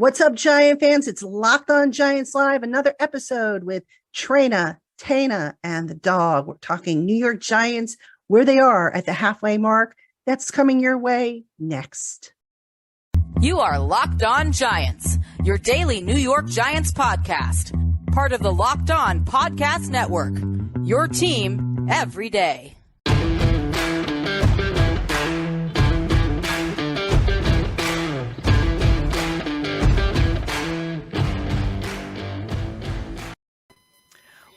What's up, Giant fans? It's Locked On Giants Live, another episode with Traina, Taina, and the dog. We're talking New York Giants, where they are at the halfway mark. That's coming your way next. You are Locked On Giants, your daily New York Giants podcast. Part of the Locked On Podcast Network, your team every day.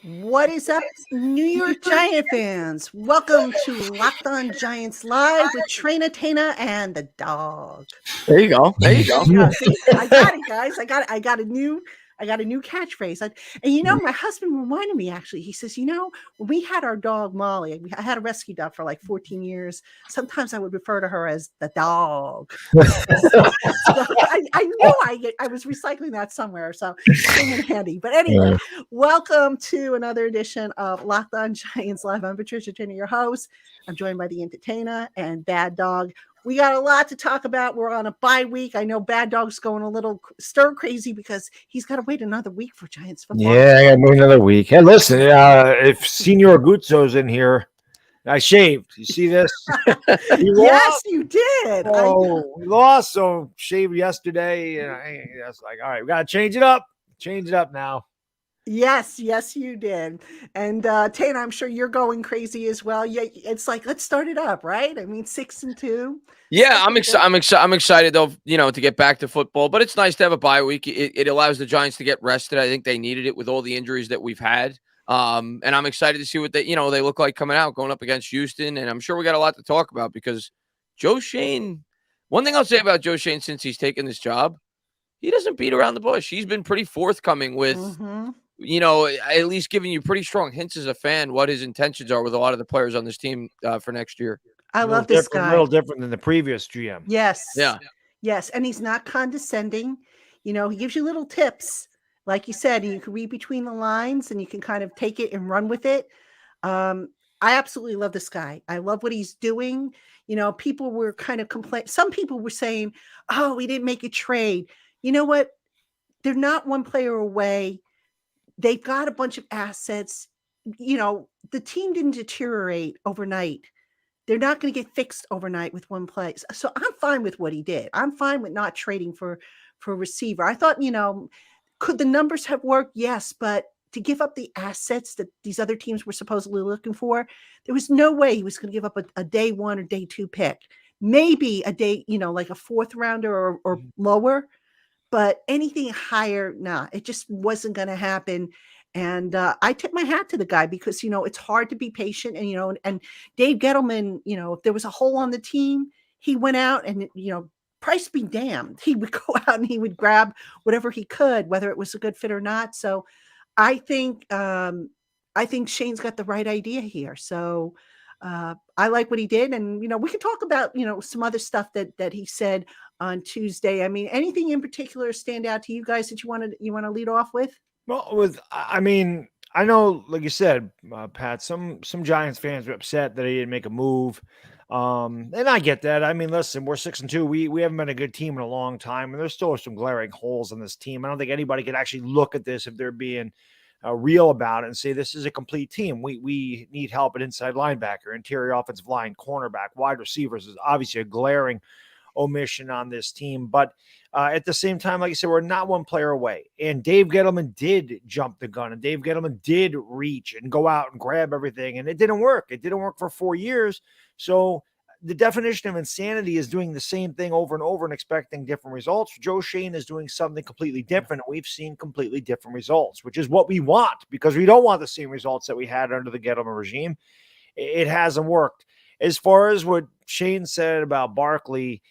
What is up, New York Giant fans? Welcome to Locked On Giants Live with Traina, Taina, and the dog. There you go. See, I got it, guys. I got a new catchphrase. And my husband reminded me, actually. He says, when we had our dog Molly, I had a rescue dog for like 14 years. Sometimes I would refer to her as the dog. I knew I was recycling that somewhere, so it came in handy. But anyway, welcome to another edition of Locked On Giants Live. I'm Patricia Traina, your host. I'm joined by the Entertainah and BadDog. We got a lot to talk about. We're on a bye week. I know BadDog's going a little stir crazy because he's got to wait another week for Giants football. Yeah, I got to wait another week. Hey, listen, if Senor Guzzo's in here, I shaved. You see this? Yes, you did. Oh, we lost, so shaved yesterday. And I was like, all right, we got to change it up. Change it up now. Yes, you did. And Taina, I'm sure you're going crazy as well. Yeah, it's like, let's start it up, right? I mean, 6-2. Yeah, I'm excited though, to get back to football. But it's nice to have a bye week. It allows the Giants to get rested. I think they needed it with all the injuries that we've had. And I'm excited to see what they look like coming out, going up against Houston. And I'm sure we got a lot to talk about because Joe Schoen. One thing I'll say about Joe Schoen since he's taken this job, he doesn't beat around the bush. He's been pretty forthcoming with. At least giving you pretty strong hints as a fan what his intentions are with a lot of the players on this team for next year. I love this guy. A little different than the previous GM. Yes. Yeah. Yes. And he's not condescending. He gives you little tips. Like you said, you can read between the lines and you can kind of take it and run with it. I absolutely love this guy. I love what he's doing. People were kind of complaining. Some people were saying, oh, we didn't make a trade. You know what? They're not one player away. They've got a bunch of assets. The team didn't deteriorate overnight. They're not going to get fixed overnight with one play. So I'm fine with what he did. I'm fine with not trading for a receiver. I thought, could the numbers have worked? Yes, but to give up the assets that these other teams were supposedly looking for, there was no way he was going to give up a day one or day two pick. Maybe a day, like a fourth rounder or lower. But anything higher, it just wasn't going to happen. And I tip my hat to the guy because, it's hard to be patient. And, and Dave Gettleman, if there was a hole on the team, he went out and, price be damned. He would go out and he would grab whatever he could, whether it was a good fit or not. So I think Shane's got the right idea here. So I like what he did. And, we can talk about, some other stuff that he said on Tuesday. I mean, anything in particular stand out to you guys that you want to lead off with? Well, I know, like you said, Pat, some Giants fans were upset that he didn't make a move. And I get that. I mean, listen, we're 6-2. We haven't been a good team in a long time, and there's still some glaring holes in this team. I don't think anybody could actually look at this if they're being real about it and say this is a complete team. We need help at inside linebacker, interior offensive line, cornerback, wide receivers is obviously a glaring omission on this team. But at the same time, like I said, we're not one player away. And Dave Gettleman did jump the gun, and Dave Gettleman did reach and go out and grab everything, and it didn't work. It didn't work for 4 years. So the definition of insanity is doing the same thing over and over and expecting different results. Joe Schoen is doing something completely different, and we've seen completely different results, which is what we want, because we don't want the same results that we had under the Gettleman regime. It hasn't worked. As far as what Shane said about Barkley,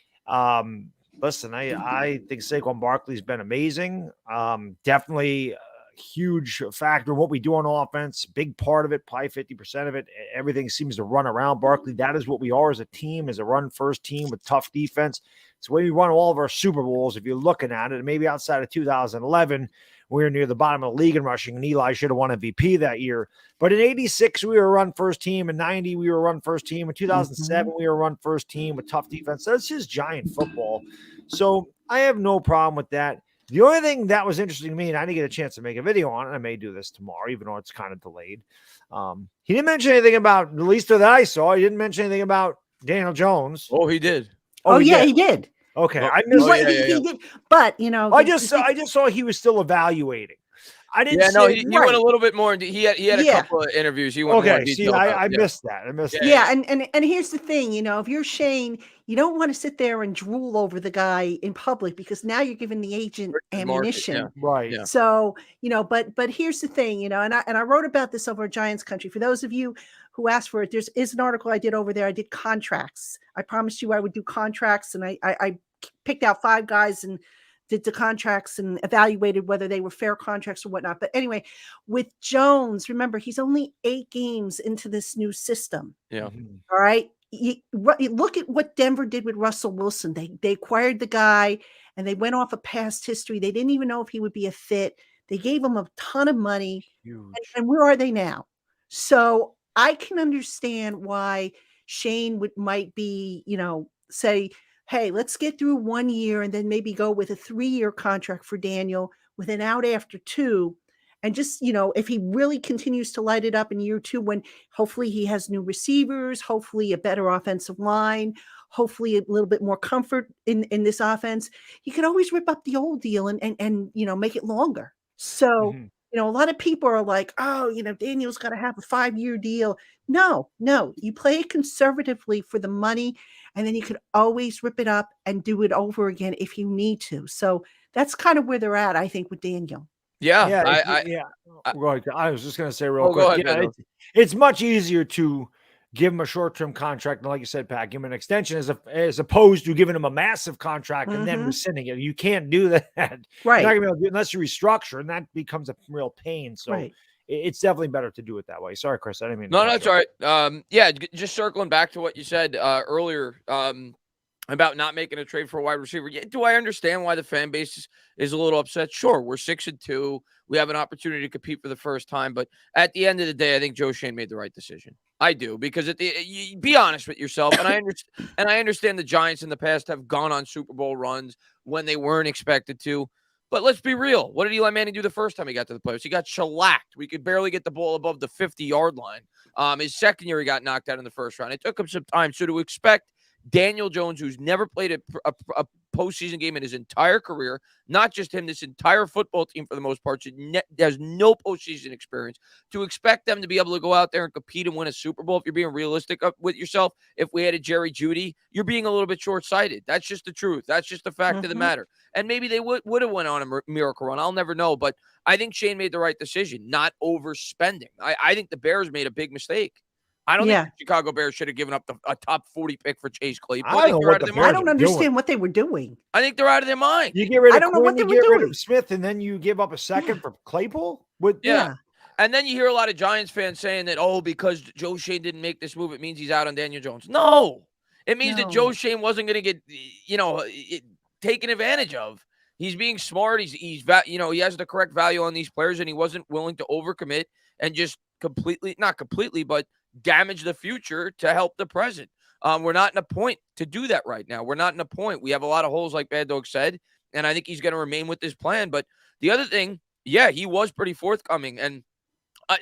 listen, I think Saquon Barkley's been amazing. Definitely a huge factor in what we do on offense. Big part of it, probably 50% of it. Everything seems to run around Barkley. That is what we are as a team, as a run-first team with tough defense. It's the way we run all of our Super Bowls, if you're looking at it. Maybe outside of 2011, we were near the bottom of the league in rushing, and Eli should have won MVP that year. But in 86, we were a run-first team. In 90, we were a run-first team. In 2007, we were a run-first team with tough defense. That's just Giant football. So I have no problem with that. The only thing that was interesting to me, and I didn't get a chance to make a video on it, I may do this tomorrow, even though it's kind of delayed. He didn't mention anything about, at least that I saw, he didn't mention anything about Daniel Jones. Oh, he did. Oh, he yeah, did. he did. Okay, Oh, I missed. He did, but I just saw he was still evaluating. I didn't. Yeah, no, he right. went a little bit more. He had a couple of interviews. He went more in detail. I missed that. Yeah, and here's the thing, if you're Shane, you don't want to sit there and drool over the guy in public because now you're giving the agent ammunition. Right. Yeah. So, but here's the thing, and I wrote about this over at Giants Country. For those of you who asked for it, there is an article I did over there. I did contracts. I promised you I would do contracts, and I picked out 5 guys and did the contracts and evaluated whether they were fair contracts or whatnot. But anyway, with Jones, remember, he's only 8 games into this new system. Yeah. All right. You look at what Denver did with Russell Wilson. They acquired the guy and they went off of past history. They didn't even know if he would be a fit. They gave him a ton of money. And where are they now? So I can understand why Shane might be, say, hey, let's get through 1 year and then maybe go with a 3-year contract for Daniel with an out after 2. And just, if he really continues to light it up in year 2, when hopefully he has new receivers, hopefully a better offensive line, hopefully a little bit more comfort in this offense, he could always rip up the old deal and make it longer. So, a lot of people are like, oh, Daniel's got to have a 5-year deal. No, you play it conservatively for the money, and then you could always rip it up and do it over again if you need to. So that's kind of where they're at, I think, with Daniel. Yeah. I was just going to say real quick. Go ahead, it's much easier to give him a short-term contract, and like you said, Pat, give him an extension as opposed to giving him a massive contract and then rescinding it. You can't do that, right? You're not gonna be able to, unless you restructure, and that becomes a real pain. So it's definitely better to do it that way. Sorry, Chris, I didn't mean. No, that's all right. Just circling back to what you said earlier. About not making a trade for a wide receiver. Yeah, do I understand why the fan base is a little upset? Sure, we're 6-2. We have an opportunity to compete for the first time, but at the end of the day, I think Joe Schoen made the right decision. I do, because be honest with yourself, and I understand the Giants in the past have gone on Super Bowl runs when they weren't expected to. But let's be real. What did Eli Manning do the first time he got to the playoffs? He got shellacked. We could barely get the ball above the 50-yard line. His second year, he got knocked out in the first round. It took him some time. So to expect Daniel Jones, who's never played a postseason game in his entire career, not just him, this entire football team for the most part, has no postseason experience, to expect them to be able to go out there and compete and win a Super Bowl, if you're being realistic with yourself, if we had a Jerry Judy, you're being a little bit short-sighted. That's just the truth. That's just the fact of the matter. And maybe they would have went on a miracle run. I'll never know. But I think Shane made the right decision, not overspending. I think the Bears made a big mistake. I don't think the Chicago Bears should have given up a top 40 pick for Chase Claypool. I don't understand what they were doing. I think they're out of their mind. You get rid of I don't know what they were doing. Rid of Smith, and then you give up a second for Claypool? Yeah. And then you hear a lot of Giants fans saying that, because Joe Schoen didn't make this move, it means he's out on Daniel Jones. No. It means that Joe Schoen wasn't going to get, taken advantage of. He's being smart. He has the correct value on these players, and he wasn't willing to overcommit and just not completely, but damage the future to help the present. We're not in a point to do that right now. We're not in a point. We have a lot of holes, like Bad Dog said, and I think he's going to remain with this plan. But the other thing, he was pretty forthcoming, and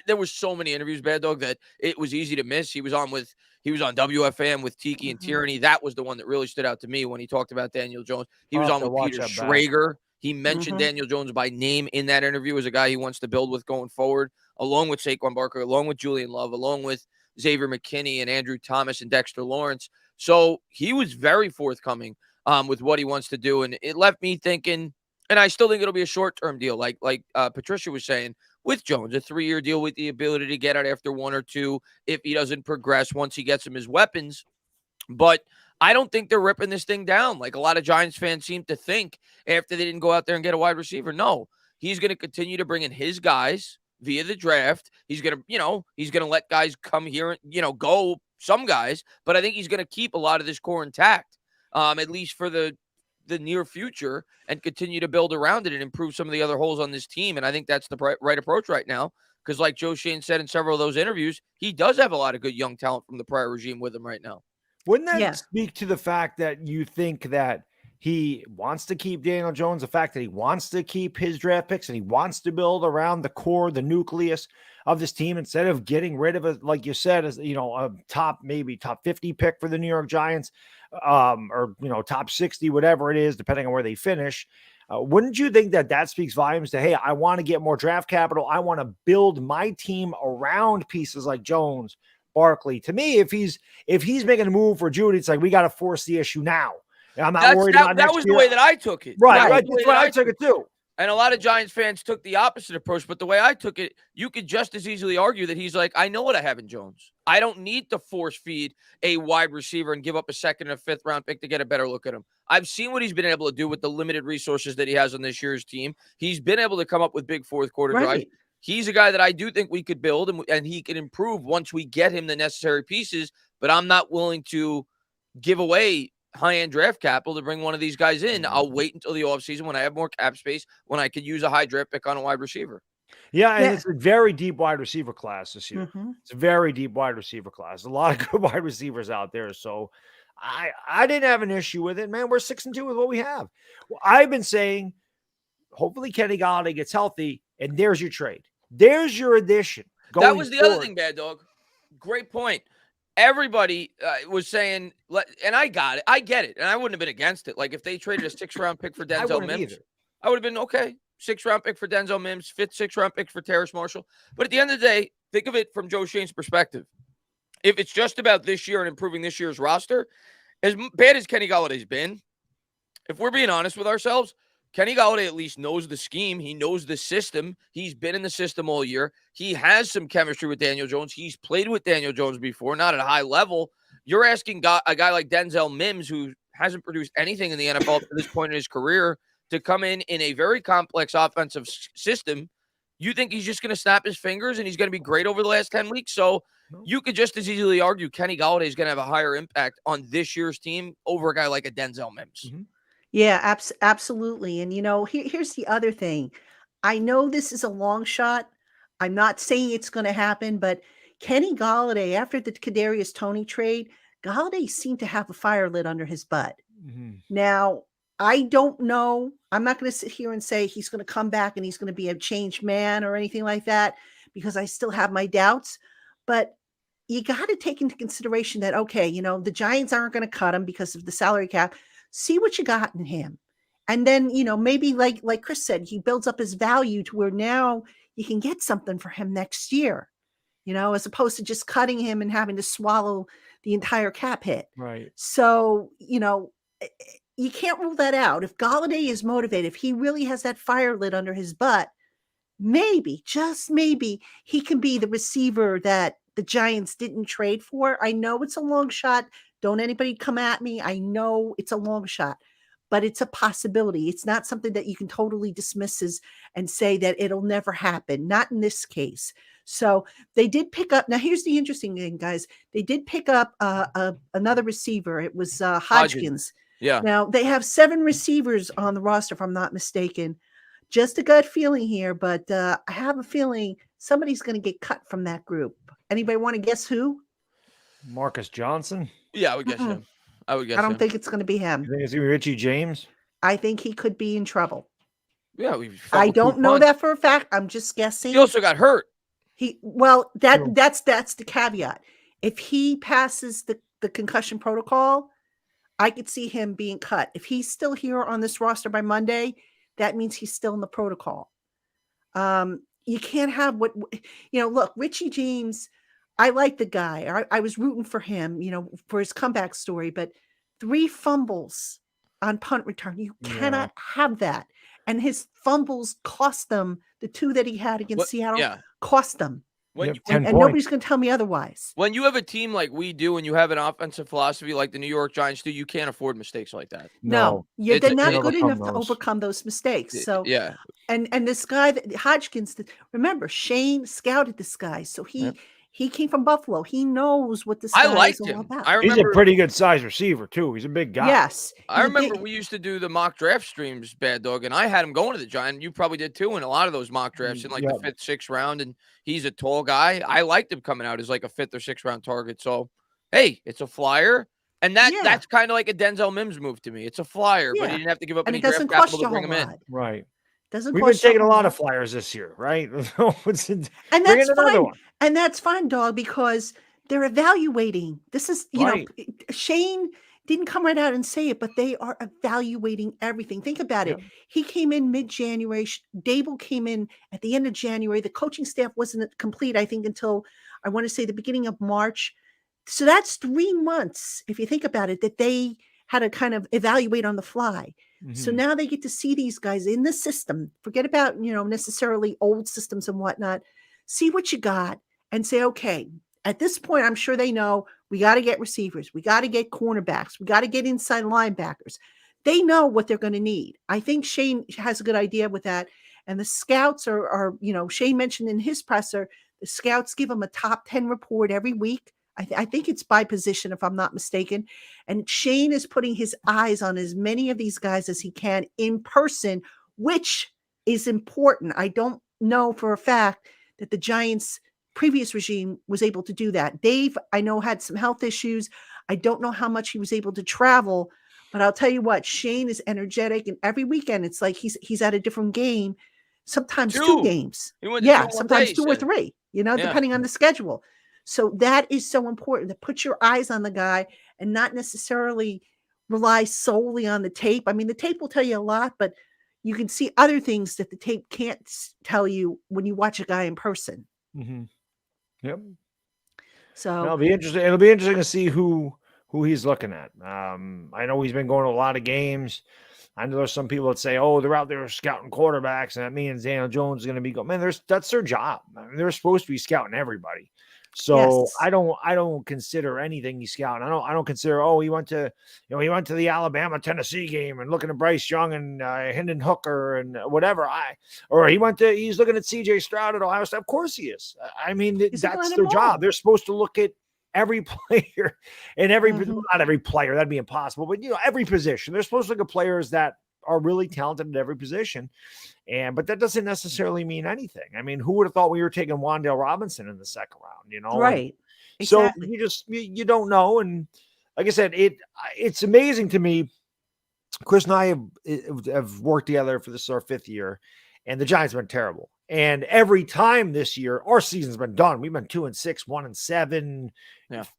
there was so many interviews, Bad Dog, that it was easy to miss. He was on WFAN with Tiki and Tierney. That was the one that really stood out to me when he talked about Daniel Jones. He was on with Peter Schrager. He mentioned Daniel Jones by name in that interview as a guy he wants to build with going forward, along with Saquon Barkley, along with Julian Love, along with Xavier McKinney and Andrew Thomas and Dexter Lawrence. So he was very forthcoming with what he wants to do. And it left me thinking, and I still think it'll be a short-term deal, like Patricia was saying, with Jones, a 3-year deal with the ability to get out after 1 or 2 if he doesn't progress once he gets him his weapons. But I don't think they're ripping this thing down like a lot of Giants fans seem to think after they didn't go out there and get a wide receiver. No, he's going to continue to bring in his guys via the draft. He's going to let guys come here and, go some guys, but I think he's going to keep a lot of this core intact, at least for the near future, and continue to build around it and improve some of the other holes on this team. And I think that's the right approach right now, because like Joe Schoen said in several of those interviews, he does have a lot of good young talent from the prior regime with him right now. Wouldn't that speak to the fact that you think that He wants to keep Daniel Jones, the fact that he wants to keep his draft picks and he wants to build around the core, the nucleus of this team instead of getting rid of it, like you said, as a maybe top 50 pick for the New York Giants, or top 60, whatever it is, depending on where they finish. Wouldn't you think that speaks volumes to, hey, I want to get more draft capital. I want to build my team around pieces like Jones, Barkley. To me, if he's making a move for Judy, it's like we got to force the issue now. I'm not worried about that next was year. the way that I took it. Right. That's what I took it too. And a lot of Giants fans took the opposite approach. But the way I took it, you could just as easily argue that he's like, I know what I have in Jones. I don't need to force feed a wide receiver and give up a second and a fifth round pick to get a better look at him. I've seen what he's been able to do with the limited resources that he has on this year's team. He's been able to come up with big fourth quarter drives. He's a guy that I do think we could build and he can improve once we get him the necessary pieces. But I'm not willing to give away high-end draft capital to bring one of these guys in. I'll wait until the offseason when I have more cap space, when I could use a high draft pick on a wide receiver. Yeah, and it's a very deep wide receiver class this year. Mm-hmm. It's a very deep wide receiver class. A lot of good wide receivers out there. So I didn't have an issue with it, man. We're 6-2 with what we have. Well, I've been saying, hopefully Kenny Golladay gets healthy, and there's your trade. There's your addition. That was the other thing, Bad Dog. Great point. Everybody was saying, and I got it. I get it. And I wouldn't have been against it. Like if they traded a 6th-round pick for Denzel Mims, I would have been okay. 6th-round pick for Denzel Mims, 5th, 6th-round pick for Terrace Marshall. But at the end of the day, think of it from Joe Schoen's perspective. If it's just about this year and improving this year's roster, as bad as Kenny Galladay's been, if we're being honest with ourselves, Kenny Golladay at least knows the scheme. He knows the system. He's been in the system all year. He has some chemistry with Daniel Jones. He's played with Daniel Jones before, not at a high level. You're asking a guy like Denzel Mims, who hasn't produced anything in the NFL to this point in his career, to come in a very complex offensive system. You think he's just going to snap his fingers and he's going to be great over the last 10 weeks? So you could just as easily argue Kenny Golladay is going to have a higher impact on this year's team over a guy like a Denzel Mims. Mm-hmm. Yeah, absolutely. And, here's the other thing. I know this is a long shot. I'm not saying it's going to happen, but Kenny Golladay, after the Kadarius Toney trade, Golladay seemed to have a fire lit under his butt. Mm-hmm. Now, I don't know. I'm not going to sit here and say he's going to come back and he's going to be a changed man or anything like that, because I still have my doubts. But you got to take into consideration that, okay, the Giants aren't going to cut him because of the salary cap. See what you got in him. And then, maybe like Chris said, he builds up his value to where now you can get something for him next year, as opposed to just cutting him and having to swallow the entire cap hit. Right. So, you can't rule that out. If Golladay is motivated, if he really has that fire lit under his butt, maybe, just maybe, he can be the receiver that the Giants didn't trade for. I know it's a long shot. Don't anybody come at me. I know it's a long shot, but it's a possibility. It's not something that you can totally dismiss and say that it'll never happen. Not in this case. So they did pick up. Now, here's the interesting thing, guys. They did pick up another receiver. It was Hodgkins. Yeah. Now, they have 7 receivers on the roster, if I'm not mistaken. Just a gut feeling here, but I have a feeling somebody's going to get cut from that group. Anybody want to guess who? Marcus Johnson? Yeah, I would guess him. I don't think it's going to be him. You think it's going to be Richie James? I think he could be in trouble. Yeah, I don't know that for a fact. I'm just guessing. He also got hurt. That's the caveat. If he passes the concussion protocol, I could see him being cut. If he's still here on this roster by Monday, that means he's still in the protocol. You can't have look, Richie James, I like the guy. I was rooting for him, for his comeback story, but 3 fumbles on punt return. You cannot have that. And his fumbles cost them. The 2 that he had against Seattle cost them. And nobody's going to tell me otherwise. When you have a team like we do and you have an offensive philosophy like the New York Giants do, you can't afford mistakes like that. No. They're not good enough to overcome those mistakes. So yeah. And this guy, Hodgkins, remember, Shane scouted this guy. So he came from Buffalo. He knows what this guy is all about. He's a pretty good size receiver, too. He's a big guy. Yes. I remember we used to do the mock draft streams, Bad Dog, and I had him going to the Giants. You probably did, too, in a lot of those mock drafts in the 5th, 6th round, and he's a tall guy. I liked him coming out as like a 5th or 6th round target. So, hey, it's a flyer. And that's kind of like a Denzel Mims move to me. It's a flyer, but he didn't have to give up and any it doesn't draft capital cost you to a bring whole him in. lot. Right. Doesn't We've been cost you taking a lot lot. of flyers this year, right? And Bring that's in another fine. one. And that's fine, dog, because they're evaluating. This is, Right. Shane didn't come right out and say it, but they are evaluating everything. Think about it. He came in mid-January. Dable came in at the end of January. The coaching staff wasn't complete, I think, until I want to say the beginning of March. So that's 3 months, if you think about it, that they had to kind of evaluate on the fly. So now they get to see these guys in the system. Forget about, necessarily old systems and whatnot. See what you got and say, okay, at this point, I'm sure they know we got to get receivers. We got to get cornerbacks. We got to get inside linebackers. They know what they're going to need. I think Shane has a good idea with that. And the scouts are Shane mentioned in his presser, the scouts give them a top 10 report every week. I think it's by position, if I'm not mistaken. And Shane is putting his eyes on as many of these guys as he can in person, which is important. I don't know for a fact that the Giants' previous regime was able to do that. Dave, I know, had some health issues. I don't know how much he was able to travel, but I'll tell you what, Shane is energetic, and every weekend it's like he's at a different game, sometimes 2 games. He went to 2 in one sometimes day, 2 or 3, depending on the schedule. So that is so important, to put your eyes on the guy and not necessarily rely solely on the tape. I mean, the tape will tell you a lot, but you can see other things that the tape can't tell you when you watch a guy in person. Yep. So it'll be interesting. It'll be interesting to see who he's looking at. I know he's been going to a lot of games. I know there's some people that say, "Oh, they're out there scouting quarterbacks, and that means Daniel Jones is going to be going." Man, that's their job. I mean, they're supposed to be scouting everybody. So yes. I don't consider anything he's scouting. I don't consider, oh, he went to the Alabama Tennessee game and looking at Bryce Young and Hendon Hooker and whatever. He's looking at CJ Stroud at Ohio State. Of course he is. I mean, that's their job. They're supposed to look at every player and not every player, that'd be impossible, but every position. They're supposed to look at players that are really talented at every position. But that doesn't necessarily mean anything. I mean, who would have thought we were taking Wan'Dale Robinson in the second round, Right. And exactly. So you don't know. And like I said, it's amazing to me. Chris and I have worked together for this our 5th year, and the Giants have been terrible. And every time this year, our season's been done. We've been 2-6, 1-7,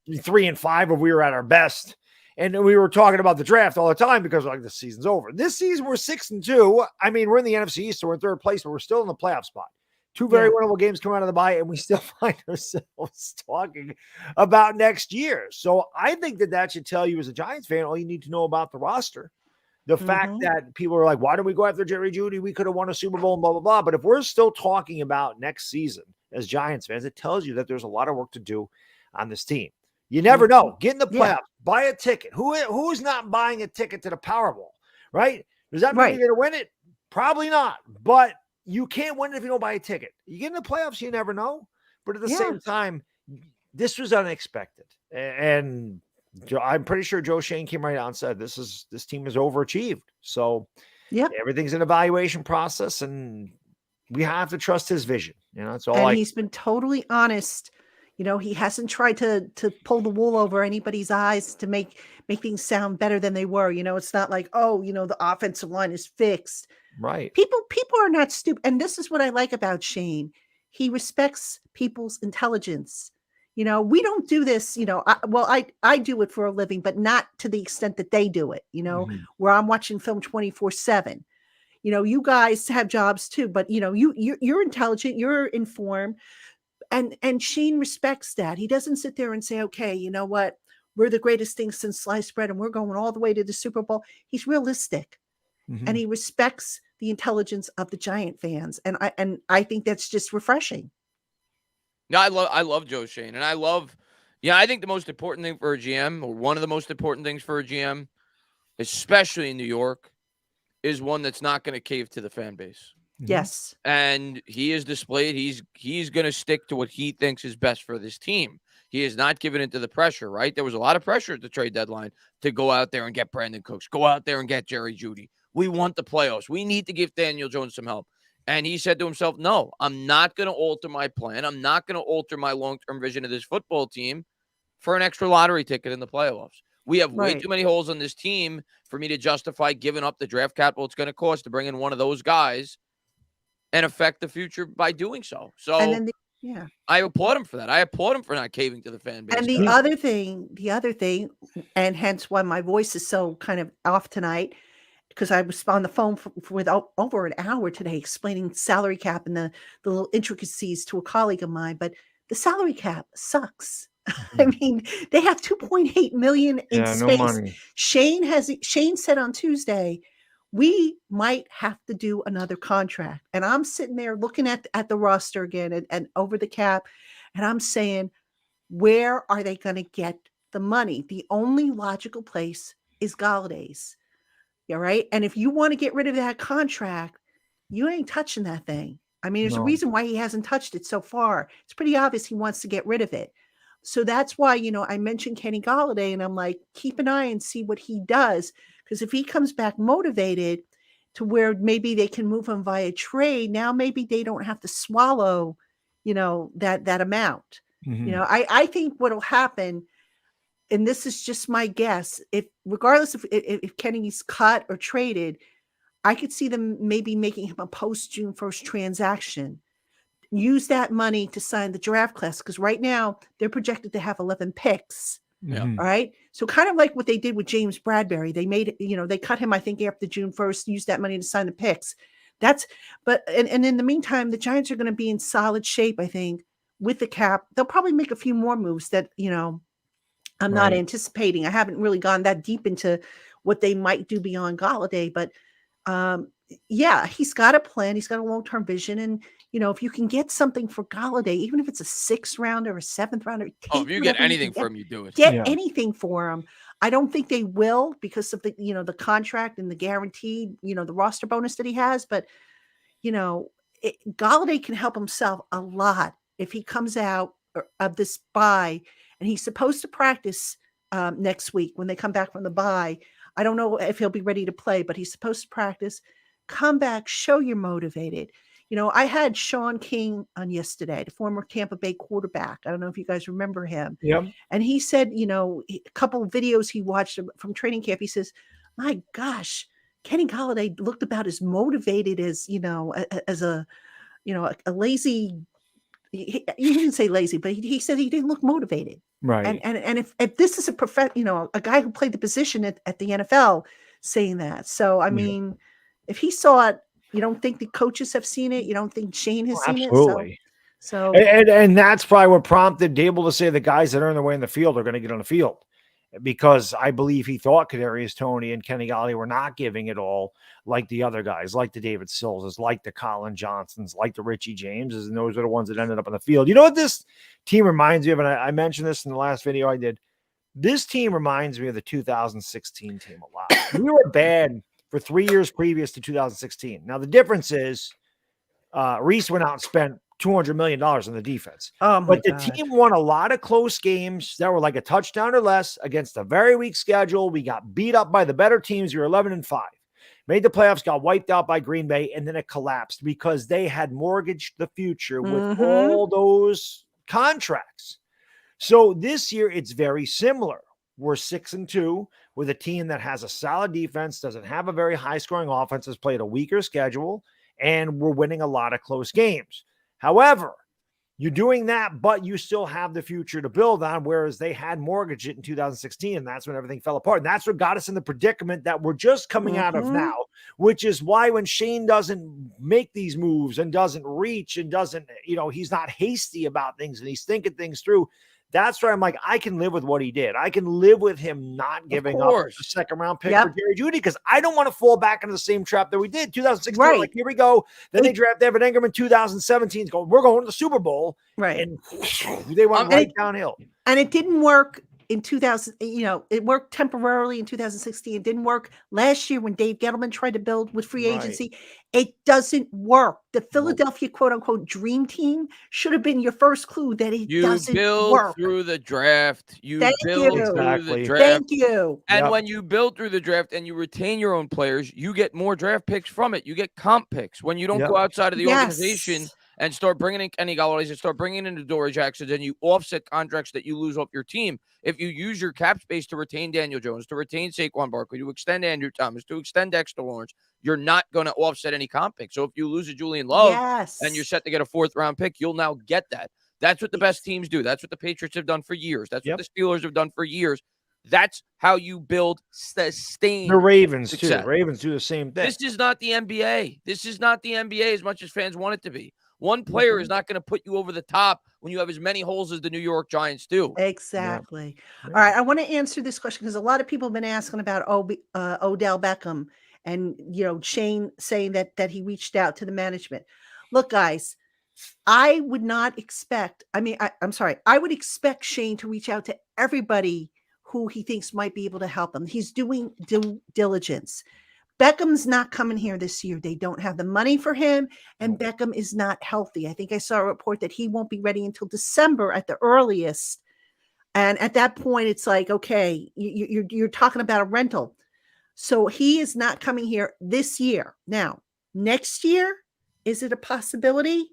3-5 if we were at our best. And we were talking about the draft all the time because the season's over. This season, we're 6-2. I mean, we're in the NFC East, so we're in 3rd place, but we're still in the playoff spot. 2 very winnable games come out of the bye, and we still find ourselves talking about next year. So I think that should tell you, as a Giants fan, all you need to know about the roster. The fact that people are like, why don't we go after Jerry Judy? We could have won a Super Bowl and blah, blah, blah. But if we're still talking about next season as Giants fans, it tells you that there's a lot of work to do on this team. You never know. Get in the playoffs. Buy a ticket. Who's not buying a ticket to the Powerball, right? Does that mean you're going to win it? Probably not. But you can't win it if you don't buy a ticket. You get in the playoffs, you never know. But at the same time, this was unexpected. And I'm pretty sure Joe Schoen came right out and said, this team is overachieved. So everything's an evaluation process, and we have to trust his vision. That's all. And he's been totally honest. He hasn't tried to pull the wool over anybody's eyes to make things sound better than they were. It's not like, the offensive line is fixed. Right. People are not stupid. And this is what I like about Shane. He respects people's intelligence. We don't do this, I do it for a living, but not to the extent that they do it, where I'm watching film 24/7. You guys have jobs too, but you're intelligent, you're informed. And Shane respects that. He doesn't sit there and say, okay, you know what? We're the greatest thing since sliced bread and we're going all the way to the Super Bowl. He's realistic and he respects the intelligence of the Giant fans. And I think that's just refreshing. No, I love Joe Schoen. And I think the most important thing for a GM, or one of the most important things for a GM, especially in New York, is one that's not going to cave to the fan base. Yes. And he has displayed he's going to stick to what he thinks is best for this team. He is not giving into the pressure, right? There was a lot of pressure at the trade deadline to go out there and get Brandon Cooks, go out there and get Jerry Judy. We want the playoffs. We need to give Daniel Jones some help. And he said to himself, no, I'm not going to alter my plan. I'm not going to alter my long-term vision of this football team for an extra lottery ticket in the playoffs. We have way Right. too many holes on this team for me to justify giving up the draft capital it's going to cost to bring in one of those guys and affect the future by doing so. And So then yeah. I applaud him for that. I applaud him for not caving to the fan base. And the other thing, and hence why my voice is so kind of off tonight, because I was on the phone with over an hour today explaining salary cap and the little intricacies to a colleague of mine. But the salary cap sucks. I mean, they have 2.8 million in Yeah, no space. money. Shane said on Tuesday, we might have to do another contract. And I'm sitting there looking at the roster again and over the cap, and I'm saying, where are they going to get the money? The only logical place is Galladay's. Yeah, right. And if you want to get rid of that contract, you ain't touching that thing. I mean, there's a reason why he hasn't touched it so far. It's pretty obvious he wants to get rid of it. So that's why, I mentioned Kenny Golladay, and I'm like, keep an eye and see what he does. Because if he comes back motivated to where maybe they can move him via trade, now maybe they don't have to swallow, that amount. Mhm. I think what'll happen, and this is just my guess, regardless if Kenny's cut or traded, I could see them maybe making him a post June 1st transaction. Use that money to sign the draft class, because right now they're projected to have 11 picks. Yeah. Mhm. All right. So kind of like what they did with James Bradbury. They made, they cut him, I think, after June 1st, used that money to sign the picks. And in the meantime, the Giants are going to be in solid shape, I think, with the cap. They'll probably make a few more moves that, I'm not Right. anticipating. I haven't really gone that deep into what they might do beyond Golladay, but yeah, he's got a plan. He's got a long-term vision. And, if you can get something for Golladay, even if it's a 6th rounder or a 7th rounder, Oh, if you get anything for him, you do it. Get anything for him. I don't think they will because of the, the contract and the guaranteed, the roster bonus that he has. But, Golladay can help himself a lot if he comes out of this bye, and he's supposed to practice next week when they come back from the bye. I don't know if he'll be ready to play, but he's supposed to practice. Come back, show you're motivated. I had Sean King on yesterday, the former Tampa Bay quarterback. I don't know if you guys remember him. Yep. And he said, a couple of videos he watched from training camp, he says, my gosh, Kenny Golladay looked about as motivated as, as a lazy, he didn't say lazy, but he said he didn't look motivated. Right. And if this is a guy who played the position at the NFL saying that. So, I mean, if he saw it, you don't think the coaches have seen it? You don't think Shane has seen Absolutely. it? So And that's probably what prompted Dable to say the guys that earn their way in the field are going to get on the field, because I believe he thought Kadarius Toney and Kenny Golladay were not giving it all like the other guys, like the David Sillses, like the Colin Johnsons, like the Richie Jameses, and those are the ones that ended up on the field. You know what this team reminds me of? And I mentioned this in the last video I did. This team reminds me of the 2016 team a lot. We were bad for 3 years previous to 2016. Now, the difference is Reese went out and spent $200 million on the defense. But the team won a lot of close games that were like a touchdown or less against a very weak schedule. We got beat up by the better teams. We were 11-5. Made the playoffs, got wiped out by Green Bay, and then it collapsed because they had mortgaged the future with all those contracts. So this year, it's very similar. We're 6-2 with a team that has a solid defense, doesn't have a very high-scoring offense, has played a weaker schedule, and we're winning a lot of close games. However, you're doing that, but you still have the future to build on, whereas they had mortgaged it in 2016, and that's when everything fell apart. And that's what got us in the predicament that we're just coming out of now, which is why when Shane doesn't make these moves and doesn't reach and doesn't, he's not hasty about things and he's thinking things through, that's where I'm like, I can live with what he did. I can live with him not giving up the 2nd round pick for Jerry Judy, because I don't want to fall back into the same trap that we did 2016. Right. Like, here we go. Then they draft Evan Engram in 2017. We're going to the Super Bowl. Right. And they went right downhill. And it didn't work in 2000. It worked temporarily in 2016. It didn't work last year when Dave Gettleman tried to build with free agency. It doesn't work. The Philadelphia quote unquote dream team should have been your first clue that it doesn't work. Through the draft. Thank you. The draft. Thank you. And when you build through the draft and you retain your own players, you get more draft picks from it. You get comp picks. When you don't go outside of the organization and start bringing in Kenny Gallardi's and start bringing in Adoree Jackson, and you offset contracts that you lose off your team. If you use your cap space to retain Daniel Jones, to retain Saquon Barkley, to extend Andrew Thomas, to extend Dexter Lawrence, you're not going to offset any comp pick. So if you lose a Julian Love and you're set to get a 4th-round pick, you'll now get that. That's what the best teams do. That's what the Patriots have done for years. That's what the Steelers have done for years. That's how you build sustained The Ravens, success. too. The Ravens do the same thing. This is not the NBA. This is not the NBA as much as fans want it to be. One player is not going to put you over the top when you have as many holes as the New York Giants do. Exactly. All right. I want to answer this question because a lot of people have been asking about Odell Beckham and, Shane saying that he reached out to the management. Look, guys, I would not expect, I'm sorry. I would expect Shane to reach out to everybody who he thinks might be able to help him. He's doing due diligence. Beckham's not coming here this year. They don't have the money for him, and Beckham is not healthy. I think I saw a report that he won't be ready until December at the earliest. And at that point, it's like, okay, you're talking about a rental. So he is not coming here this year. Now, next year, is it a possibility?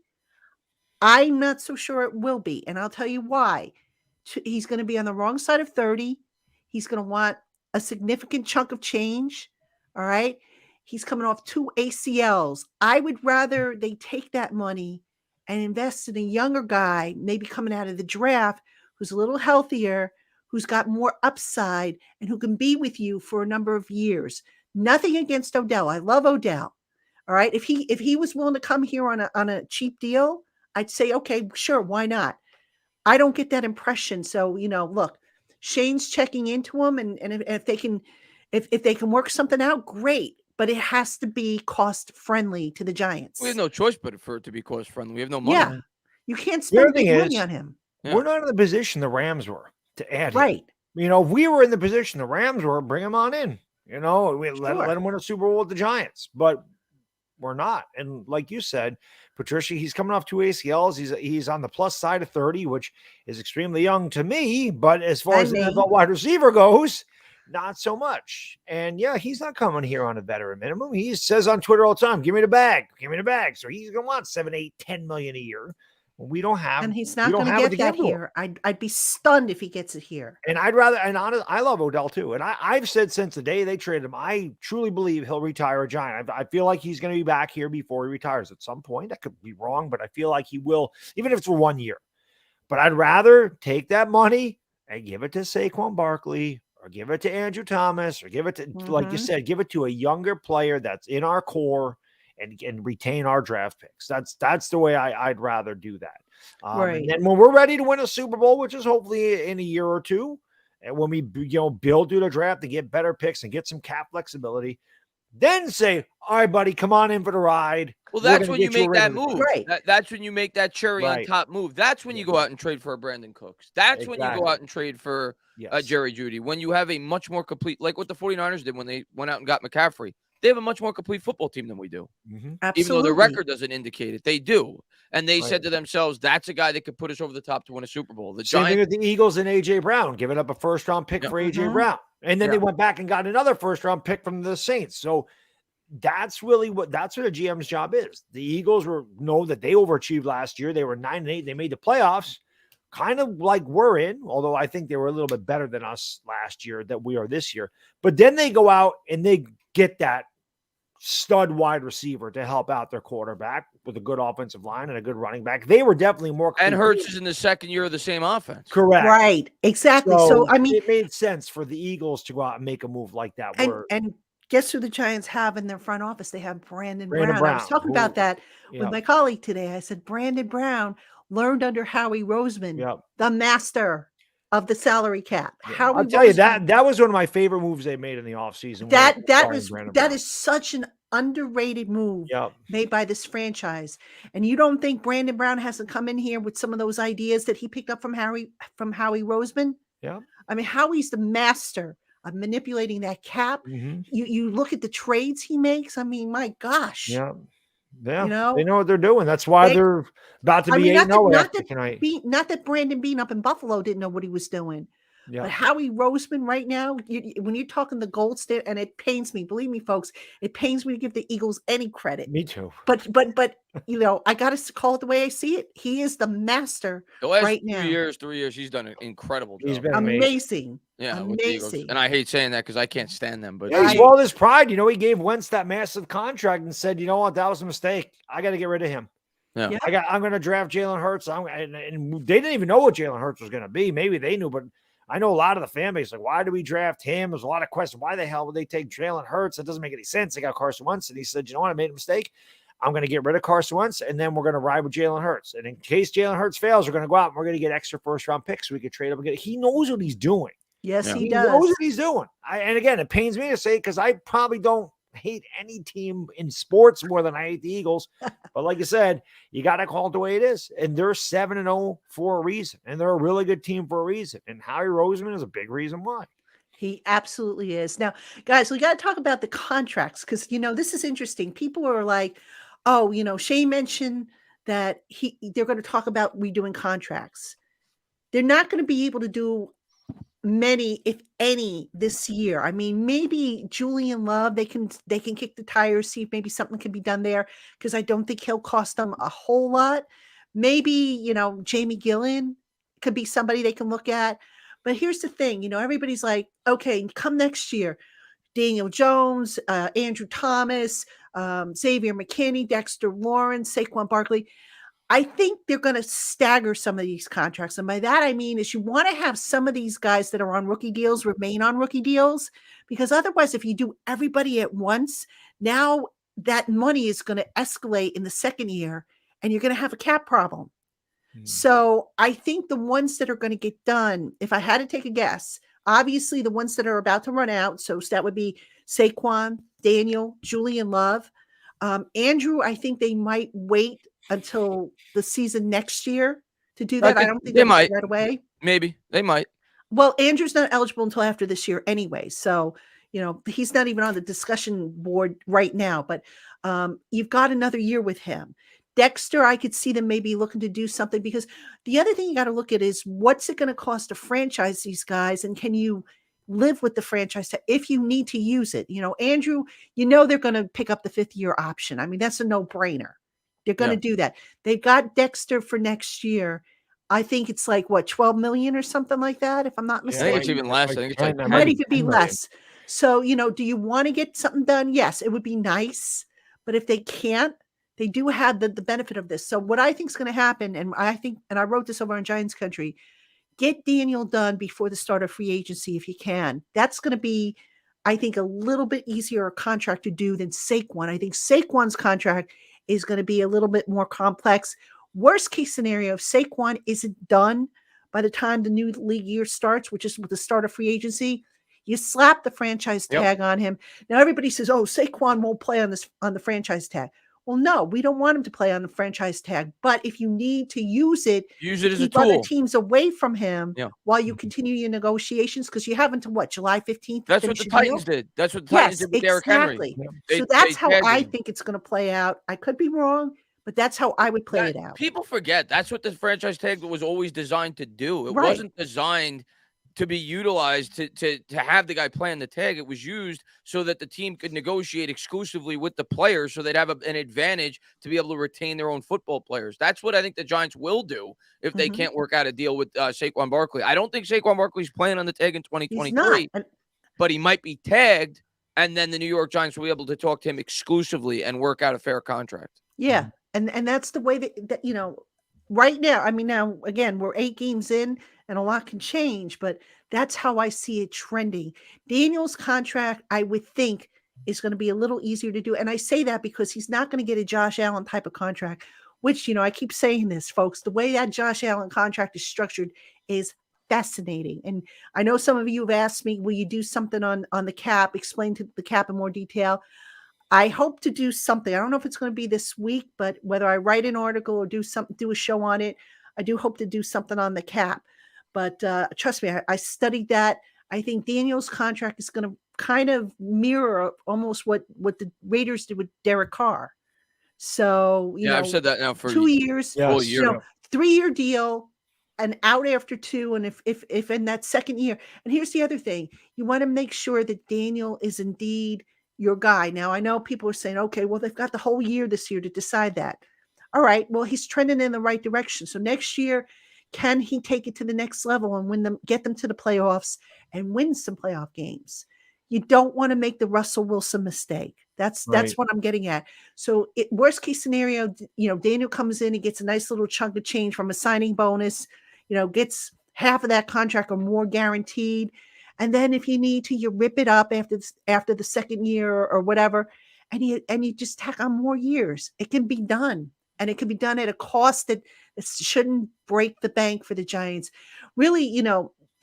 I'm not so sure it will be, and I'll tell you why. He's going to be on the wrong side of 30. He's going to want a significant chunk of change. All right. He's coming off 2 ACLs. I would rather they take that money and invest in a younger guy, maybe coming out of the draft, who's a little healthier, who's got more upside, and who can be with you for a number of years. Nothing against Odell. I love Odell. All right. If he was willing to come here on a cheap deal, I'd say, okay, sure, why not? I don't get that impression. So, look, Shane's checking into him, and if they can work something out, great. But it has to be cost friendly to the Giants. We have no choice but for it to be cost friendly. We have no money. Yeah, you can't spend big money on him. We're not in the position the Rams were to add him. Right. If we were in the position the Rams were, bring him on in. Let him win a Super Bowl with the Giants. But we're not. And like you said, Patricia, he's coming off 2 ACLs. He's on the plus side of 30, which is extremely young to me. But as far as the NFL wide receiver goes, not so much. And yeah, he's not coming here on a veteran minimum. He says on Twitter all the time, give me the bag. So he's going to want 7, 8, 10 million a year. We don't have, and he's not going to get that here. I'd be stunned if he gets it here. And I love Odell too. And I've said since the day they traded him, I truly believe he'll retire a Giant. I feel like he's going to be back here before he retires at some point. I could be wrong, but I feel like he will, even if it's for 1 year. But I'd rather take that money and give it to Saquon Barkley, or give it to Andrew Thomas, or give it to, like you said, give it to a younger player that's in our core and retain our draft picks. That's the way I'd rather do that. Right. And then when we're ready to win a Super Bowl, which is hopefully in a year or two, and when we build through the draft to get better picks and get some cap flexibility, then say, all right, buddy, come on in for the ride. Well, that's when you make that move. Right. That's when you make that cherry on top move. That's when you go out and trade for a Brandon Cooks. That's when you go out and trade for Jerry Judy. When you have a much more complete, like what the 49ers did when they went out and got McCaffrey. They have a much more complete football team than we do. Absolutely. Even though their record doesn't indicate it. They do. And they said to themselves, that's a guy that could put us over the top to win a Super Bowl. Same thing with the Eagles and A.J. Brown, giving up a first-round pick for A.J. Brown. And then they went back and got another first-round pick from the Saints. So that's really that's what a GM's job is. The Eagles know that they overachieved last year. They were 9-8. They made the playoffs, kind of like we're in, although I think they were a little bit better than us last year that we are this year. But then they go out and they get that stud wide receiver to help out their quarterback with a good offensive line and a good running back. They were definitely more. And Hurts is in the second year of the same offense. Correct. Right. Exactly. So I mean, it made sense for the Eagles to go out and make a move like that. And guess who the Giants have in their front office? They have Brandon Brown. I was talking about that with my colleague today. I said, Brandon Brown learned under Howie Roseman, the master of the salary cap. I'll tell you that was one of my favorite moves they made in the offseason. That is such an underrated move made by this franchise. And you don't think Brandon Brown hasn't come in here with some of those ideas that he picked up from Howie Roseman? Yeah. I mean, Howie's the master of manipulating that cap. You look at the trades he makes. I mean, my gosh. Yeah. Yeah, they know what they're doing. That's why they're about to be 8-0 after tonight. Not that Brandon Bean up in Buffalo didn't know what he was doing, Yeah. But Howie Roseman right now, when you're talking the gold standard, and it pains me, believe me, folks, it pains me to give the Eagles any credit. Me too. But I got to call it the way I see it. He is the master The last right 3 now. years, 3 years, he's done an incredible job. He's been Amazing. Yeah, with the Eagles. And I hate saying that because I can't stand them. But Yeah, he's swallowed his pride. He gave Wentz that massive contract and said, you know what, that was a mistake. I got to get rid of him. Yeah. I'm going to draft Jalen Hurts. And they didn't even know what Jalen Hurts was going to be. Maybe they knew, but I know a lot of the fan base, like, why do we draft him? There's a lot of questions. Why the hell would they take Jalen Hurts? It doesn't make any sense. They got Carson Wentz. And he said, you know what, I made a mistake. I'm going to get rid of Carson Wentz, and then we're going to ride with Jalen Hurts. And in case Jalen Hurts fails, we're going to go out and we're going to get extra first-round picks so we could trade up and get it. He knows what he's doing. Yes, he He does. knows what he's doing. And again, it pains me to say because I probably don't hate any team in sports more than I hate the Eagles. But like you said, you got to call it the way it is. And they're 7-0 for a reason. And they're a really good team for a reason. And Howie Roseman is a big reason why. He absolutely is. Now, guys, we got to talk about the contracts because, this is interesting. People are like, oh, Shane mentioned that they're going to talk about redoing contracts. They're not going to be able to do many, if any, this year. I mean, maybe Julian Love, they can kick the tires, see if maybe something can be done there because I don't think he'll cost them a whole lot. Maybe, Jamie Gillen could be somebody they can look at. But here's the thing, everybody's like, okay, come next year, Daniel Jones, Andrew Thomas, Xavier McKinney, Dexter Lawrence, Saquon Barkley. I think they're going to stagger some of these contracts. And by that, I mean, is you want to have some of these guys that are on rookie deals remain on rookie deals, because otherwise, if you do everybody at once, now that money is going to escalate in the second year and you're going to have a cap problem. So I think the ones that are going to get done, if I had to take a guess, obviously the ones that are about to run out. So that would be Saquon, Daniel, Julian Love. Andrew, I think they might wait until the season next year to do that. I don't think they might right away. Maybe they might. Well, Andrew's not eligible until after this year anyway. So, he's not even on the discussion board right now, but you've got another year with him. Dexter, I could see them maybe looking to do something because the other thing you got to look at is what's it going to cost to franchise these guys, and can you live with the franchise if you need to use it? Andrew, they're going to pick up the 5th-year option. I mean, that's a no-brainer. They're going to do that. They've got Dexter for next year. I think it's like what, $12 million or something like that, if I'm not mistaken. I think it's even less. I think it's like it might even be less. So, do you want to get something done? Yes, it would be nice, but if they can't, they do have the benefit of this. So what I think is going to happen, and I wrote this over on Giants Country, get Daniel done before the start of free agency if you can. That's going to be, I think, a little bit easier a contract to do than Saquon. I think Saquon's contract is going to be a little bit more complex. Worst case scenario, if Saquon isn't done by the time the new league year starts, which is with the start of free agency, you slap the franchise tag on him. Now everybody says, oh, Saquon won't play on the franchise tag. Well, no, we don't want him to play on the franchise tag. But if you need to use it as a keep tool. Other teams away from him while you continue your negotiations, because you have until what, July 15th? That's what the Titans did. That's what the Titans did with Derrick Henry. So that's how I think it's going to play out. I could be wrong, but that's how I would play it out. People forget that's what the franchise tag was always designed to do. It wasn't designed to be utilized to have the guy play on the tag. It was used so that the team could negotiate exclusively with the players so they'd have an advantage to be able to retain their own football players. That's what I think the Giants will do if they can't work out a deal with Saquon Barkley. I don't think Saquon Barkley's playing on the tag in 2023, but he might be tagged, and then the New York Giants will be able to talk to him exclusively and work out a fair contract. Yeah, and that's the way that right now, I mean, now, again, we're 8 games in and a lot can change, but that's how I see it trending. Daniel's contract, I would think, is going to be a little easier to do. And I say that because he's not going to get a Josh Allen type of contract, which, I keep saying this, folks, the way that Josh Allen contract is structured is fascinating. And I know some of you have asked me, will you do something on the cap, explain to the cap in more detail? I hope to do something. I don't know if it's going to be this week, but whether I write an article or do a show on it, I do hope to do something on the cap. But trust me, I studied that. I think Daniel's contract is going to kind of mirror almost what the Raiders did with Derek Carr. So, I've said that now for 2 years, 3-year deal. an out after 2, and if in that second year, and here's the other thing, you want to make sure that Daniel is indeed your guy. Now, I know people are saying, okay, well, they've got the whole year this year to decide that. All right, well, he's trending in the right direction. So next year, can he take it to the next level and get them to the playoffs and win some playoff games? You don't want to make the Russell Wilson mistake. That's what I'm getting at. So worst case scenario, Daniel comes in, he gets a nice little chunk of change from a signing bonus, gets half of that contract or more guaranteed. And then if you need to, you rip it up after the second year or whatever, and you just tack on more years. It can be done, and it can be done at a cost that shouldn't break the bank for the Giants. Really,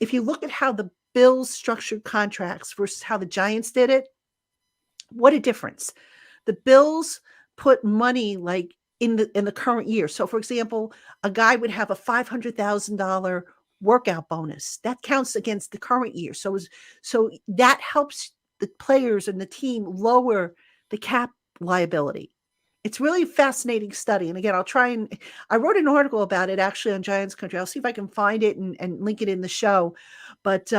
if you look at how the Bills structured contracts versus how the Giants did it, what a difference. The Bills put money like in the current year. So for example, a guy would have a $500,000 workout bonus that counts against the current year. So that helps the players and the team lower the cap liability. It's really a fascinating study. And again, I wrote an article about it actually on Giants Country. I'll see if I can find it and link it in the show. But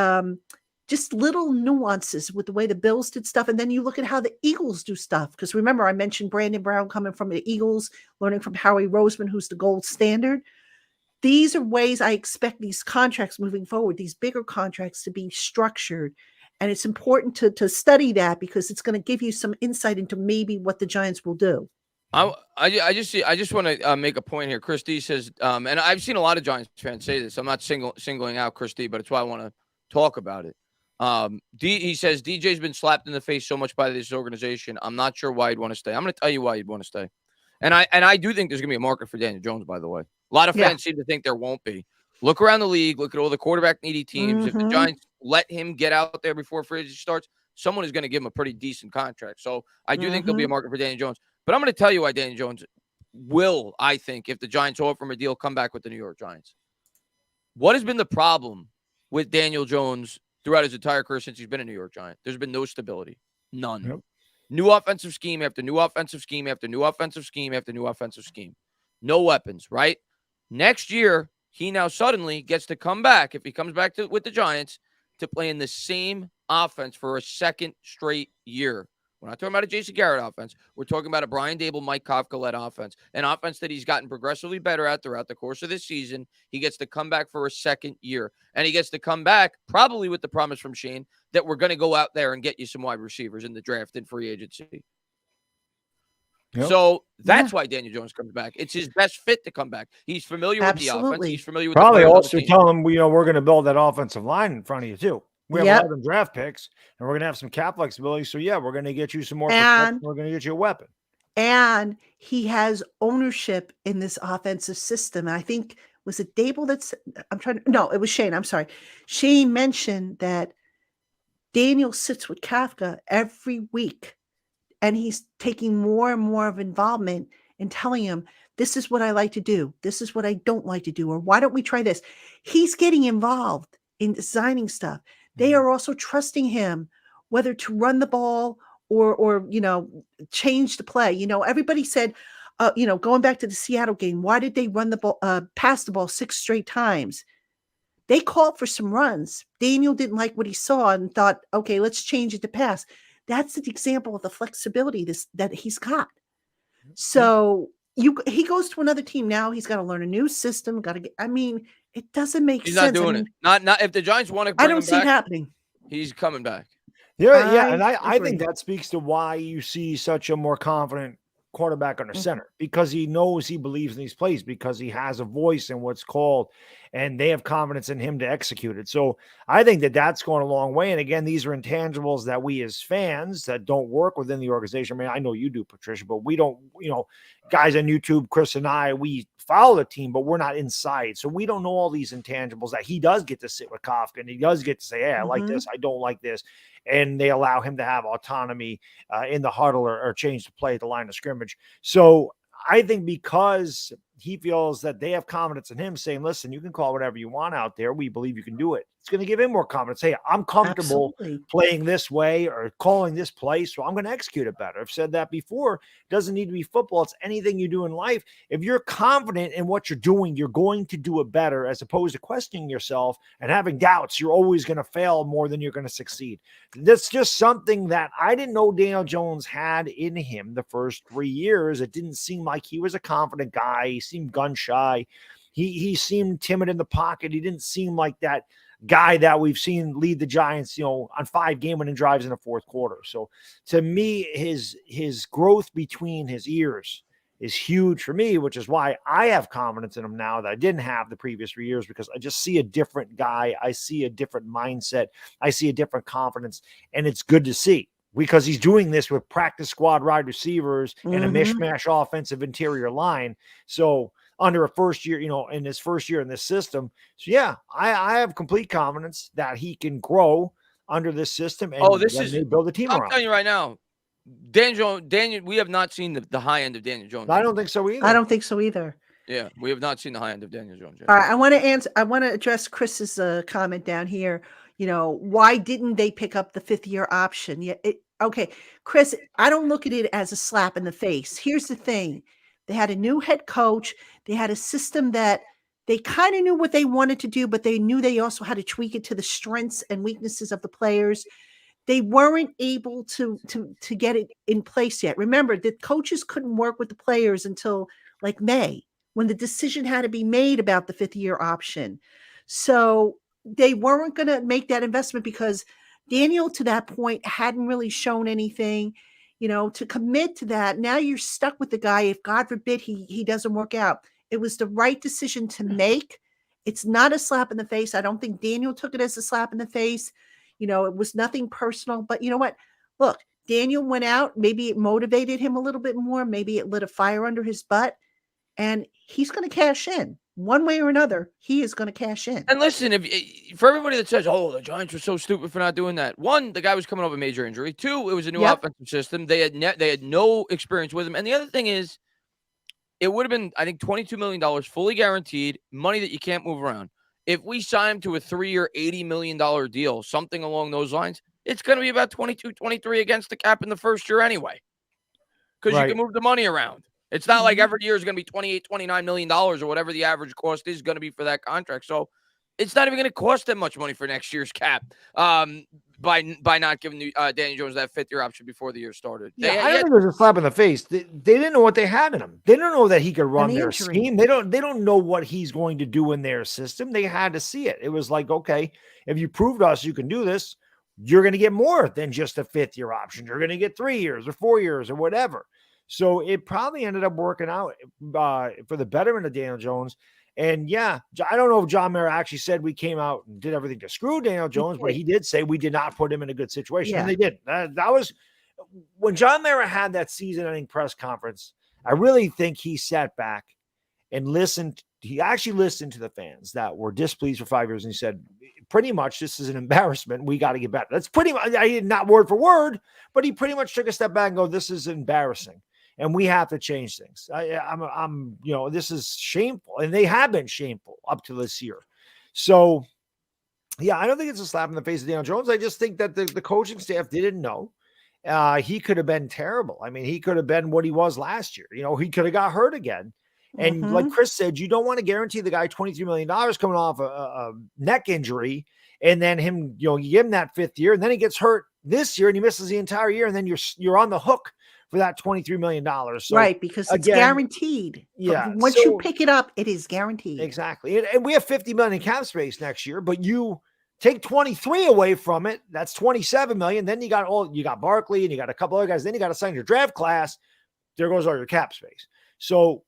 just little nuances with the way the Bills did stuff. And then you look at how the Eagles do stuff. Because remember, I mentioned Brandon Brown coming from the Eagles, learning from Howie Roseman, who's the gold standard. These are ways I expect these contracts moving forward, these bigger contracts to be structured. And it's important to study that because it's going to give you some insight into maybe what the Giants will do. I just want to make a point here. Chris D says, and I've seen a lot of Giants fans say this. I'm not singling out Chris D, but it's why I want to talk about it. He says DJ's been slapped in the face so much by this organization. I'm not sure why he'd want to stay. I'm going to tell you why he'd want to stay. And I do think there's going to be a market for Daniel Jones, by the way. A lot of fans seem to think there won't be. Look around the league. Look at all the quarterback needy teams. Mm-hmm. If the Giants let him get out there before free agency starts, someone is going to give him a pretty decent contract. So I do think there'll be a market for Daniel Jones. But I'm going to tell you why Daniel Jones will, I think, if the Giants offer him a deal, come back with the New York Giants. What has been the problem with Daniel Jones throughout his entire career since he's been a New York Giant? There's been no stability. None. Yep. New offensive scheme after new offensive scheme after new offensive scheme after new offensive scheme. No weapons, right? Next year, he now suddenly gets to come back, if he comes back with the Giants, to play in the same offense for a second straight year. We're not talking about a Jason Garrett offense. We're talking about a Brian Dable, Mike Kafka-led offense, an offense that he's gotten progressively better at throughout the course of this season. He gets to come back for a second year, and he gets to come back probably with the promise from Shane that we're going to go out there and get you some wide receivers in the draft and free agency. Yep. So that's why Daniel Jones comes back. It's his best fit to come back. He's familiar with the offense. He's familiar with probably the also tell him, we're going to build that offensive line in front of you too. We have 11 draft picks, and we're going to have some cap flexibility. So, we're going to get you some more protection. We're going to get you a weapon. And he has ownership in this offensive system. I think, was it Dable it was Shane. I'm sorry. Shane mentioned that Daniel sits with Kafka every week, and he's taking more and more of involvement in telling him, this is what I like to do. This is what I don't like to do. Or why don't we try this? He's getting involved in designing stuff. They are also trusting him whether to run the ball or change the play. Everybody said, going back to the Seattle game, why did they run the ball, pass the ball 6 straight times? They called for some runs. Daniel didn't like what he saw and thought, okay, let's change it to pass. That's an example of the flexibility that he's got. So he goes to another team now. He's got to learn a new system. It doesn't make sense. He's not doing it. Not if the Giants want to bring him back. I don't see it happening. He's coming back. Yeah, and I think that speaks to why you see such a more confident quarterback under center, because he knows, he believes in these plays, because he has a voice in what's called, and they have confidence in him to execute it. So I think that's going a long way. And again, these are intangibles that we as fans that don't work within the organization. I mean, I know you do, Patricia, but we don't, guys on YouTube, Chris and I, we follow the team, but we're not inside. So we don't know all these intangibles that he does get to sit with Kafka, and he does get to say, hey, I like this, I don't like this. And they allow him to have autonomy in the huddle or change the play at the line of scrimmage. So I think because he feels that they have confidence in him saying, listen, you can call whatever you want out there. We believe you can do it. It's going to give him more confidence. Hey, I'm comfortable playing this way or calling this play, so I'm going to execute it better. I've said that before. It doesn't need to be football. It's anything you do in life. If you're confident in what you're doing, you're going to do it better, as opposed to questioning yourself and having doubts. You're always going to fail more than you're going to succeed. That's just something that I didn't know Daniel Jones had in him the first 3 years. It didn't seem like he was a confident guy. He seemed gun shy. He seemed timid in the pocket. He didn't seem like that guy that we've seen lead the Giants, on 5 game-winning drives in the fourth quarter. So to me, his growth between his ears is huge for me, which is why I have confidence in him now that I didn't have the previous 3 years, because I just see a different guy. I see a different mindset. I see a different confidence, and it's good to see, because he's doing this with practice squad wide receivers and a mishmash offensive interior line. So under a first year, in his first year in this system. So yeah, I have complete confidence that he can grow under this system and build a team around. I'm telling you right now, Daniel, we have not seen the high end of Daniel Jones. I don't think so either. I don't think so either. Yeah, we have not seen the high end of Daniel Jones yet. All right, I want to address Chris's comment down here. Why didn't they pick up the 5th-year option? Yeah, okay, Chris, I don't look at it as a slap in the face. Here's the thing. They had a new head coach. They had a system that they kind of knew what they wanted to do, but they knew they also had to tweak it to the strengths and weaknesses of the players. They weren't able to get it in place yet. Remember, the coaches couldn't work with the players until like May, when the decision had to be made about the 5th-year option. So they weren't going to make that investment because Daniel, to that point, hadn't really shown anything, to commit to that. Now you're stuck with the guy. If God forbid he doesn't work out, it was the right decision to make. It's not a slap in the face. I don't think Daniel took it as a slap in the face. It was nothing personal, but you know what? Look, Daniel went out. Maybe it motivated him a little bit more. Maybe it lit a fire under his butt, and he's going to cash in one way or another. He is going to cash in. And listen, for everybody that says, "Oh, the Giants were so stupid for not doing that," one, the guy was coming off a major injury. 2, it was a new offensive system. They had no experience with him. And the other thing is, it would have been, I think, $22 million fully guaranteed, money that you can't move around. If we sign him to a 3-year, $80 million deal, something along those lines, it's going to be about 22, 23 against the cap in the first year anyway, because you can move the money around. It's not like every year is going to be $28, $29 million or whatever the average cost is going to be for that contract. So it's not even going to cost them much money for next year's cap by not giving Daniel Jones that 5th-year option before the year started. I don't think it was a slap in the face. They didn't know what they had in him. They don't know that he could run their scheme. They don't know what he's going to do in their system. They had to see it. It was like, okay, if you prove to us you can do this, you're going to get more than just a 5th-year option. You're going to get 3 years or 4 years or whatever. So it probably ended up working out for the betterment of Daniel Jones. And yeah, I don't know if John Mara actually said we came out and did everything to screw Daniel Jones, but he did say we did not put him in a good situation. Yeah. And they did. That was when John Mara had that season-ending press conference. I really think he sat back and listened. He actually listened to the fans that were displeased for 5 years. And he said, pretty much, this is an embarrassment. We got to get better. That's pretty much, not word for word, but he pretty much took a step back and go, this is embarrassing. And we have to change things. This is shameful. And they have been shameful up to this year. So, yeah, I don't think it's a slap in the face of Daniel Jones. I just think that the coaching staff didn't know. He could have been terrible. I mean, he could have been what he was last year. He could have got hurt again. And like Chris said, you don't want to guarantee the guy $23 million coming off a neck injury. And then him, you give him that 5th year. And then he gets hurt this year and he misses the entire year. And then you're on the hook for that $23 million. So, right, because it's guaranteed. Yeah. Once you pick it up, it is guaranteed. Exactly. And we have $50 million in cap space next year, but you take 23 away from it, that's $27 million. Then you got Barkley and you got a couple other guys. Then you got to sign your draft class. There goes all your cap space. So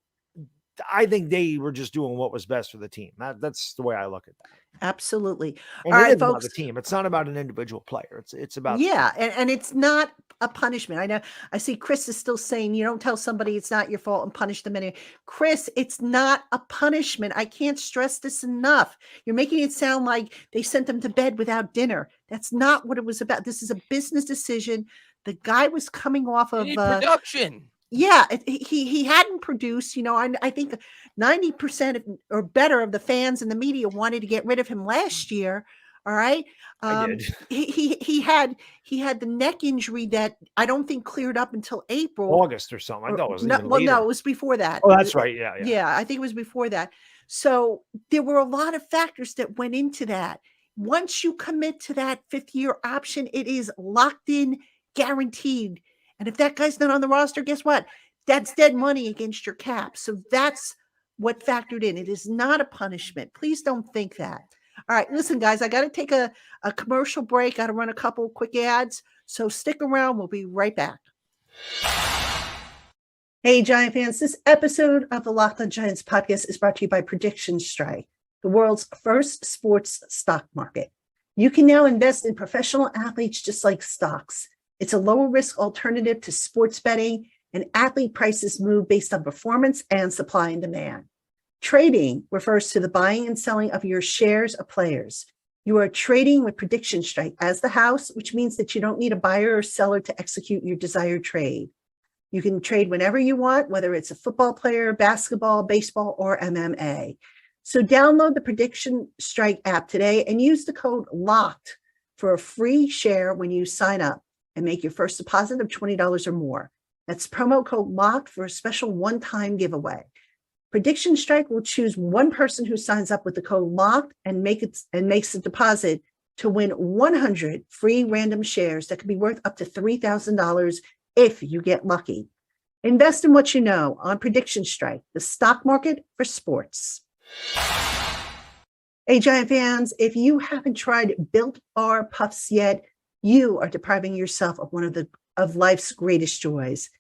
I think they were just doing what was best for the team. That's the way I look at that. Absolutely. And all right, folks. About the team. It's not about an individual player. It's about and it's not a punishment. I know I see Chris is still saying you don't tell somebody it's not your fault and punish them anyway. Chris, it's not a punishment. I can't stress this enough. You're making it sound like they sent them to bed without dinner. That's not what it was about. This is a business decision. The guy was coming off of production. Yeah, he hadn't produced. I think 90% or better of the fans and the media wanted to get rid of him last year. All right, I did. He had the neck injury that I don't think cleared up until April. August or something. I thought it was even later. No, it was before that. Oh, that's right. Yeah. Yeah, I think it was before that. So there were a lot of factors that went into that. Once you commit to that 5th-year option, it is locked in, guaranteed. And if that guy's not on the roster, guess what? That's dead money against your cap. So that's what factored in. It is not a punishment. Please don't think that. All right, listen, guys, I got to take a commercial break. Got to run a couple quick ads. So stick around. We'll be right back. Hey, Giant fans, this episode of the LockedOn Giants podcast is brought to you by Prediction Strike, the world's first sports stock market. You can now invest in professional athletes just like stocks. It's a lower risk alternative to sports betting, and athlete prices move based on performance and supply and demand. Trading refers to the buying and selling of your shares of players. You are trading with Prediction Strike as the house, which means that you don't need a buyer or seller to execute your desired trade. You can trade whenever you want, whether it's a football player, basketball, baseball, or MMA. So download the Prediction Strike app today and use the code LOCKED for a free share when you sign up and make your first deposit of $20 or more. That's promo code LOCKED for a special one-time giveaway. Prediction Strike will choose one person who signs up with the code LOCKED and makes a deposit to win 100 free random shares that could be worth up to $3,000 if you get lucky. Invest in what you know on Prediction Strike, the stock market for sports. Hey, Giant fans, if you haven't tried Built Bar Puffs yet, you are depriving yourself of one of life's greatest joys.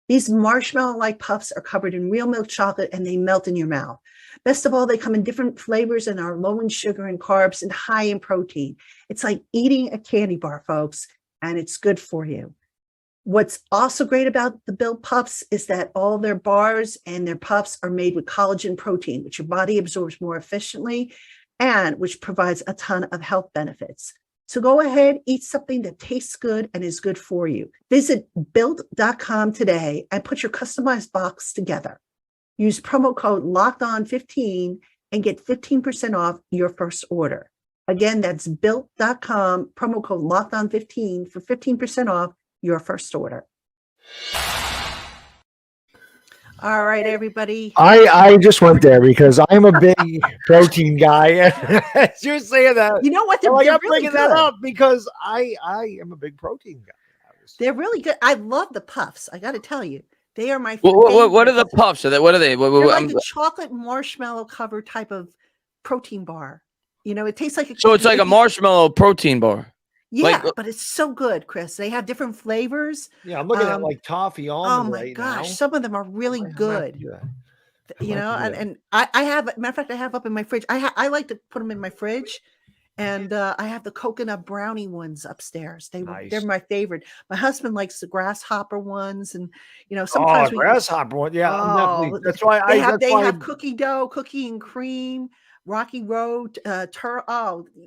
These marshmallow-like puffs are covered in real milk chocolate and they melt in your mouth. Best of all, they come in different flavors and are low in sugar and carbs and high in protein. It's like eating a candy bar, folks, and it's good for you. What's also great about the Built Puffs is that all their bars and their puffs are made with collagen protein, which your body absorbs more efficiently and which provides a ton of health benefits. So go ahead, eat something that tastes good and is good for you. Visit built.com today and put your customized box together. Use promo code LOCKEDON15 and get 15% off your first order. Again, that's built.com, promo code LOCKEDON15 for 15% off your first order. All right, everybody. I just went there because I'm a big protein guy. As you're saying that, you know what? I'm really bringing that up because I am a big protein guy. They're really good. I love the puffs. I got to tell you, they are my favorite. What are the puffs? What are they? They're like a chocolate marshmallow covered type of protein bar. It tastes like so it's like a marshmallow protein bar. Yeah, but it's so good, Chris. They have different flavors. Yeah, I'm looking at like toffee almond. Oh my gosh, now. Some of them are really good. And I have, matter of fact, I have up in my fridge. I like to put them in my fridge, and I have the coconut brownie ones upstairs. They're my favorite. My husband likes the grasshopper ones, and sometimes grasshopper one. Yeah, that's why they have cookie dough, cookie and cream. Rocky Road,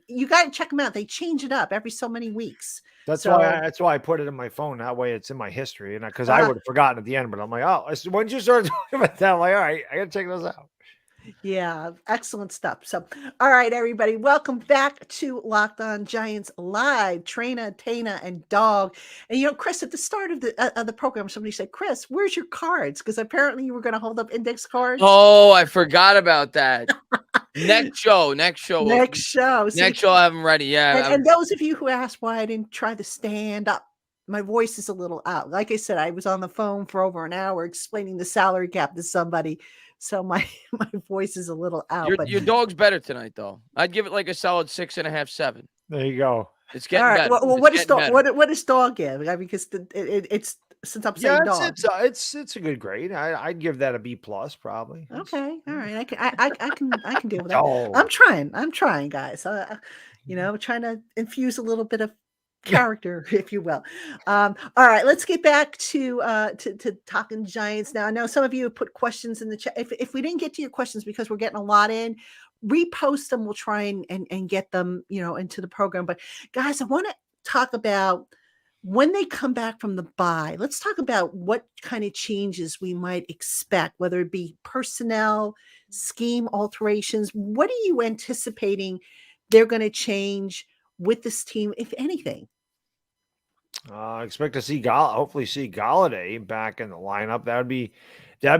you got to check them out. They change it up every so many weeks. That's why I put it in my phone. That way it's in my history. And because I would have forgotten at the end, but I'm like, when you started talking about that, I'm like, all right, I got to check those out. Yeah, excellent stuff. So, all right, everybody, welcome back to Locked On Giants Live. Traina, and Dog. And Chris, at the start of the program, somebody said, "Chris, where's your cards?" Because apparently you were going to hold up index cards. Oh, I forgot about that. Next show. I have them ready. Yeah. And those of you who asked why I didn't try to stand up, my voice is a little out. Like I said, I was on the phone for over an hour explaining the salary cap to somebody. So my voice is a little out. Your dog's better tonight, though. I'd give it like a solid 6.5, 7. There you go. It's getting better. Well, what does dog give? I mean, because it's since I'm saying dog. It's a good grade. I'd give that a B+ probably. Okay, all right. I can deal with that. I'm trying, guys. Trying to infuse a little bit of character, if you will. All right, let's get back to talking Giants now. I know some of you have put questions in the chat. If we didn't get to your questions because we're getting a lot in, repost them. We'll try and get them into the program. But guys, I want to talk about when they come back from the bye, let's talk about what kind of changes we might expect, whether it be personnel, scheme alterations. What are you anticipating they're going to change with this team, if anything? I expect to see hopefully see Galladay back in the lineup. That'd be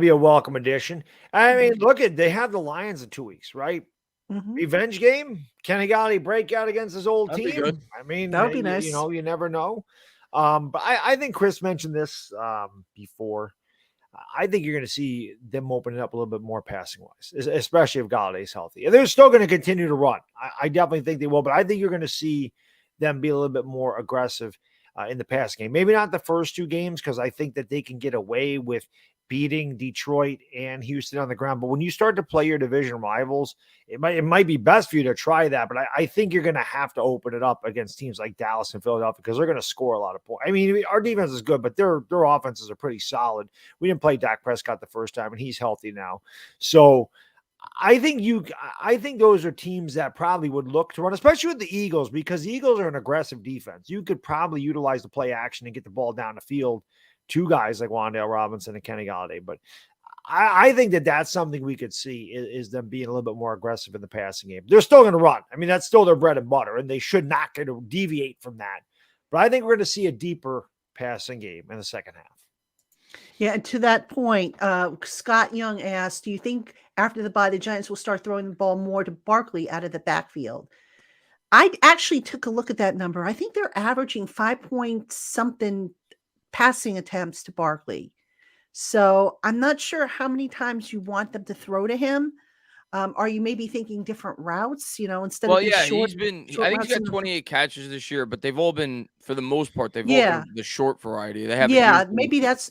a welcome addition. I mean, look they have the Lions in 2 weeks, right? Mhm. Revenge game. Kenny Galladay breakout against his old That'd be team. good. I mean, That would be you nice. know, you never know. But I think Chris mentioned this before. I think you're going to see them open it up a little bit more passing wise, especially if Galladay's healthy. And they're still going to continue to run. I definitely think they will, but I think you're going to see them be a little bit more aggressive in the pass game. Maybe not the first 2 games, because I think that they can get away with beating Detroit and Houston on the ground. But when you start to play your division rivals, it might be best for you to try that. But I think you're going to have to open it up against teams like Dallas and Philadelphia, because they're going to score a lot of points. I mean, our defense is good, but their offenses are pretty solid. We didn't play Dak Prescott the first time, and he's healthy now. So I think those are teams that probably would look to run, especially with the Eagles, because the Eagles are an aggressive defense. You could probably utilize the play action and get the ball down the field to guys like Wan'Dale Robinson and Kenny Galladay. But I think that that's something we could see is them being a little bit more aggressive in the passing game. They're still going to run. I mean, that's still their bread and butter, and they should not going to deviate from that. But I think we're going to see a deeper passing game in the second half. Yeah, and to that point, Scott Young asked, do you think after the bye, the Giants will start throwing the ball more to Barkley out of the backfield? I actually took a look at that number. I think they're averaging 5-point-something passing attempts to Barkley. So I'm not sure how many times you want them to throw to him. Are you maybe thinking different routes, instead of these short I think routes he's got in the 28 catches this year, but they've all been, for the most part, all Yeah. been the short variety. They haven't Yeah, used them. maybe that's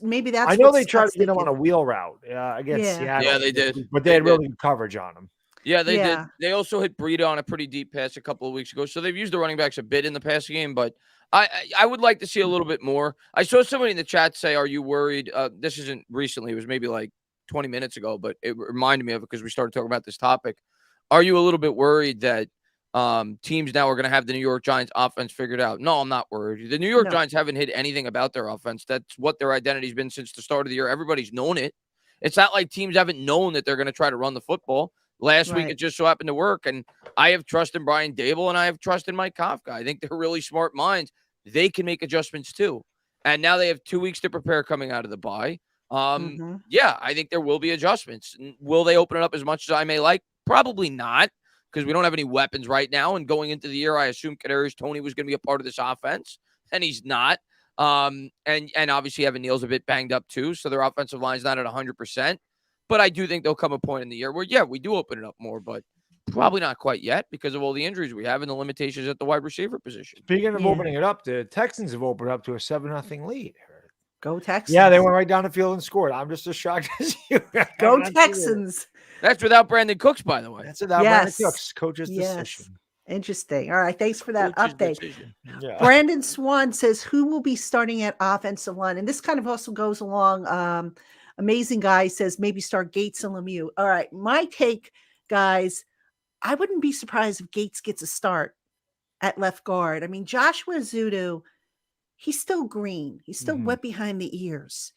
I know what they tried Scott's to get him on thinking. a wheel route against Yeah. Seattle. Yeah, they did. But they They had did. really good coverage on him. Yeah, they did. Yeah. They also hit Breida on a pretty deep pass a couple of weeks ago. So they've used the running backs a bit in the passing game, but I would like to see a little bit more. I saw somebody in the chat say, are you worried? This isn't recently. It was maybe like 20 minutes ago, but it reminded me of it because we started talking about this topic. Are you a little bit worried that teams now are going to have the New York Giants offense figured out? No, I'm not worried. The New York Giants haven't hid anything about their offense. That's what their identity's been since the start of the year. Everybody's known it. It's not like teams haven't known that they're going to try to run the football. Last week, it just so happened to work. And I have trust in Brian Dable and I have trust in Mike Kafka. I think they're really smart minds. They can make adjustments too. And now they have 2 weeks to prepare coming out of the bye. Yeah, I think there will be adjustments. Will they open it up as much as I may like? Probably not, because we don't have any weapons right now. And going into the year, I assumed Kadarius Toney was going to be a part of this offense, and he's not. And obviously Evan Neal's a bit banged up too, so their offensive line's not at 100%. But I do think there'll come a point in the year where, yeah, we do open it up more, but probably not quite yet because of all the injuries we have and the limitations at the wide receiver position. Speaking of opening it up, the Texans have opened up to a 7-0 lead. Go Texans. Yeah, they went right down the field and scored. I'm just as shocked as you. Go Texans. That's without Brandon Cooks, by the way. That's without Brandon Cooks, coach's decision. Interesting. All right. Thanks for that Coach's update. Yeah. Brandon Swan says, who will be starting at offensive line? And this kind of also goes along. Amazing Guy says, maybe start Gates and Lemieux. All right. My take, guys, I wouldn't be surprised if Gates gets a start at left guard. I mean, Joshua Zudu, he's still green. He's still wet behind the ears.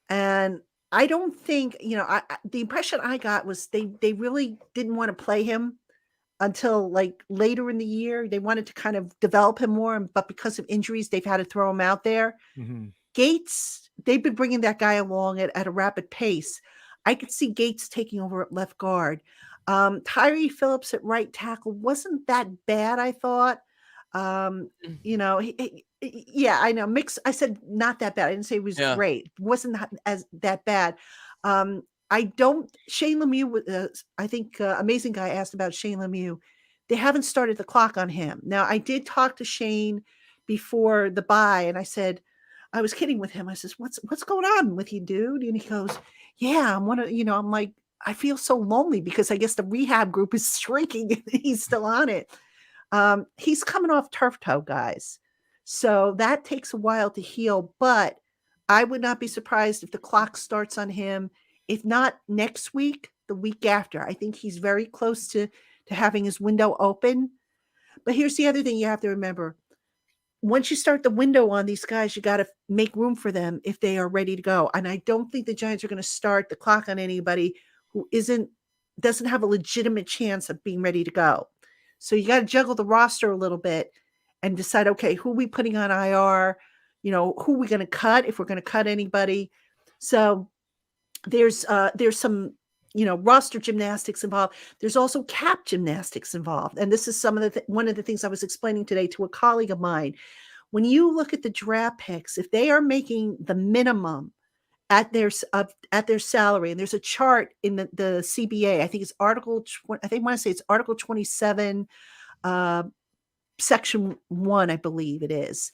And I don't think, the impression I got was they really didn't want to play him until like later in the year. They wanted to kind of develop him more, but because of injuries, they've had to throw him out there. Gates, they've been bringing that guy along at a rapid pace. I could see Gates taking over at left guard. Tyree Phillips at right tackle wasn't that bad, I thought. Yeah, I know. I said not that bad. I didn't say it was great. It wasn't that bad. Shane Lemieux, I think Amazing Guy asked about Shane Lemieux. They haven't started the clock on him. Now, I did talk to Shane before the bye, and I said, I was kidding with him. I says, what's going on with you, dude? And he goes, yeah, I'm like, I feel so lonely because I guess the rehab group is shrinking and he's still on it. He's coming off turf toe, guys. So that takes a while to heal, but I would not be surprised if the clock starts on him. If not next week, the week after. I think he's very close to having his window open. But here's the other thing you have to remember. once you start the window on these guys, you got to make room for them if they are ready to go. And I don't think the Giants are going to start the clock on anybody who doesn't have a legitimate chance of being ready to go. So you got to juggle the roster a little bit and decide, okay, who are we putting on IR? Who are we going to cut if we're going to cut anybody? So there's some, roster gymnastics involved. There's also cap gymnastics involved. And this is one of the things I was explaining today to a colleague of mine. When you look at the draft picks, if they are making the minimum at their salary, and there's a chart in the CBA, I think it's Article 27, Section 1, I believe it is.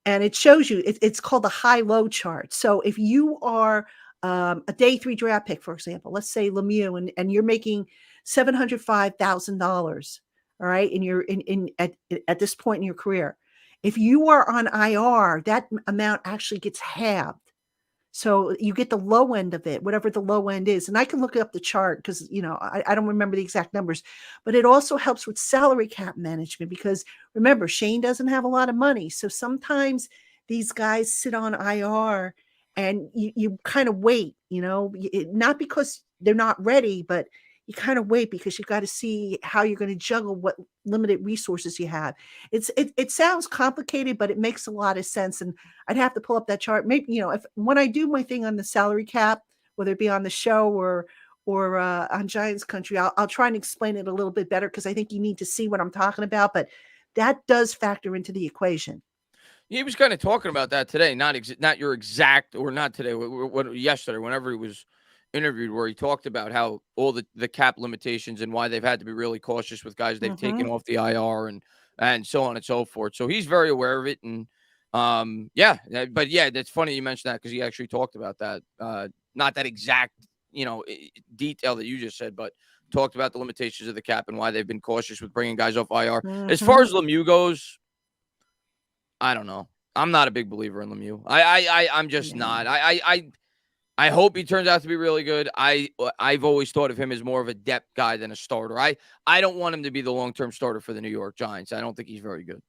And it shows you, it's called the high-low chart. So if you are a day 3 draft pick, for example, let's say Lemieux, and you're making $705,000, all right, and you're at this point in your career. If you are on IR, that amount actually gets halved. So you get the low end of it, whatever the low end is. And I can look up the chart because, I don't remember the exact numbers, but it also helps with salary cap management because remember, Shane doesn't have a lot of money. So sometimes these guys sit on IR and you kind of wait, not because they're not ready, but you kind of wait because you've got to see how you're going to juggle what limited resources you have. It sounds complicated, but it makes a lot of sense. And I'd have to pull up that chart. Maybe, when I do my thing on the salary cap, whether it be on the show or on Giants Country, I'll try and explain it a little bit better because I think you need to see what I'm talking about. But that does factor into the equation. He was kind of talking about that today, not your exact, or not today, yesterday, whenever he was interviewed, where he talked about how all the cap limitations and why they've had to be really cautious with guys they've taken off the IR and so on and so forth. So he's very aware of it. And that's funny you mentioned that because he actually talked about that. Not that exact, detail that you just said, but talked about the limitations of the cap and why they've been cautious with bringing guys off IR. As far as Lemieux goes, I don't know. I'm not a big believer in Lemieux. I'm just not. I hope he turns out to be really good. I've always thought of him as more of a depth guy than a starter. I don't want him to be the long-term starter for the New York Giants. I don't think he's very good.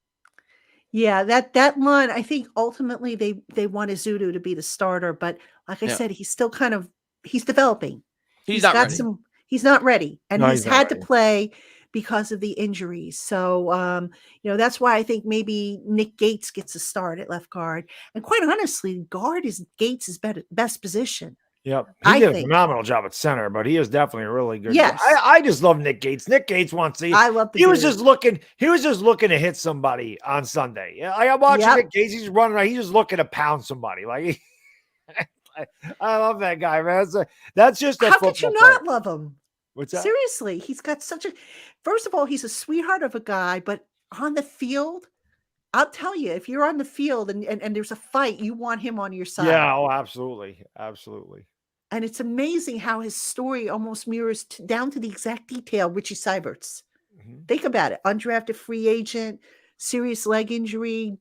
Yeah, that line, I think ultimately they want Ezeudu to be the starter, but like I said, he's still he's developing. He's not ready. He's not ready, and he's had to ready. play because of the injuries. So, that's why I think maybe Nick Gates gets a start at left guard. And quite honestly, guard is Gates' best position. Yep. He did a phenomenal job at center, but he is definitely a really good. Yes. I just love Nick Gates. Nick Gates wants to. I love the He was just looking to hit somebody on Sunday. Yeah, I'm watching Nick Gates. He's running around. He's just looking to pound somebody. Like I love that guy, man. That's just a How could you not love him? What's that? Seriously, he's got first of all, he's a sweetheart of a guy, but on the field, I'll tell you, if you're on the field and there's a fight, you want him on your side. Yeah, oh, absolutely. Absolutely. And it's amazing how his story almost mirrors down to the exact detail Richie Seibert's. Think about it. Undrafted free agent, serious leg injury,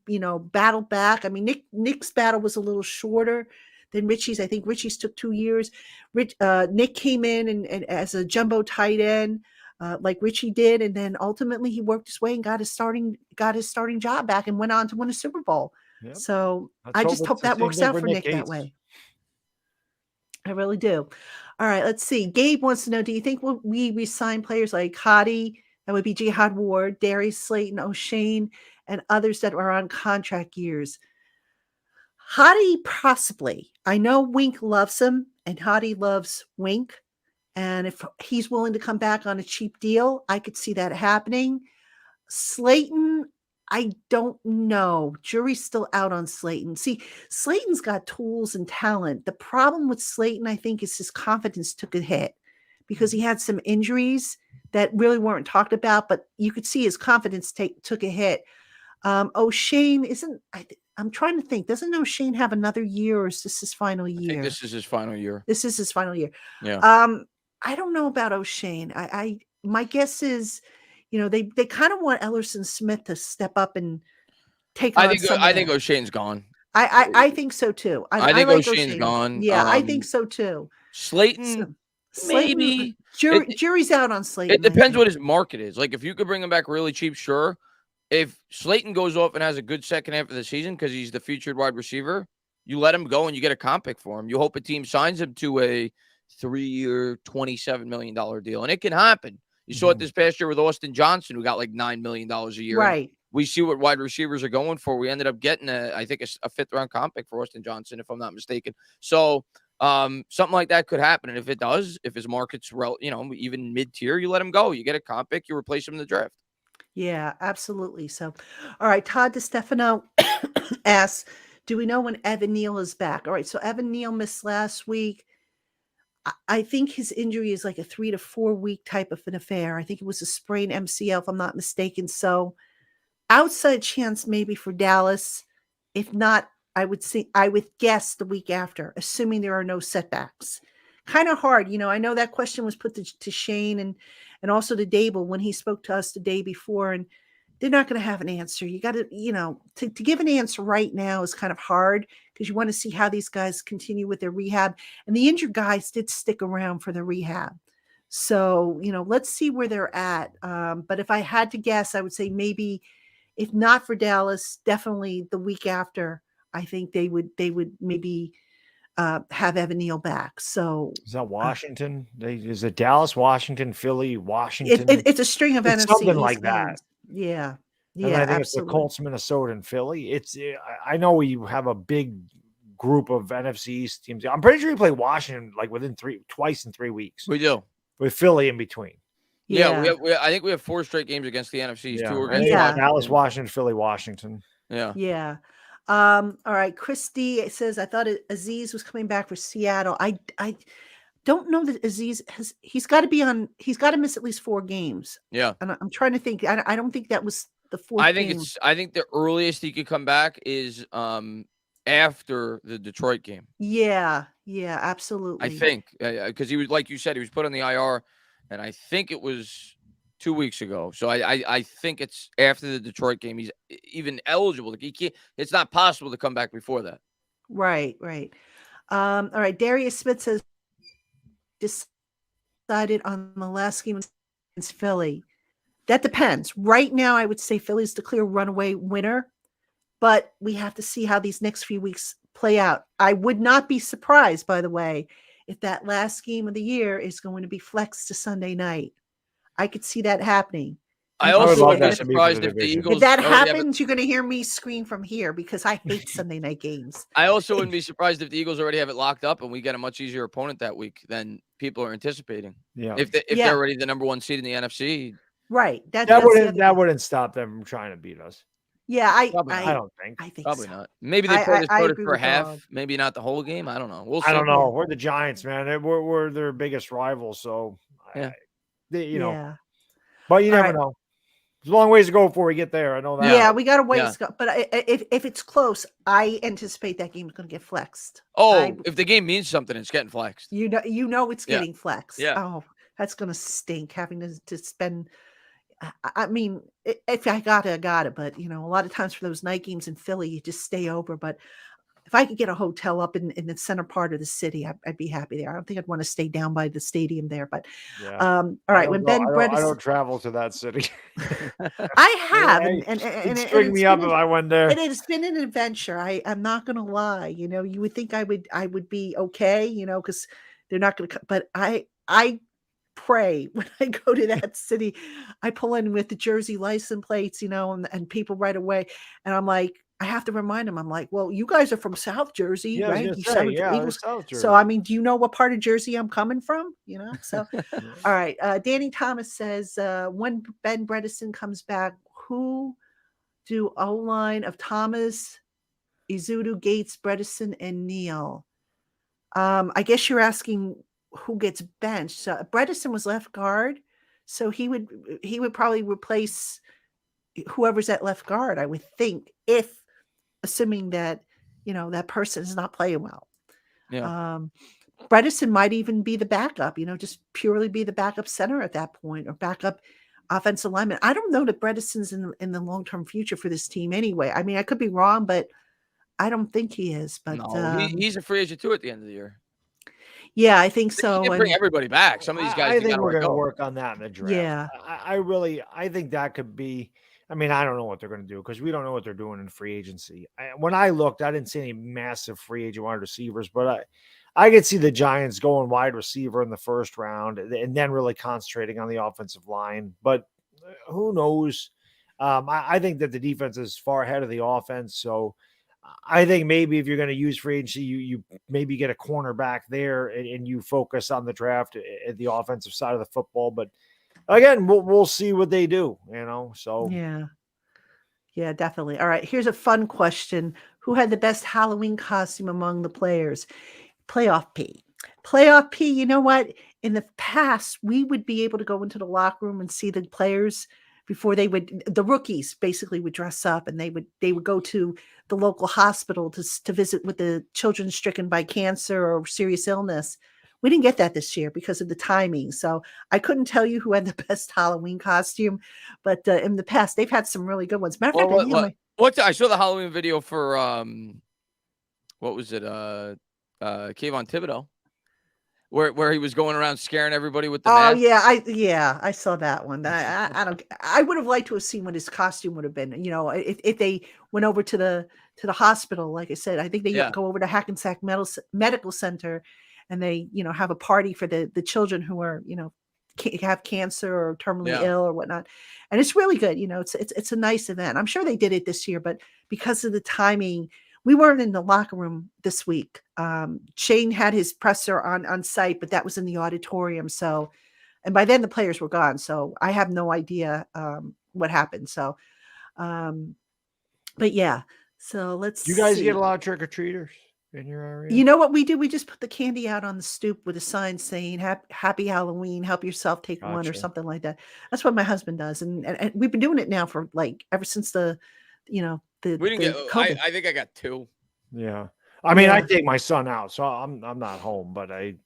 battled back. I mean, Nick's battle was a little shorter than Richie's. I think Richie's took 2 years. Nick came in and as a jumbo tight end, like Richie did, and then ultimately he worked his way and got his starting job back and went on to win a Super Bowl. Yep. So I just hope that works out for Nick that way. I really do. All right, let's see. Gabe wants to know, do you think we resign players like Hottie, that would be Jihad Ward, Darius Slayton, O'Shane, and others that are on contract years? Hottie, possibly. I know Wink loves him, and Hottie loves Wink. And if he's willing to come back on a cheap deal, I could see that happening. Slayton, I don't know. Jury's still out on Slayton. See, Slayton's got tools and talent. The problem with Slayton, I think, is his confidence took a hit because he had some injuries that really weren't talked about, but you could see his confidence took a hit. O'Shane I'm trying to think. Doesn't O'Shane have another year, or is this his final year? I think this is his final year. This is his final year. Yeah. I don't know about O'Shane. My guess is, they kind of want Ellerson Smith to step up and take on I think O'Shane's gone. I think so too. I think like O'Shane's gone. Yeah, I think so too. Slayton, maybe. Jury's out on Slayton. It depends what his market is. Like if you could bring him back really cheap, sure. if Slayton goes off and has a good second half of the season because he's the featured wide receiver, you let him go and you get a comp pick for him. You hope a team signs him to a 3-year, $27 million deal. And it can happen. You saw it this past year with Austin Johnson, who got like $9 million a year. Right. And we see what wide receivers are going for. We ended up getting, I think, a fifth-round comp pick for Austin Johnson, if I'm not mistaken. So something like that could happen. And if it does, if his market's, even mid-tier, you let him go. You get a comp pick, you replace him in the draft. Yeah, absolutely. So, all right. Todd DeStefano asks, do we know when Evan Neal is back? All right. So Evan Neal missed last week. I think his injury is like a 3 to 4 week type of an affair. I think it was a sprained MCL, if I'm not mistaken. So outside chance maybe for Dallas. If not, I would guess the week after, assuming there are no setbacks. Kind of hard. I know that question was put to Shane and also to Dable when he spoke to us the day before, and they're not going to have an answer. You got to, to give an answer right now is kind of hard because you want to see how these guys continue with their rehab. And the injured guys did stick around for the rehab. So, let's see where they're at. But if I had to guess, I would say maybe, if not for Dallas, definitely the week after, I think they would maybe have Evan Neal back. So is that Washington? Is it Dallas, Washington, Philly, Washington? It's a string of NFC something East like that. games. Yeah. And I think absolutely. it's the Colts, Minnesota, and Philly. I know we have a big group of NFC East teams. I'm pretty sure we play Washington like twice in 3 weeks. We do, with Philly in between. Yeah, I think we have 4 straight games against the NFC East. 2 against Dallas, Washington, Philly, Washington. Yeah. All right. Christy says, I thought Aziz was coming back for Seattle. I don't know that Aziz he's got to miss at least 4 games. Yeah. And I'm trying to think. I don't think that was the 4th I think game. I think the earliest he could come back is after the Detroit game. Yeah, absolutely. I think because he was, like you said, he was put on the IR, and I think it was 2 weeks ago. So I think it's after the Detroit game. He's even eligible. Like he can't. It's not possible to come back before that. Right. All right. Darius Smith says, decided on the last game against Philly. That depends. Right now, I would say Philly's the clear runaway winner, but we have to see how these next few weeks play out. I would not be surprised, by the way, if that last game of the year is going to be flexed to Sunday night. I could see that happening. I also would be surprised if the Eagles. If that happens, you're going to hear me scream from here because I hate Sunday night games. I also wouldn't be surprised if the Eagles already have it locked up and we get a much easier opponent that week than people are anticipating. Yeah. If they're already the number 1 seed in the NFC. Right. That wouldn't stop them from trying to beat us. Yeah, I don't think. I think probably so. not. Maybe they put it for half. Rob. Maybe not the whole game. I don't know. We'll see. I don't know. We're the Giants, man. We're their biggest rival. So, Yeah. But you never know. There's a long ways to go before we get there. I know that. Yeah, we got a ways to go. But if it's close, I anticipate that game is going to get flexed. If the game means something, it's getting flexed. You know it's getting flexed. Yeah. Oh, that's going to stink having to spend. I mean, if I got it, I got it. But, a lot of times for those night games in Philly, you just stay over. But if I could get a hotel up in the center part of the city, I'd be happy there. I don't think I'd want to stay down by the stadium there. But all right, when Ben Bredesen, I don't travel to that city. I have, and it'd string me up if I went there. It has been an adventure. I'm not going to lie. You would think I would be okay. Because they're not going to. But I pray when I go to that city, I pull in with the Jersey license plates, and people right away, and I'm like. I have to remind them. I'm like, well, you guys are from South Jersey, right? South Jersey. So, I mean, do you know what part of Jersey I'm coming from? So, all right. Danny Thomas says, when Ben Bredesen comes back, who do O-line of Thomas, Izudu, Gates, Bredesen, and Neal? I guess you're asking who gets benched. So Bredesen was left guard, so he would probably replace whoever's at left guard, I would think, assuming that, that person is not playing well. Yeah. Bredesen might even be the backup, just purely be the backup center at that point or backup offensive lineman. I don't know that Bredesen's in the long-term future for this team anyway. I mean, I could be wrong, but I don't think he is. But no, he's a free agent too at the end of the year. Yeah, I think so. You can bring everybody back. Some of these guys. I think we're going to work on that in the draft. Yeah. I think that could be. I mean, I don't know what they're going to do because we don't know what they're doing in free agency. When I looked, I didn't see any massive free agent wide receivers, but I could see the Giants going wide receiver in the first round and then really concentrating on the offensive line. But who knows? I think that the defense is far ahead of the offense. So I think maybe if you're going to use free agency, you maybe get a cornerback there and you focus on the draft at the offensive side of the football. But again, we'll see what they do, So Yeah, definitely. All right, here's a fun question. Who had the best Halloween costume among the players? Playoff P. Playoff P, you know what? In the past, we would be able to go into the locker room and see the players before the rookies basically would dress up, and they would go to the local hospital to visit with the children stricken by cancer or serious illness. We didn't get that this year because of the timing. So I couldn't tell you who had the best Halloween costume, but in the past, they've had some really good ones. Matter of fact, I saw the Halloween video for what was it? Kayvon Thibodeaux, where he was going around scaring everybody with the mask. I saw that one. I would have liked to have seen what his costume would have been. If they went over to the hospital, like I said, I think they go over to Hackensack Medical Center, and they have a party for the children who are have cancer or terminally ill or whatnot, and it's really good. It's a nice event. I'm sure they did it this year, but because of the timing, we weren't in the locker room this week. Shane had his presser on site, but that was in the auditorium. So, and by then the players were gone. So I have no idea what happened. So, but yeah. So let's. Do you guys get a lot of trick or treaters in your area? You know what we do? We just put the candy out on the stoop with a sign saying "Happy Halloween, help yourself, take one," or something like that. That's what my husband does, and we've been doing it now for ever since the. We didn't get. I think I got 2. Yeah, I mean, I take my son out, so I'm not home. But I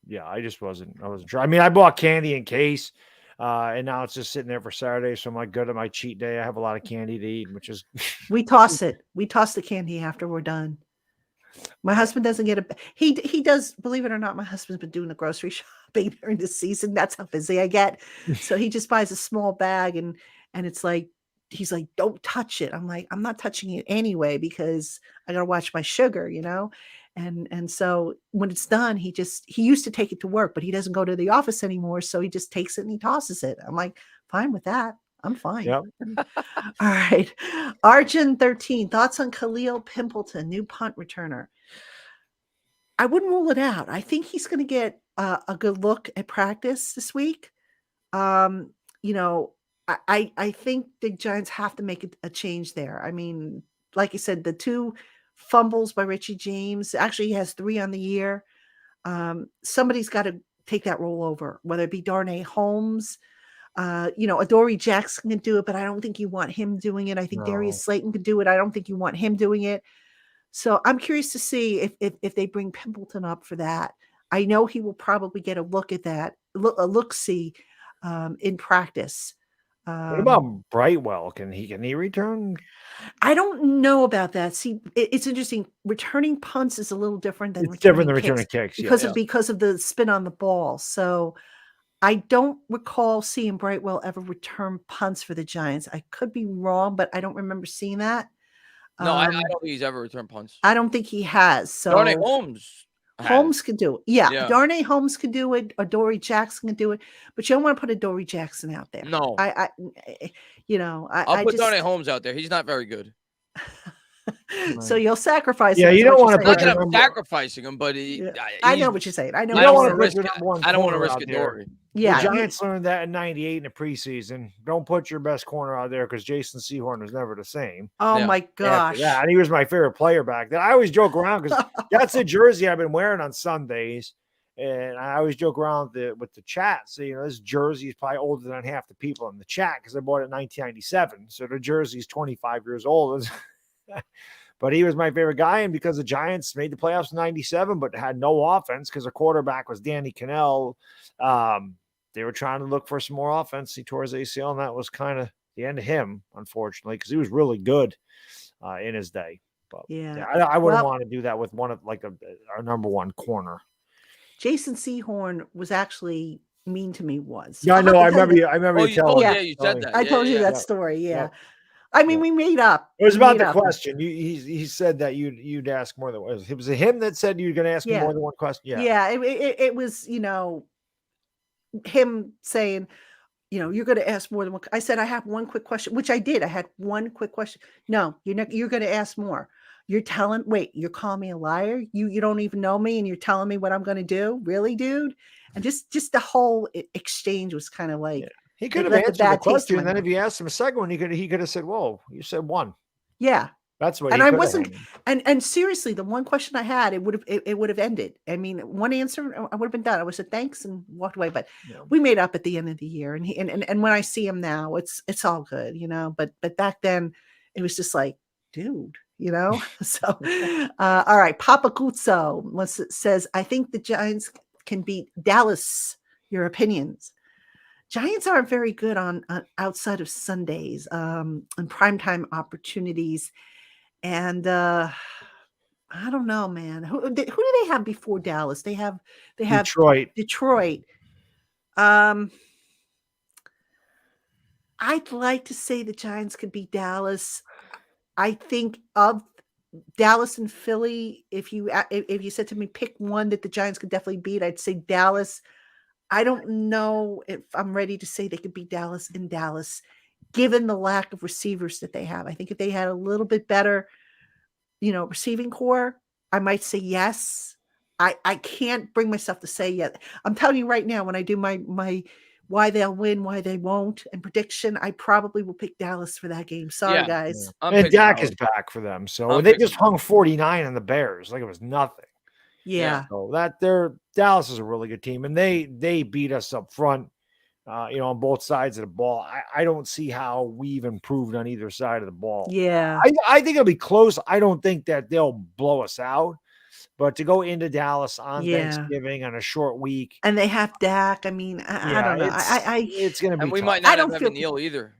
just wasn't sure. I mean, I bought candy in case, and now it's just sitting there for Saturday. So I'm like, good at my cheat day. I have a lot of candy to eat, which is. We toss it. We toss the candy after we're done. My husband doesn't get a. He does. Believe it or not, my husband's been doing the grocery shopping during the season. That's how busy I get. So he just buys a small bag, and it's like. He's like, don't touch it. I'm like, I'm not touching it anyway because I got to watch my sugar, And so when it's done, he used to take it to work, but he doesn't go to the office anymore. So he just takes it and he tosses it. I'm like, fine with that. I'm fine. Yep. All right. Arjun 13, thoughts on Khalil Pimpleton, new punt returner. I wouldn't rule it out. I think he's going to get a good look at practice this week. I think the Giants have to make a change there. I mean, like you said, the 2 fumbles by Richie James, actually he has 3 on the year. Somebody's got to take that role over, whether it be Darnay Holmes, Adoree Jackson can do it, but I don't think you want him doing it. I think Darius Slayton could do it. I don't think you want him doing it. So I'm curious to see if they bring Pimpleton up for that. I know he will probably get a look at that, a look-see in practice. What about Brightwell? Can he return? I don't know about that. See, it's interesting. Returning punts is a little different than returning kicks because of the spin on the ball. So I don't recall seeing Brightwell ever return punts for the Giants. I could be wrong, but I don't remember seeing that. No, I don't think he's ever returned punts. I don't think he has. So Darnay Holmes could do it. Yeah. Darnay Holmes could do it. Adoree Jackson could do it. But you don't want to put Adoree Jackson out there. No. I'll put Darnay Holmes out there. He's not very good. So you'll sacrifice him. Yeah, you don't want to put him. I'm sacrificing him, but I know what you're saying. I know. I don't want to risk it. I don't want to risk Adoree. Yeah, the Giants learned that in '98 in the preseason. Don't put your best corner out there because Jason Sehorn was never the same. Oh my gosh! Yeah, and he was my favorite player back then. I always joke around because that's the jersey I've been wearing on Sundays, and I always joke around with the chat. So this jersey is probably older than half the people in the chat because I bought it in 1997. So the jersey's 25 years old. But he was my favorite guy, and because the Giants made the playoffs in '97, but had no offense because their quarterback was Danny Cannell. They were trying to look for some more offense. He tore his ACL, and that was kind of the end of him, unfortunately, because he was really good in his day. But I wouldn't want to do that with one of our number one corner. Jason Sehorn was actually mean to me once. Yeah, I know. I remember you telling me. Yeah, you said that. I told you that story. Yeah. I mean, we made up. It was We about made the up. question. He said that you'd ask more than one. It was him that said you're going to ask him Yeah. more than one question. Yeah. Yeah, it was, him saying, you're going to ask more than one. I said, I have one quick question, which I did. I had one quick question. No, you're going to ask more. You're calling me a liar. You don't even know me and you're telling me what I'm going to do. Really, dude? And just the whole exchange was kind of like, He could it have left a answered the bad taste in question. my And then mouth. if you asked him a second one, he could have said, whoa, you said one. Yeah. That's what And he I could wasn't, have. and seriously, the one question I had, it would have ended. I mean, one answer, I would have been done. I would have said thanks and walked away. But we made up at the end of the year, and when I see him now, it's all good, But back then, it was just like, dude, So, all right, Papa Guzzo says, I think the Giants can beat Dallas. Your opinions? Giants aren't very good on outside of Sundays, and primetime opportunities. And I don't know, man. Who do they have before Dallas? They have Detroit. I'd like to say the Giants could beat Dallas. I think of Dallas and Philly. If you said to me pick one that the Giants could definitely beat, I'd say Dallas. I don't know if I'm ready to say they could beat Dallas in Dallas, given the lack of receivers that they have. I think if they had a little bit better receiving core, I might say yes. I can't bring myself to say yet. I'm telling you right now, when I do my why they'll win, why they won't, and prediction, I probably will pick Dallas for that game. Sorry, guys. And Dak is back for them. So they just hung 49 on the Bears like it was nothing. Yeah. So Dallas is a really good team, and they beat us up front. On both sides of the ball. I don't see how we've improved on either side of the ball. Yeah. I think it'll be close. I don't think that they'll blow us out, but to go into Dallas on Thanksgiving on a short week. And they have Dak. I mean, I don't know. It's going to be and we tough. might not have Evan Neal either.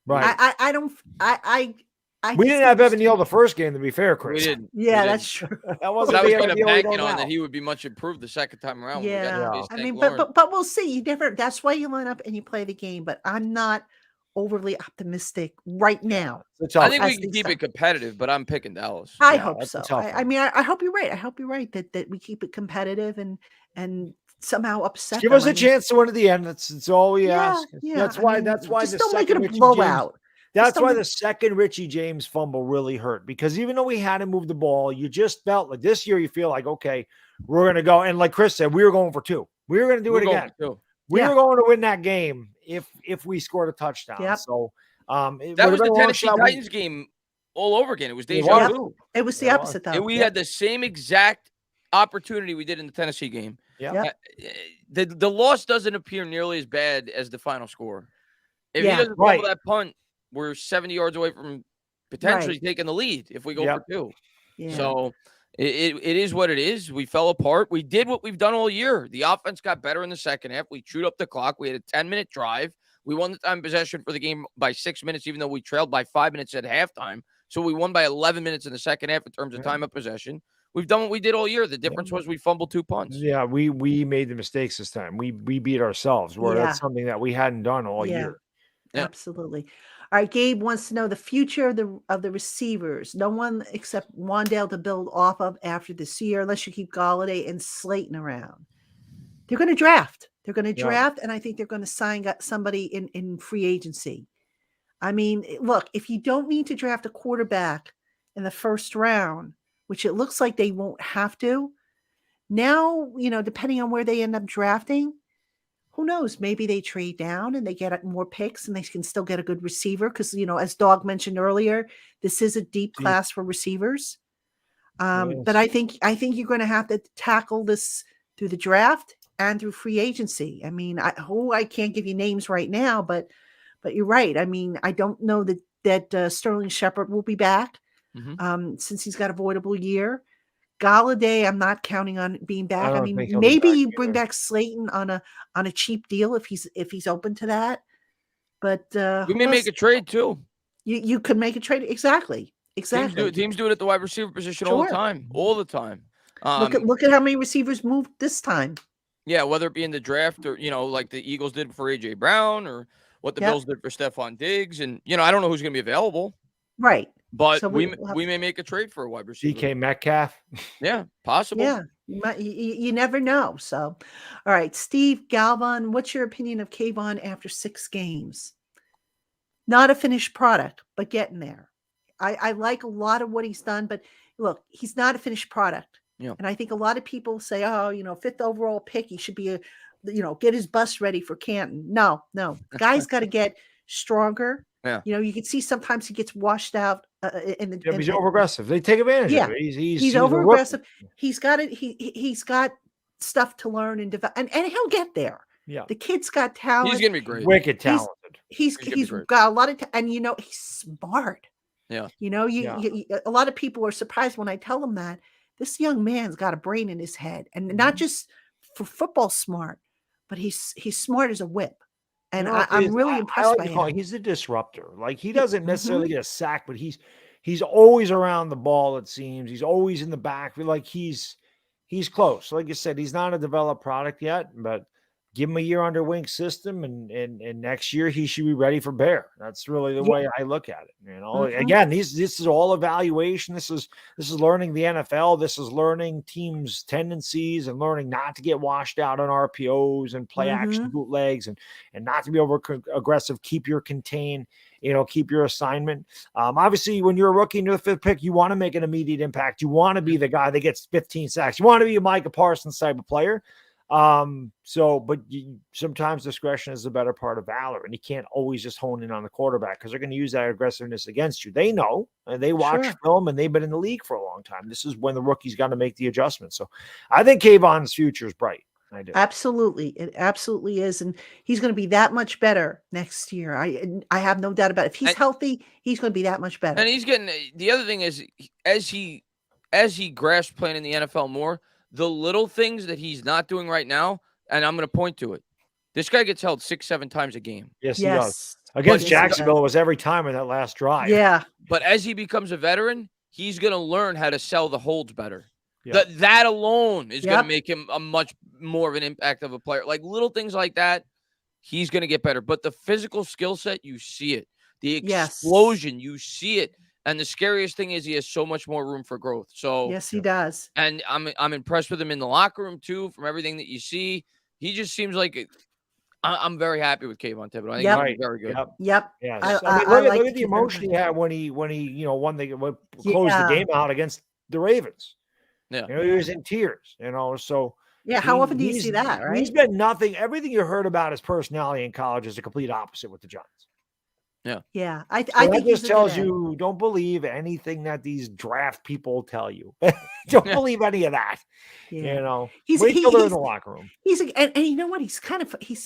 Right. We didn't have Evan Neal the first game, to be fair, Chris. We didn't. Yeah, that's true. That wasn't I was going to banking on that he would be much improved the second time around. Yeah. I mean, but we'll see. That's why you line up and you play the game. But I'm not overly optimistic right now. I think we can keep it competitive, but I'm picking Dallas. I hope so. I mean, I hope you're right. I hope you're right that we keep it competitive and somehow upset. Give us a chance to win at the end. That's all we ask. Yeah. That's why just don't make it a blowout. That's why the second Richie James fumble really hurt, because even though we had to move the ball, you just felt like this year you feel like, okay, we're going to go. And like Chris said, we were going for 2. We were going to do it again. We were going to win that game if we scored a touchdown. Yep. So that was the Tennessee Titans game all over again. It was deja vu. It was the opposite, though. And we had the same exact opportunity we did in the Tennessee game. Yeah. The loss doesn't appear nearly as bad as the final score. If he doesn't fumble that punt, we're 70 yards away from potentially taking the lead if we go for 2. Yeah. So it is what it is. We fell apart. We did what we've done all year. The offense got better in the second half. We chewed up the clock. We had a 10-minute drive. We won the time possession for the game by 6 minutes, even though we trailed by 5 minutes at halftime. So we won by 11 minutes in the second half in terms of time of possession. We've done what we did all year. The difference was we fumbled 2 punts. Yeah, we made the mistakes this time. We beat ourselves, where that's something that we hadn't done all year. Yeah. Absolutely. All right, Gabe wants to know the future of the receivers. No one except Wan'Dale to build off of after this year, unless you keep Galladay and Slayton around. They're going to draft. And I think they're going to sign somebody in free agency. I mean, look, if you don't need to draft a quarterback in the first round, which it looks like they won't have to, now, depending on where they end up drafting, who knows? Maybe they trade down and they get more picks and they can still get a good receiver. Because, as Dog mentioned earlier, this is a deep class for receivers. But I think you're going to have to tackle this through the draft and through free agency. I mean, I can't give you names right now, but you're right. I mean, I don't know that Sterling Shepard will be back since he's got a voidable year. Galladay, I'm not counting on being back. I mean, maybe you bring back Slayton on a cheap deal if he's open to that. But we may make a trade too. You could make a trade. Exactly. Teams do it at the wide receiver position all the time. Look at how many receivers moved this time. Yeah, whether it be in the draft or like the Eagles did for AJ Brown or what the Yep. Bills did for Stephon Diggs. And, I don't know who's going to be available, Right. but So we we'll have may make a trade for a wide receiver. DK Metcalf. Yeah, possible. Yeah, you never know. So, all right, Steve Galvan, what's your opinion of Kayvon after 6 games? Not a finished product, but getting there. I like a lot of what he's done, but look, he's not a finished product. Yeah. And I think a lot of people say, oh, 5th overall pick, he should be get his bus ready for Canton. No, the guy's got to get stronger. Yeah. You can see sometimes he gets washed out in the. He's over aggressive. They take advantage of it. He's over a aggressive. rookie. He's got it. He's got stuff to learn and develop, and he'll get there. Yeah, the kid's got talent. He's gonna be great. Wicked talented. He's got a lot of, and he's smart. Yeah. A lot of people are surprised when I tell them that this young man's got a brain in his head, and not just for football smart, but he's smart as a whip. And I'm really impressed by him. He's a disruptor. Like, he doesn't necessarily get a sack, but he's always around the ball. It seems he's always in the back. Like, he's close. Like you said, he's not a developed product yet, but give him a year under Wink's system, and next year he should be ready for Bear. That's really the way I look at it. Again, this is all evaluation. This is learning the NFL. This is learning teams' tendencies and learning not to get washed out on RPOs and play action bootlegs and not to be over aggressive. Keep your contain. Keep your assignment. Obviously, when you're a rookie and you're the 5th pick, you want to make an immediate impact. You want to be the guy that gets 15 sacks. You want to be a Micah Parsons type of player. But sometimes discretion is the better part of valor, and you can't always just hone in on the quarterback because they're going to use that aggressiveness against you. They know, and they watch film, and they've been in the league for a long time. This is when the rookie's got to make the adjustment. So I think Kayvon's future is bright. I do. Absolutely. It absolutely is. And he's going to be that much better next year. I have no doubt about it. If he's healthy, he's going to be that much better. And he's getting, the other thing is, as he grasps playing in the NFL more, the little things that he's not doing right now, and I'm going to point to it. This guy gets held 6-7 times a game. Yes, he does. Against Jacksonville, it was every time in that last drive. Yeah. But as he becomes a veteran, he's going to learn how to sell the holds better. Yeah. That alone is going to make him a much more of an impact of a player. Like, little things like that, he's going to get better. But the physical skill set, you see it. The explosion, you see it. And the scariest thing is he has so much more room for growth. So yes, he does. And I'm impressed with him in the locker room too. From everything that you see, he just seems like I'm very happy with Kayvon Thibodeaux. I think he's very good. Yep. Yeah. Look at the emotion he had when he won closed the game out against the Ravens. Yeah. He was in tears. So. Yeah, how often do you see that? Right. He's been nothing. Everything you heard about his personality in college is the complete opposite with the Giants. Yeah. I think this tells you don't believe anything that these draft people tell you. Don't believe any of that. Yeah. Wait till they're in the locker room. And you know what? He's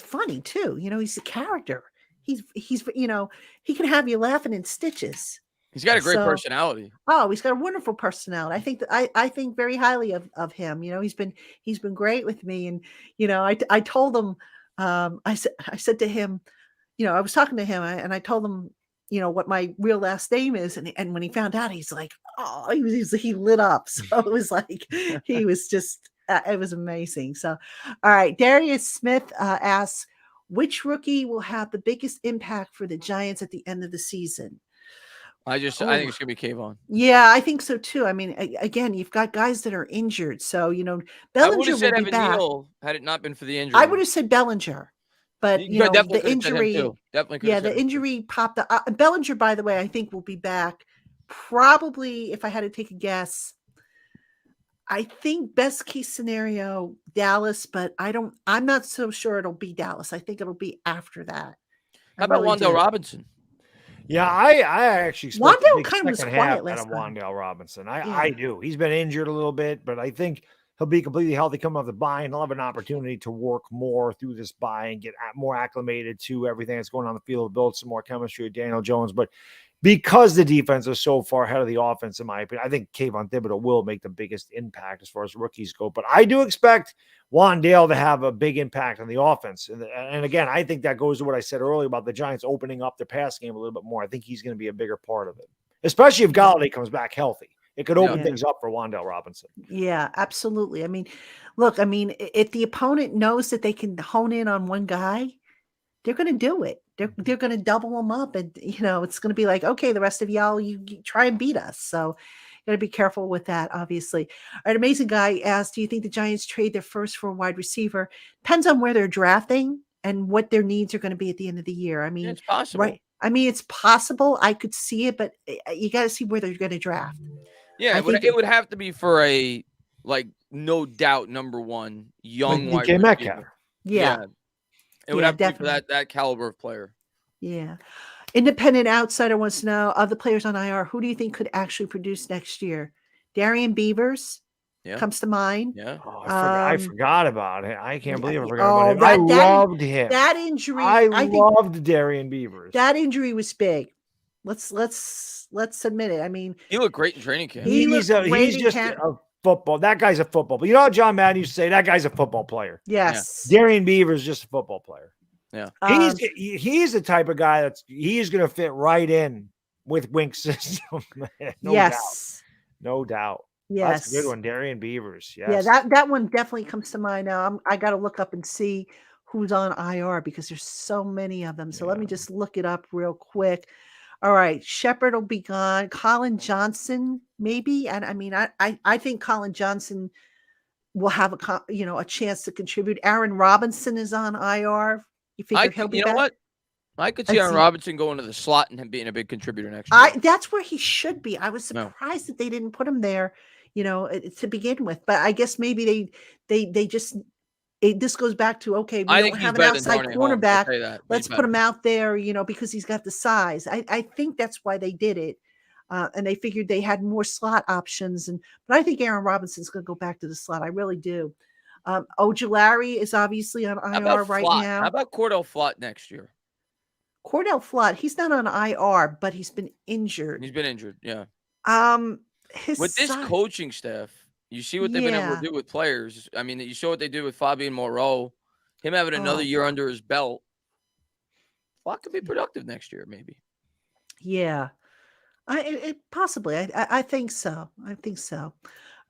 funny too. He's a character. He's he can have you laughing in stitches. He's got a great personality. Oh, he's got a wonderful personality. I think very highly of him. He's been great with me. And I told him, I said to him, I was talking to him and I told him, what my real last name is. And when he found out, he's like, oh, he lit up. So it was like, he was just, it was amazing. So, all right. Darius Smith asks, which rookie will have the biggest impact for the Giants at the end of the season? I think it's going to be Kayvon. Yeah, I think so too. I mean, again, you've got guys that are injured. So, Bellinger I would have said will be back. Neal had it not been for the injury. I would have said Bellinger. But the injury, the injury popped up. Bellinger, by the way, I think will be back. Probably, if I had to take a guess, I think best case scenario Dallas, but I'm not so sure it'll be Dallas. I think it'll be after that. How about Wan'Dale Robinson? Yeah, I actually expect Wan'Dale kind of was quiet last time. Wan'Dale Robinson, I do. He's been injured a little bit, but I think he'll be completely healthy coming off the bye, and he'll have an opportunity to work more through this bye and get more acclimated to everything that's going on the field, build some more chemistry with Daniel Jones. But because the defense is so far ahead of the offense, in my opinion, I think Kayvon Thibodeaux will make the biggest impact as far as rookies go. But I do expect Wan'Dale to have a big impact on the offense. And again, I think that goes to what I said earlier about the Giants opening up their pass game a little bit more. I think he's going to be a bigger part of it, especially if Galladay comes back healthy. It could open things up for Wan'Dale Robinson. Yeah, absolutely. I mean, look, if the opponent knows that they can hone in on one guy, they're going to do it. they're going to double them up, and it's going to be like, okay, the rest of y'all, you try and beat us. So got to be careful with that, obviously. All right, Amazing Guy asked, do you think the Giants trade their first for a wide receiver? Depends on where they're drafting and what their needs are going to be at the end of the year. I mean, It's possible. right? I mean, it's possible. I could see it, but you got to see where they're going to draft. Yeah, it would have to be for a no doubt number one young like wide DK Metcalf. receiver. Yeah. It would have to definitely be for that caliber of player. Yeah. Independent Outsider wants to know, of the players on IR, who do you think could actually produce next year? Darian Beavers comes to mind. Yeah. Oh, I forgot about it. I can't believe I forgot about him. I loved him. That injury. I loved Darian Beavers. That injury was big. Let's admit it. I mean, he looked great in training camp. He's just a football. That guy's a football. But you know how John Madden used to say, that guy's a football player. Yes. Yeah. Darian Beavers is just a football player. Yeah. He's the type of guy he's going to fit right in with Wink's system. No doubt. Yes. That's a good one. Darian Beavers. Yes. Yeah, that one definitely comes to mind now. I got to look up and see who's on IR because there's so many of them. So let me just look it up real quick. All right. Shepard will be gone. Colin Johnson, maybe. And I mean, I think Colin Johnson will have a chance to contribute. Aaron Robinson is on IR. You figure he'll be you back? know what? I could see Aaron Robinson going to the slot and him being a big contributor next year. That's where he should be. I was surprised that they didn't put him there, to begin with. But I guess maybe they just this goes back to, okay, we don't have an outside cornerback. Let's put him out there, because he's got the size. I think that's why they did it. And they figured they had more slot options. But I think Aaron Robinson's going to go back to the slot. I really do. Ojulari is obviously on IR right now. How about Cordell Flott next year? Cordell Flott, he's not on IR, but he's been injured. Yeah. With this coaching staff, you see what they've been able to do with players. I mean, you saw what they did with Fabian Moreau. Him having another year under his belt. Flott could be productive next year, maybe. Yeah. Possibly. I think so.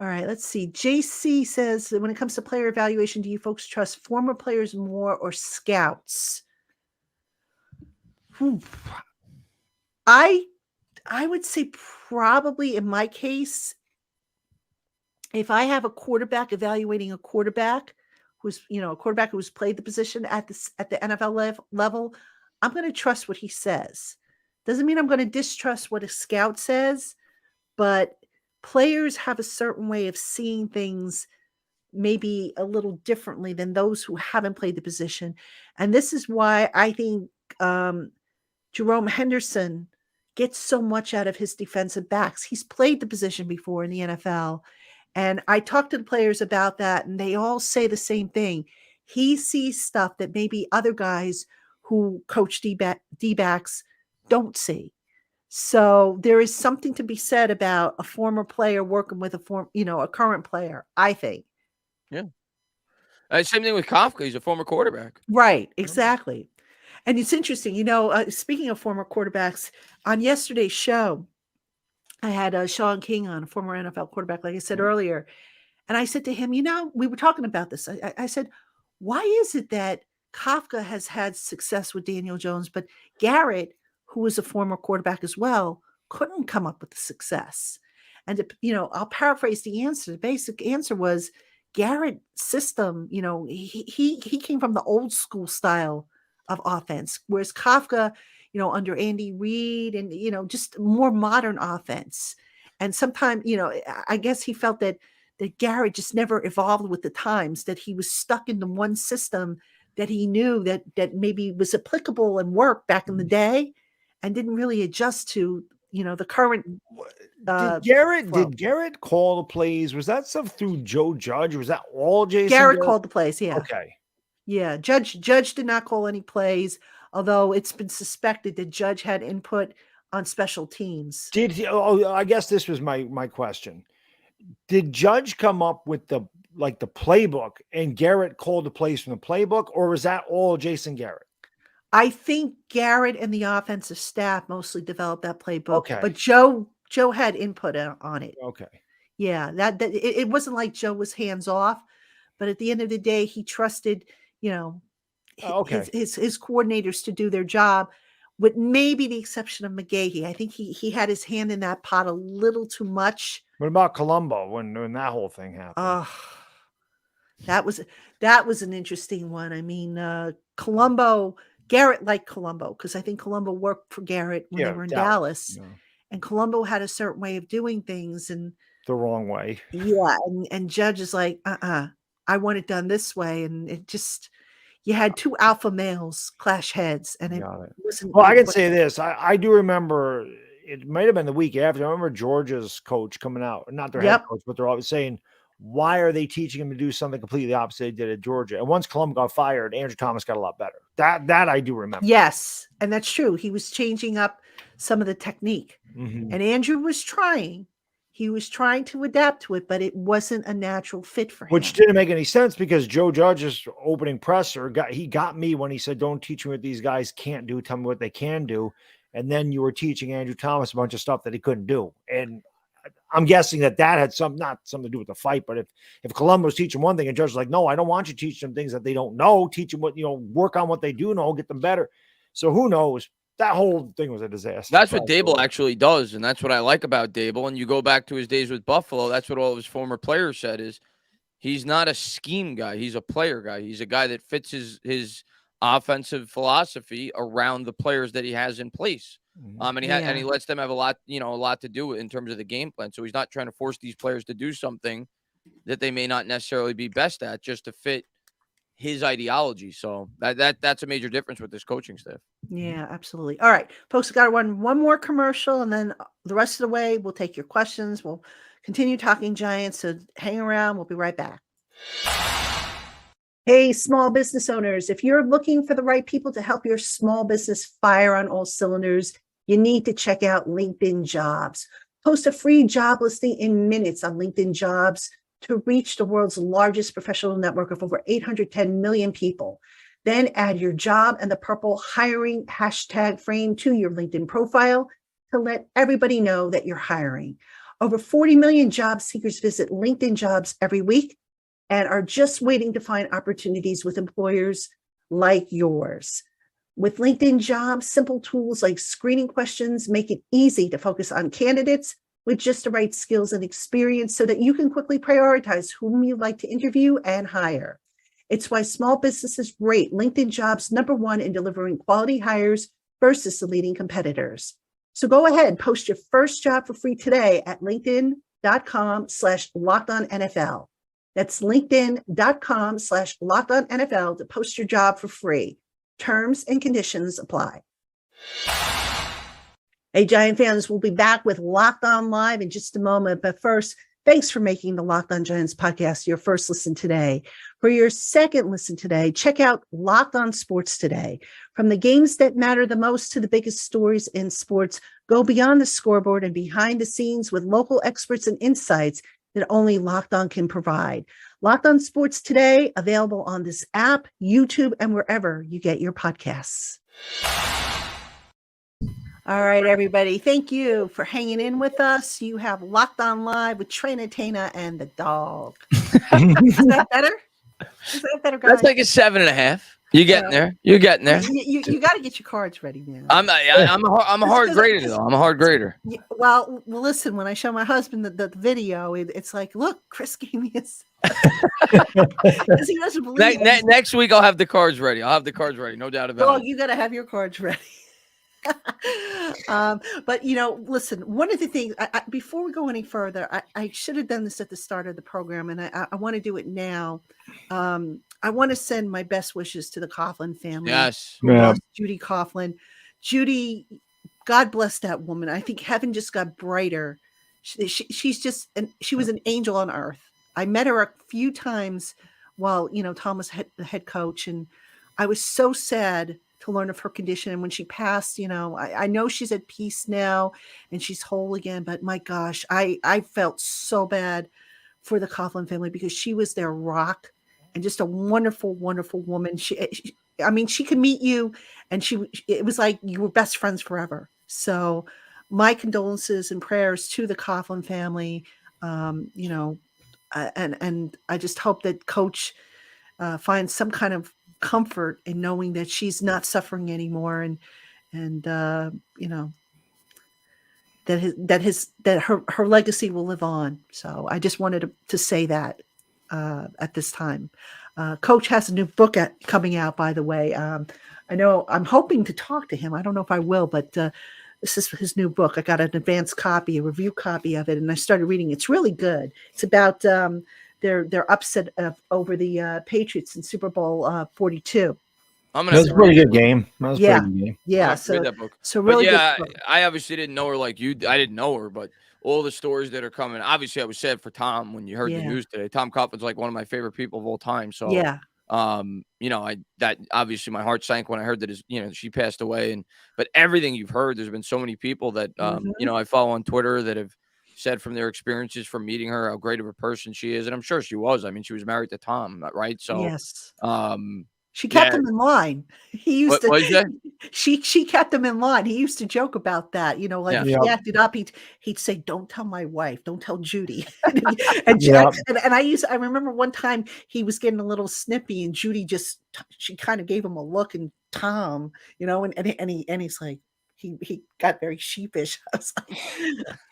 All right, let's see. JC says, when it comes to player evaluation, do you folks trust former players more or scouts? I would say probably in my case, if I have a quarterback evaluating a quarterback who's, a quarterback who's played the position at the NFL level, I'm going to trust what he says. Doesn't mean I'm going to distrust what a scout says, but players have a certain way of seeing things maybe a little differently than those who haven't played the position. And this is why I think Jerome Henderson gets so much out of his defensive backs. He's played the position before in the NFL. And I talked to the players about that, and they all say the same thing. He sees stuff that maybe other guys who coach D-backs don't see. So there is something to be said about a former player working with a current player, I think. Yeah. Same thing with Kafka. He's a former quarterback. Right. Exactly. And it's interesting, speaking of former quarterbacks, on yesterday's show, I had Sean King on, a former NFL quarterback, like I said earlier. And I said to him, we were talking about this. I said, why is it that Kafka has had success with Daniel Jones, but Garrett, who was a former quarterback as well, couldn't come up with the success? And, I'll paraphrase the answer. The basic answer was Garrett's system, he came from the old school style of offense, whereas Kafka, under Andy Reid and, just more modern offense. And sometimes, I guess he felt that Garrett just never evolved with the times, that he was stuck in the one system that he knew that maybe was applicable and worked back in the day and didn't really adjust to, the current. Did Garrett call the plays? Was that stuff through Joe Judge? Was that all Jason? Garrett called the plays. Yeah. Okay. Yeah. Judge did not call any plays, although it's been suspected that Judge had input on special teams. Did he? Oh, I guess this was my question. Did Judge come up with the playbook and Garrett called the plays from the playbook, or was that all Jason Garrett? I think Garrett and the offensive staff mostly developed that playbook. Okay. But Joe had input on it. Okay. Yeah, that it wasn't like Joe was hands off, but at the end of the day, he trusted, Okay. his coordinators to do their job, with maybe the exception of McGahee. I think he had his hand in that pot a little too much. What about Colombo when that whole thing happened? Oh, that was an interesting one. I mean, Garrett liked Colombo because I think Colombo worked for Garrett when they were in Dallas. Yeah. And Colombo had a certain way of doing things, and The wrong way. yeah, and Judge is like, I want it done this way, and it just, you had two alpha males clash heads, and it wasn't. Well, I can say this: I do remember. It might have been the week after. I remember Georgia's coach coming out, not their head coach, but they're always saying, "Why are they teaching him to do something completely opposite they did at Georgia?" And once Colombo got fired, Andrew Thomas got a lot better. That I do remember. Yes, and that's true. He was changing up some of the technique, Mm-hmm. and Andrew was trying. He was trying to adapt to it, but it wasn't a natural fit for him. Which didn't make any sense because Joe Judge's opening presser got me when he said, "Don't teach me what these guys can't do. Tell me what they can do." And then you were teaching Andrew Thomas a bunch of stuff that he couldn't do. And I'm guessing that had not something to do with the fight, but if Colombo's teaching one thing and Judge is like, "No, I don't want you to teach them things that they don't know. Teach them what, work on what they do know, get them better." So who knows? That whole thing was a disaster. That's what Dable actually does, and that's what I like about Dable. And you go back to his days with Buffalo, that's what all of his former players said, is he's not a scheme guy. He's a player guy. He's a guy that fits his offensive philosophy around the players that he has in place. And he lets them have a lot to do in terms of the game plan. So he's not trying to force these players to do something that they may not necessarily be best at just to fit his ideology. So that's a major difference with this coaching staff. Yeah, absolutely. All right, folks, got to run one more commercial, and then the rest of the way we'll take your questions. We'll continue talking Giants, so hang around. We'll be right back. Hey, small business owners, if you're looking for the right people to help your small business fire on all cylinders, you need to check out LinkedIn Jobs. Post a free job listing in minutes on LinkedIn Jobs to reach the world's largest professional network of over 810 million people. Then add your job and the purple hiring hashtag frame to your LinkedIn profile to let everybody know that you're hiring. Over 40 million job seekers visit LinkedIn Jobs every week and are just waiting to find opportunities with employers like yours. With LinkedIn Jobs, simple tools like screening questions make it easy to focus on candidates with just the right skills and experience so that you can quickly prioritize whom you'd like to interview and hire. It's why small businesses rate LinkedIn Jobs #1 in delivering quality hires versus the leading competitors. So go ahead, post your first job for free today at linkedin.com/LockedOnNFL. That's linkedin.com/LockedOnNFL to post your job for free. Terms and conditions apply. Hey, Giant fans, we'll be back with Locked On Live in just a moment. But first, thanks for making the Locked On Giants podcast your first listen today. For your second listen today, check out Locked On Sports today. From the games that matter the most to the biggest stories in sports, go beyond the scoreboard and behind the scenes with local experts and insights that only Locked On can provide. Locked On Sports today, available on this app, YouTube, and wherever you get your podcasts. All right, everybody. Thank you for hanging in with us. You have Locked On Live with Entertainah and the dog. Is that better? Is that better, guys? That's like a 7.5. You're getting there. You're getting there. You got to get your cards ready now. I'm a hard grader though. I'm a hard grader. Well, listen. When I show my husband the video, it's like, look, Chris gave me his. Because he doesn't believe. Next week I'll have the cards ready. I'll have the cards ready. No doubt about it. Oh, you got to have your cards ready. But listen, one of the things before we go any further, I should have done this at the start of the program, and I want to do it now. I want to send my best wishes to the Coughlin family. Yes, Judy Coughlin. Judy, God bless that woman. I think heaven just got brighter. She's just, and she was an angel on earth. I met her a few times while Tom was the head coach, and I was so sad to learn of her condition. And when she passed, I know she's at peace now and she's whole again, but my gosh, I felt so bad for the Coughlin family because she was their rock and just a wonderful, wonderful woman. She could meet you and it was like you were best friends forever. So my condolences and prayers to the Coughlin family. And I just hope that Coach finds some kind of comfort in knowing that she's not suffering anymore, and you know, that her legacy will live on. So I just wanted to say that at this time. Coach has a new book coming out, by the way. I know I'm hoping to talk to him. I don't know if I will, but this is his new book. I got an advanced copy, a review copy of it, and I started reading. It's really good. It's about their upset over the Patriots in Super Bowl 42. I'm That gonna was a pretty good game. That was a Yeah. pretty good game. Yeah, read that book. so But really yeah, good book. I obviously didn't know her like you. I didn't know her, but all the stories that are coming. Obviously, I was sad for Tom when you heard the Yeah. news today. Tom Coughlin's like one of my favorite people of all time. So Yeah, that obviously my heart sank when I heard that she passed away. But everything you've heard, there's been so many people that I follow on Twitter that have said from their experiences from meeting her how great of a person she is, and I'm sure she was. I mean, she was married to Tom, right? So yes. um She kept yeah. him in line. He used What was that? she kept him in line. He used to joke about that, like Yeah. if Yep. he acted up, he'd say, "Don't tell my wife, don't tell Judy." and, Yep. I remember one time he was getting a little snippy, and Judy she kind of gave him a look, and Tom, and he's like, he got very sheepish. I was like,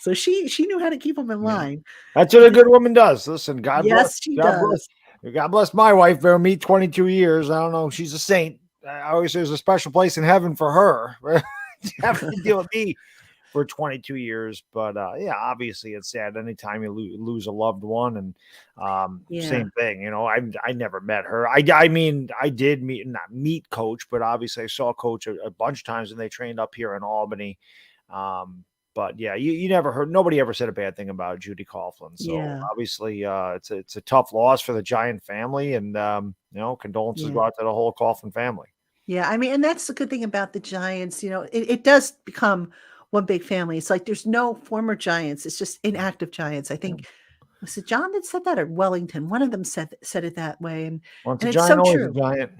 so she knew how to keep him in Yeah. line. That's what a good woman does. Listen, God bless. Yes, she God does. bless. God bless my wife. Bear me 22 years. I don't know. She's a saint. I always say there's a special place in heaven for her. Having to deal with me for 22 years. But yeah, obviously it's sad anytime you lose a loved one. And Yeah. same thing. I never met her. I mean, I did not meet Coach, but obviously I saw Coach a bunch of times when they trained up here in Albany. But yeah, you never heard, nobody ever said a bad thing about Judy Coughlin. So Yeah. obviously it's a tough loss for the Giant family, and condolences go out to the whole Coughlin family. Yeah, I mean, and that's the good thing about the Giants. It does become one big family. It's like there's no former Giants. It's just inactive Giants. I think was it John that said that, or Wellington? One of them said it that way, and Once and a it's Giant, so always true. a Giant.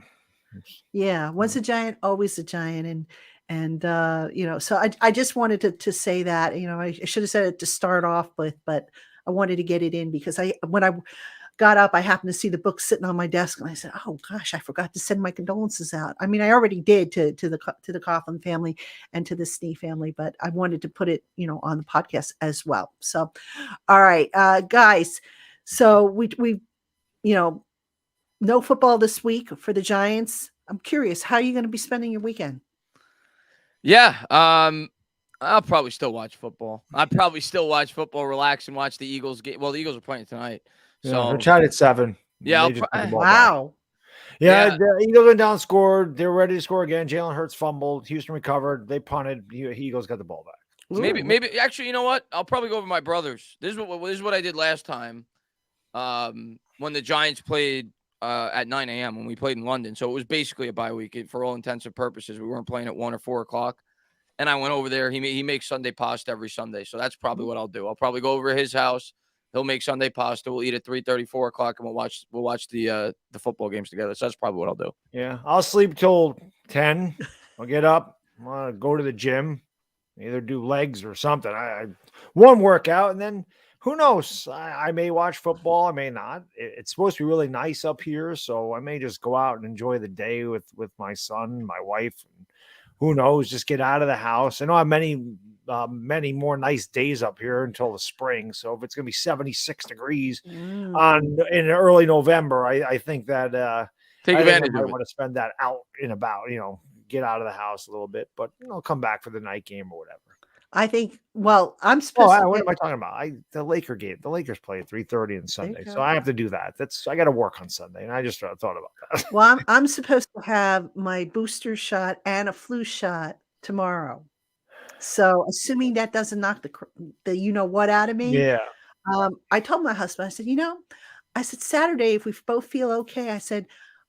Yeah, once a Giant, always a Giant, and so I just wanted to say that. I should have said it to start off with, but I wanted to get it in because when I got up, I happened to see the book sitting on my desk, and I said, "Oh gosh, I forgot to send my condolences out." I mean, I already did to the Coughlin family and to the Snee family, but I wanted to put it, on the podcast as well. So, all right, guys. So we no football this week for the Giants. I'm curious, how are you going to be spending your weekend? Yeah, I'll probably still watch football. Relax, and watch the Eagles game. Well, the Eagles are playing tonight. Yeah, So they're tied at 7. Yeah, They just put the ball back. Wow. Yeah, the Eagles went down, scored. They were ready to score again. Jalen Hurts fumbled. Houston recovered. They punted. Eagles got the ball back. So maybe actually, you know what? I'll probably go over my brothers. This is what I did last time. When the Giants played at 9 a.m. when we played in London. So it was basically a bye week for all intents and purposes. We weren't playing at 1 or 4 o'clock. And I went over there. He makes Sunday pasta every Sunday. So that's probably what I'll do. I'll probably go over to his house. He'll make Sunday pasta. We'll eat at 3:30, 4 o'clock, and we'll watch the football games together. So that's probably what I'll do. Yeah, I'll sleep till 10. I'll get up. I'll go to the gym, either do legs or something. I one workout, and then who knows? I may watch football. I may not. It's supposed to be really nice up here, so I may just go out and enjoy the day with my son, my wife, and who knows? Just get out of the house. I don't have many more nice days up here until the spring. So if it's going to be 76 degrees in early November, I think that take advantage I of it. want to spend that out and about, get out of the house a little bit, but come back for the night game or whatever. I think, I'm supposed to. What am I talking about? The Laker game. The Lakers play at 3:30 on Sunday, so I have to do that. I got to work on Sunday, and I just thought about that. Well, I'm supposed to have my booster shot and a flu shot tomorrow. So assuming that doesn't knock the what out of me. Yeah. I told my husband, I said, Saturday, if we both feel okay, I said,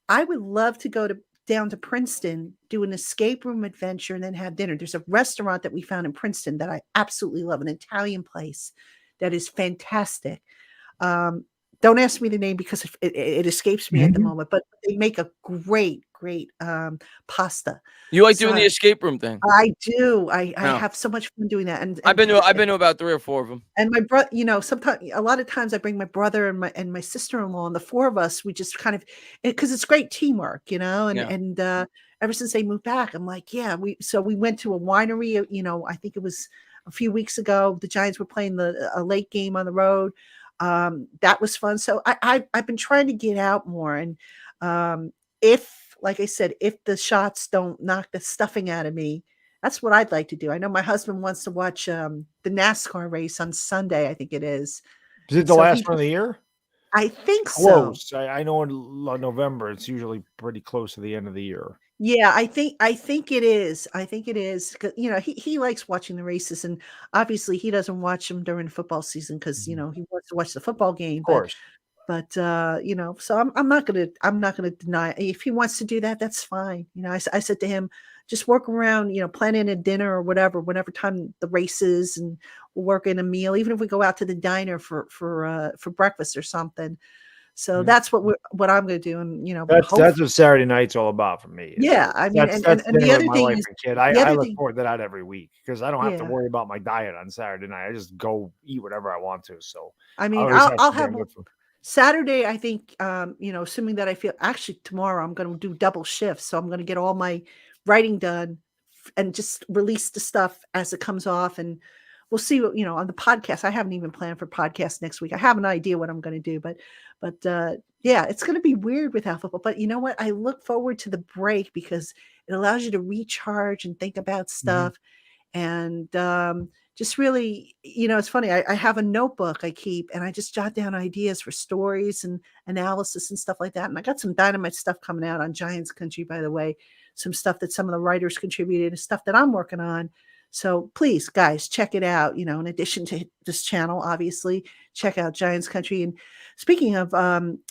I would love to go down to Princeton, do an escape room adventure, and then have dinner. There's a restaurant that we found in Princeton that I absolutely love, an Italian place that is fantastic. don't ask me the name because it escapes me at the moment, but they make a great pasta. You like So doing the escape room thing? I do. I Yeah. have so much fun doing that. And I've been to about 3 or 4 of them. and my brother, sometimes a lot of times I bring my brother and my sister-in-law, and the four of us, we just kind of, because it's great teamwork, Yeah. and ever since they moved back, I'm like, yeah, we went to a winery, I think it was a few weeks ago. The Giants were playing a late game on the road. That was fun. So I've been trying to get out more. And like I said, if the shots don't knock the stuffing out of me, that's what I'd like to do. I know my husband wants to watch the NASCAR race on Sunday, I think it is. Is it the last one of the year? I think Close. so. I know in November, it's usually pretty close to the end of the year. Yeah, I think it is. I think it is. 'Cause, he likes watching the races, and obviously he doesn't watch them during football season because he wants to watch the football game. Of course. But so I'm not gonna deny if he wants to do that. That's fine. I said to him, just work around, planning a dinner or whatever time the race is, and we'll work in a meal, even if we go out to the diner for breakfast or something. So that's what I'm going to do, and that's what Saturday night's all about for me. Yeah, I mean, that's and the other my thing wife is, and kid. I look forward to that every week because I don't have to worry about my diet on Saturday night. I just go eat whatever I want to. So I mean, I'll have Saturday. I think, assuming that I feel, actually tomorrow I'm going to do double shifts, so I'm going to get all my writing done and just release the stuff as it comes off, and we'll see what, on the podcast. I haven't even planned for podcast next week. I have an idea what I'm going to do, but yeah, it's going to be weird without football. But you know what? I look forward to the break because it allows you to recharge and think about stuff. And just really, it's funny. I have a notebook I keep, and I just jot down ideas for stories and analysis and stuff like that. And I got some dynamite stuff coming out on Giants Country, by the way, some stuff that some of the writers contributed and stuff that I'm working on. So please, guys, check it out. In addition to this channel, obviously, check out Giants Country. And speaking of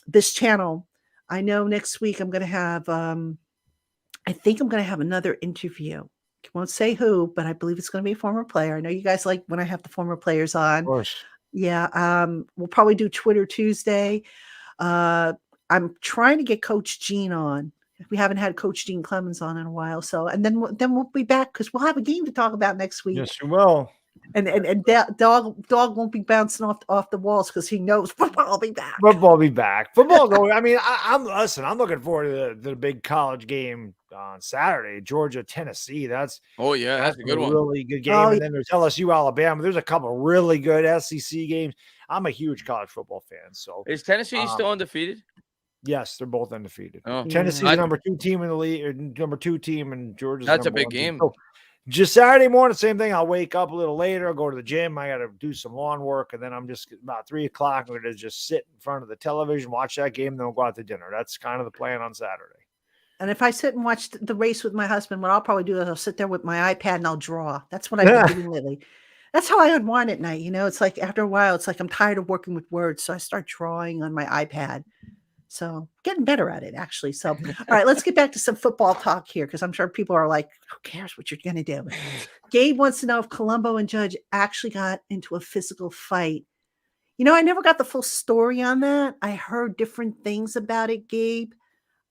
this channel, I know next week I'm going to have, I think I'm going to have another interview. I won't say who, but I believe it's going to be a former player. I know you guys like when I have the former players on. Of course. Yeah. We'll probably do Twitter Tuesday. I'm trying to get Coach Gene on. We haven't had Coach Dean Clemens on in a while. So, and then we'll be back because we'll have a game to talk about next week. Yes, you will. And dog won't be bouncing off the walls because he knows football will be back. Football will be back. Football going. I mean, I'm looking forward to the big college game on Saturday, Georgia, Tennessee. That's a good one. Really good game. And then there's LSU, Alabama. There's a couple really good SEC games. I'm a huge college football fan. So is Tennessee still undefeated? Yes, they're both undefeated. Oh, Tennessee's the number 2 team in the league, or number 2 team, and Georgia's that's a big 1 game. So just Saturday morning, same thing. I'll wake up a little later, I'll go to the gym. I got to do some lawn work, and then I'm just about 3 o'clock. I'm going to just sit in front of the television, watch that game, then we'll go out to dinner. That's kind of the plan on Saturday. And if I sit and watch the race with my husband, what I'll probably do is I'll sit there with my iPad and I'll draw. That's what I've been doing lately. That's how I unwind at night. It's like after a while, it's like I'm tired of working with words, so I start drawing on my iPad. So getting better at it, actually. So, all right, let's get back to some football talk here because I'm sure people are like, who cares what you're going to do? Gabe wants to know if Colombo and Judge actually got into a physical fight. I never got the full story on that. I heard different things about it, Gabe.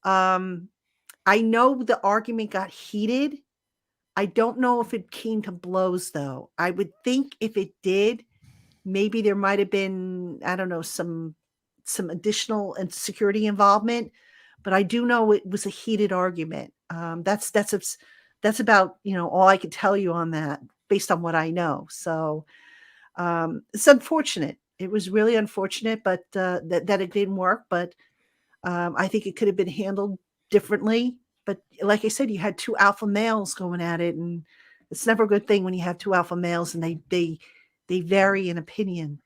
I know the argument got heated. I don't know if it came to blows, though. I would think if it did, maybe there might have been, I don't know, some additional and security involvement, but I do know it was a heated argument. That's about, all I can tell you on that based on what I know. So it's unfortunate. It was really unfortunate, but that it didn't work. But I think it could have been handled differently. But like I said, you had 2 alpha males going at it, and it's never a good thing when you have 2 alpha males and they vary in opinion,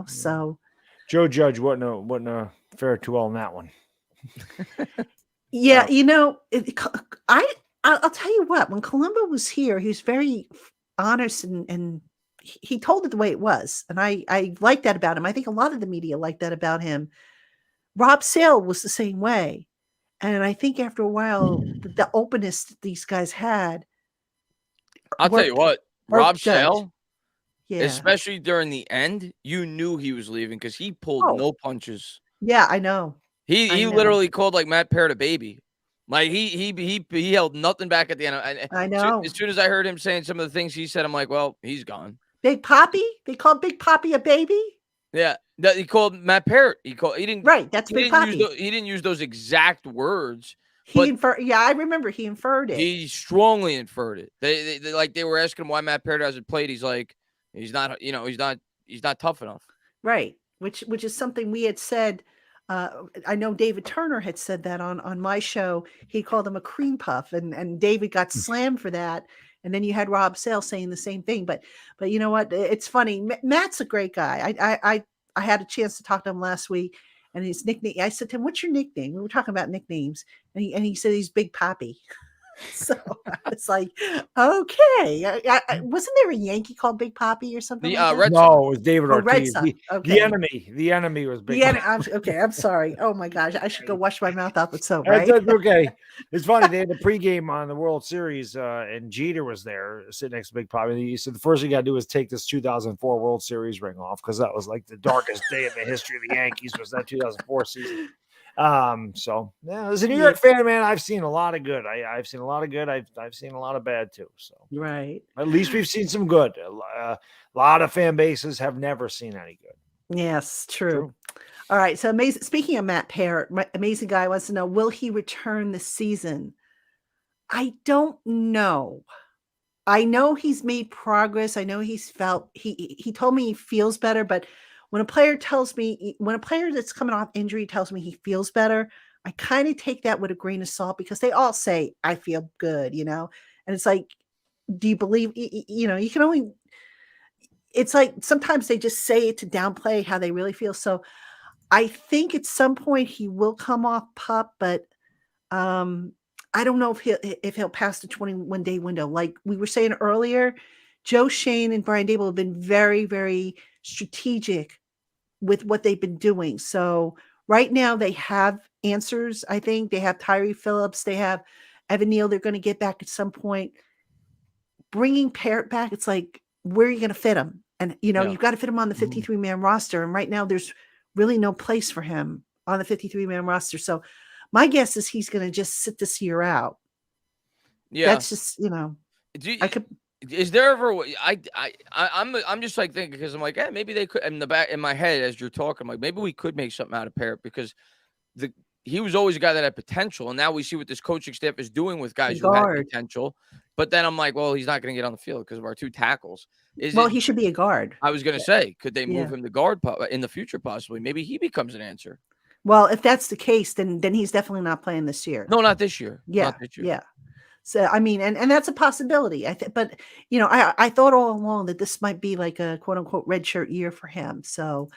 so. Joe Judge wasn't a fair to all in that one. Yeah, I'll tell you what. When Colombo was here, he was very honest and he told it the way it was, and I like that about him. I think a lot of the media liked that about him. Rob Sale was the same way, and I think after a while, the openness that these guys had. I'll tell you what, Rob Sale. Yeah. Especially during the end, you knew he was leaving because he pulled Oh. no punches. Yeah, I know. He literally called like Matt Parrott a baby. Like he held nothing back at the end. I know. As soon as I heard him saying some of the things he said, I'm like, well, he's gone. Big Poppy? They called Big Poppy a baby? Yeah, that he called Matt Parrott. He didn't. Right, that's He Big didn't use Poppy. he didn't use those exact words. He inferred. Yeah, I remember he inferred it. He strongly inferred it. They were asking him why Matt Parrott hasn't played. He's like, he's not tough enough. Right, which is something we had said. I know David Turner had said that on my show. He called him a cream puff, and David got slammed for that. And then you had Rob Sale saying the same thing. But you know what? It's funny. Matt's a great guy. I had a chance to talk to him last week, and his nickname. I said to him, "What's your nickname?" We were talking about nicknames, and he said he's Big Poppy. So I was like, okay. Wasn't there a Yankee called Big Poppy or something? The like that? Red No, Sox. it was David Oh, Red Ortiz. Sox. Okay. The enemy was big. Okay, I'm sorry. Oh my gosh, I should go wash my mouth out with soap, right? That's okay. It's funny. They had the pregame on the World Series, and Jeter was there sitting next to Big Poppy. He said the first thing you got to do is take this 2004 World Series ring off because that was like the darkest day in the history of the Yankees was that 2004 season. So yeah, as a New York fan, man, I've seen a lot of good. I've seen a lot of good. I've seen a lot of bad too. So Right. at least we've seen some good. A lot of fan bases have never seen any good. Yes, true. All right. So amazing. Speaking of Matt Parrott, amazing guy wants to know, will he return this season? I don't know. I know he's made progress. I know he told me he feels better, but when a player that's coming off injury tells me he feels better, I kind of take that with a grain of salt because they all say, I feel good, and it's like, do you believe, you can only, it's like sometimes they just say it to downplay how they really feel. So I think at some point he will come off PUP, but I don't know if he'll pass the 21-day window. Like we were saying earlier, Joe Schoen and Brian Dable have been very, very strategic with what they've been doing. So right now they have answers. I think they have Tyree Phillips. They have Evan Neal. They're going to get back at some point. Bringing Parrott back, it's like, where are you going to fit him? And, you've got to fit him on the 53-man roster. And right now there's really no place for him on the 53-man roster. So my guess is he's going to just sit this year out. Yeah. That's just, Is there ever? I'm just like thinking because I'm like, maybe they could. In my head as you're talking, I'm like maybe we could make something out of Parrott because he was always a guy that had potential, and now we see what this coaching staff is doing with guys who had potential. But then I'm like, well, he's not going to get on the field because of our two tackles. He should be a guard. I was going to say, could they move him to guard in the future? Possibly, maybe he becomes an answer. Well, if that's the case, then he's definitely not playing this year. No, not this year. Yeah, not this year. Yeah. So, I mean, and that's a possibility. But I thought all along that this might be like a quote unquote red shirt year for him. So,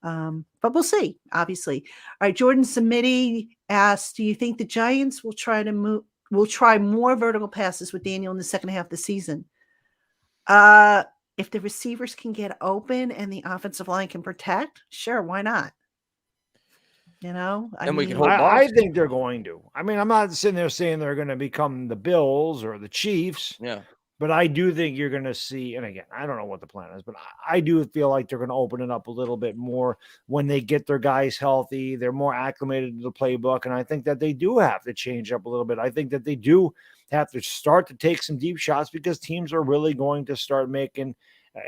but we'll see, obviously. All right. Jordan Samiti asked, do you think the Giants will try more vertical passes with Daniel in the second half of the season? If the receivers can get open and the offensive line can protect, sure. Why not? I think they're going to. I mean, I'm not sitting there saying they're going to become the Bills or the Chiefs. Yeah. But I do think you're going to see, and again, I don't know what the plan is, but I do feel like they're going to open it up a little bit more when they get their guys healthy. They're more acclimated to the playbook. And I think that they do have to change up a little bit. I think that they do have to start to take some deep shots because teams are really going to start making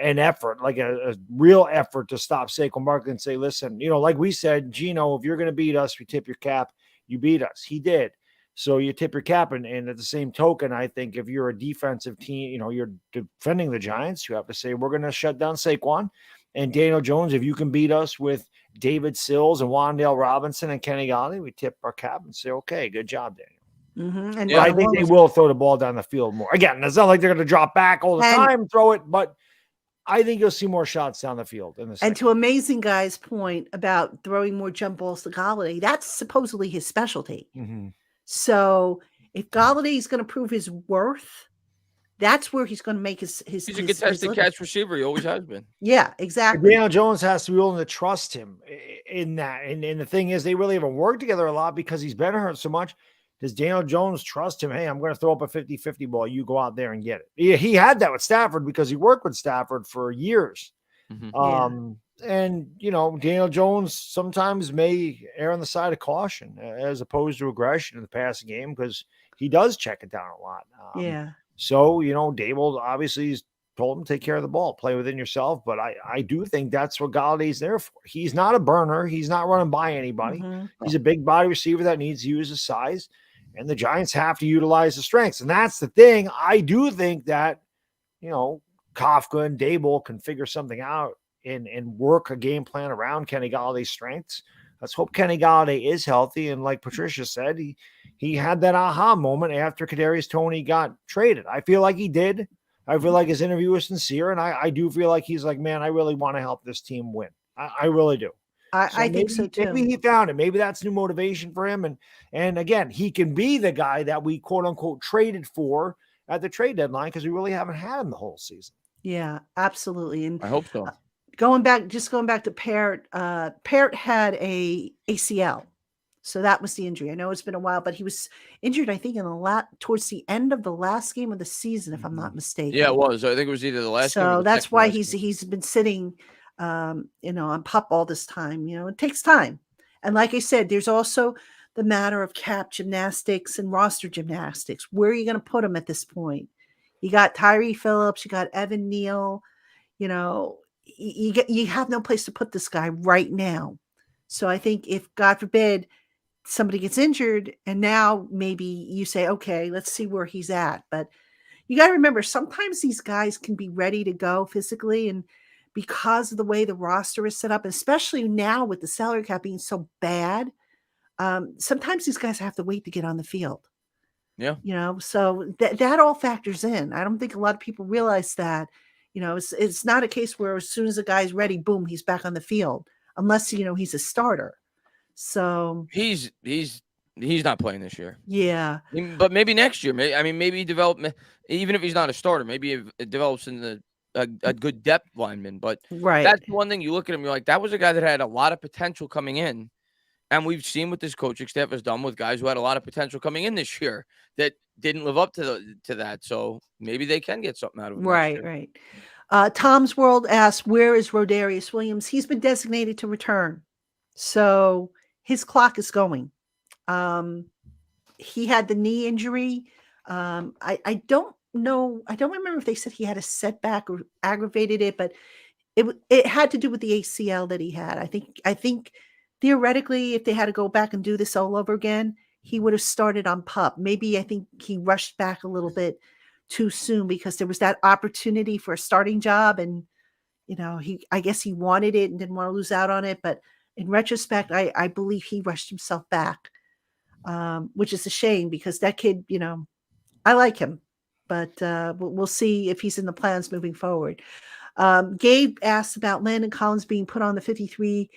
an effort, like a real effort to stop Saquon Barkley and say, listen, like we said, Gino, if you're going to beat us, you tip your cap, you beat us. He did. So you tip your cap. And at the same token, I think if you're a defensive team, you're defending the Giants, you have to say, we're going to shut down Saquon and Daniel Jones. If you can beat us with David Sills and Wan'Dale Robinson and Kenny Golladay, we tip our cap and say, okay, good job, Daniel. And I think they will throw the ball down the field more. Again, it's not like they're going to drop back all the time, throw it, but I think you'll see more shots down the field. And to Amazing Guy's point about throwing more jump balls to Golladay, that's supposedly his specialty. Mm-hmm. So if Golladay is going to prove his worth, that's where he's going to make his. He's a contested catch receiver. He always has been. Yeah, exactly. Daniel Jones has to be willing to trust him in that. And the thing is, they really haven't worked together a lot because he's been hurt so much. Does Daniel Jones trust him? Hey, I'm going to throw up a 50-50 ball. You go out there and get it. Yeah, he had that with Stafford because he worked with Stafford for years. And, Daniel Jones sometimes may err on the side of caution as opposed to aggression in the passing game because he does check it down a lot. So, Dable obviously told him, take care of the ball, play within yourself. But I do think that's what Galladay's there for. He's not a burner. He's not running by anybody. He's a big body receiver that needs to use his size. And the Giants have to utilize the strengths. And that's the thing. I do think that, Coughlin, Dable can figure something out and work a game plan around Kenny Galladay's strengths. Let's hope Kenny Galladay is healthy. And like Patricia said, he had that aha moment after Kadarius Toney got traded. I feel like he did. I feel like his interview was sincere. And I do feel like he's like, man, I really want to help this team win. I really do. I think so too. Maybe he found it. Maybe that's new motivation for him. And again, he can be the guy that we quote unquote traded for at the trade deadline because we really haven't had him the whole season. Yeah, absolutely. And I hope so. Going back to Parrott, Parrott had a ACL. So that was the injury. I know it's been a while, but he was injured, I think, towards the end of the last game of the season, if I'm not mistaken. Yeah, it was. I think it was either the last game. So that's why he's been sitting on PUP all this time. It takes time. And like I said, there's also the matter of cap gymnastics and roster gymnastics. Where are you going to put him at this point? You got Tyree Phillips, you got Evan Neal, you have no place to put this guy right now. So I think if, God forbid, somebody gets injured and now maybe you say, okay, let's see where he's at. But you got to remember, sometimes these guys can be ready to go physically. And because of the way the roster is set up, especially now with the salary cap being so bad, sometimes these guys have to wait to get on the field. Yeah. So that all factors in. I don't think a lot of people realize that, it's not a case where as soon as a guy's ready, boom, he's back on the field, unless, he's a starter. So he's not playing this year. Yeah. But maybe next year, maybe he develop, even if he's not a starter, maybe it develops in a good depth lineman. But that's one thing you look at him, you're like, that was a guy that had a lot of potential coming in. And we've seen what this coaching staff has done with guys who had a lot of potential coming in this year that didn't live up to that. So maybe they can get something out of it. Right. Tom's World asks, where is Rodarius Williams? He's been designated to return. So his clock is going. He had the knee injury. I don't know. I don't remember if they said he had a setback or aggravated it, but it had to do with the ACL that he had. I think theoretically, if they had to go back and do this all over again, he would have started on PUP. Maybe I think he rushed back a little bit too soon because there was that opportunity for a starting job. And, I guess he wanted it and didn't want to lose out on it. But in retrospect, I believe he rushed himself back, which is a shame because that kid, I like him. But we'll see if he's in the plans moving forward. Gabe asked about Landon Collins being put on the 53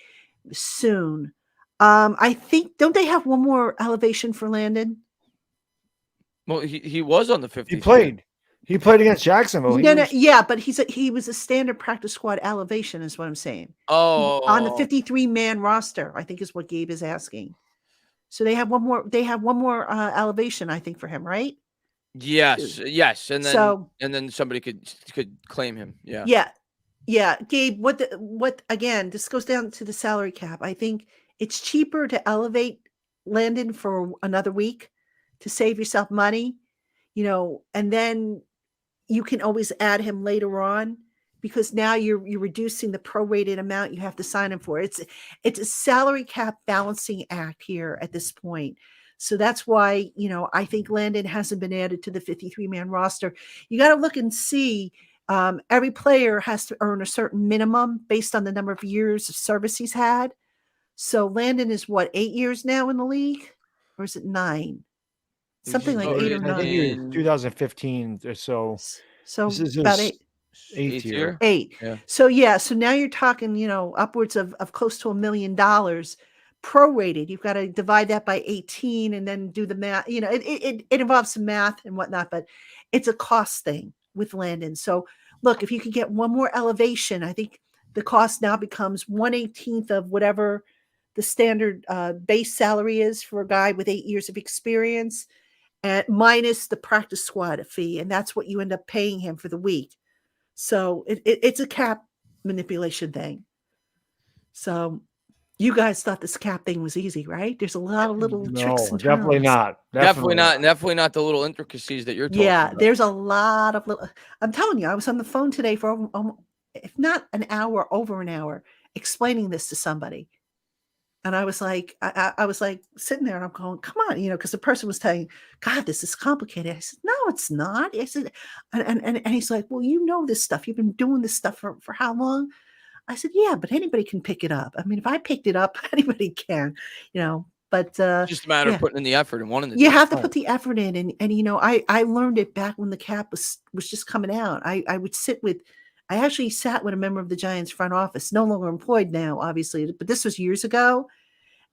soon. I think, don't they have one more elevation for Landon? Well, he was on the 50. He played against Jacksonville. But he was a standard practice squad elevation is what I'm saying. On the 53-man roster, I think is what Gabe is asking. So they have one more elevation, I think, for him, right? Yes. And then somebody could claim him. Yeah, Gabe, what again, this goes down to the salary cap. I think it's cheaper to elevate Landon for another week to save yourself money, and then you can always add him later on because now you're reducing the prorated amount you have to sign him for. It's a salary cap balancing act here at this point. So that's why, I think Landon hasn't been added to the 53-man roster. You got to look and see. Every player has to earn a certain minimum based on the number of years of service he's had. So Landon is 8 years now in the league, or is it 9? Something like 8 or 9. 2015 or so. So this is about 8th year. 8. Yeah. So so now you're talking, upwards of close to $1 million prorated. You've got to divide that by 18 and then do the math. It involves some math and whatnot, but it's a cost thing with Landon. So look, if you could get one more elevation, I think the cost now becomes 1/18 of whatever the standard base salary is for a guy with 8 years of experience, and minus the practice squad fee, and that's what you end up paying him for the week. So it's a cap manipulation thing. So you guys thought this cap thing was easy, right? There's a lot of little tricks and definitely turns. not. Definitely not the little intricacies that you're talking about. There's a lot of little. I'm telling you, I was on the phone today for if not an hour, over an hour, explaining this to somebody. And I was like, I was like sitting there and I'm going, come on, because the person was saying, God, this is complicated. I said, no, it's not. I said, and he's like, well, you know this stuff. You've been doing this stuff for how long? I said, yeah, but anybody can pick it up. I mean, if I picked it up, anybody can, but It's just a matter of putting in the effort and wanting to. You have to put the effort in. And I learned it back when the cap was just coming out. I would I actually sat with a member of the Giants front office, no longer employed now, obviously, but this was years ago.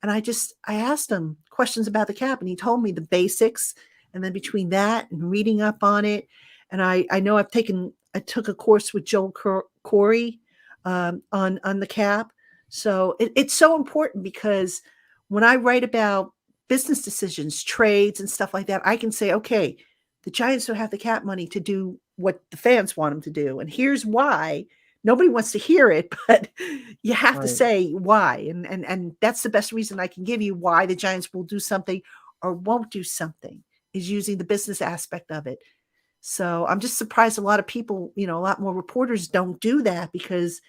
And I asked him questions about the cap, and he told me the basics. And then between that and reading up on it, and I know I took a course with Joel Corey on the cap. So it's so important, because when I write about business decisions, trades, and stuff like that, I can say, okay, the Giants don't have the cap money to do what the fans want them to do. And here's why. Nobody wants to hear it, but you have to say why. And that's the best reason I can give you why the Giants will do something or won't do something, is using the business aspect of it. So I'm just surprised a lot of people, a lot more reporters don't do that, because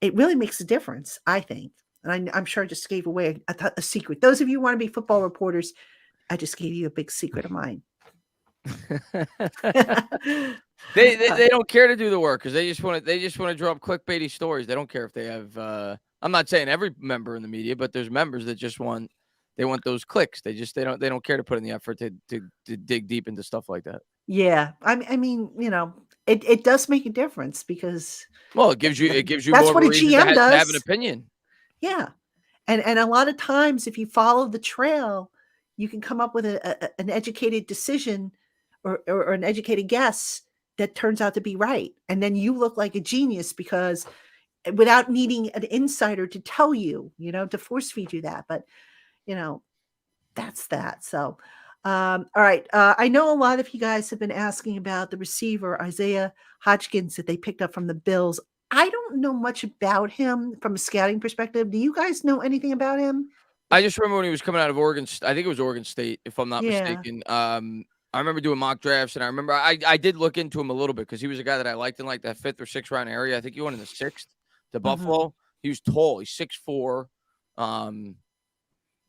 it really makes a difference, I think. And I'm sure I just gave away a secret. Those of you who want to be football reporters, I just gave you a big secret of mine. They don't care to do the work, because they just want to draw up clickbaity stories. They don't care if they have. I'm not saying every member in the media, but there's members that just want those clicks. They don't care to put in the effort to dig deep into stuff like that. Yeah, I mean, it does make a difference, because it gives you that's more what a reason GM does. to have an opinion. Yeah, and a lot of times, if you follow the trail, you can come up with an educated decision or an educated guess that turns out to be right. And then you look like a genius, because without needing an insider to tell you, to force feed you that. But, that's that. So, all right. I know a lot of you guys have been asking about the receiver, Isaiah Hodgkins, that they picked up from the Bills. I don't know much about him from a scouting perspective. Do you guys know anything about him? I just remember when he was coming out of Oregon. I think it was Oregon State, if I'm not mistaken. I remember doing mock drafts, and I remember I did look into him a little bit, because he was a guy that I liked in like that 5th or 6th round area. I think he went in the 6th to Buffalo. He was tall. He's 6'4".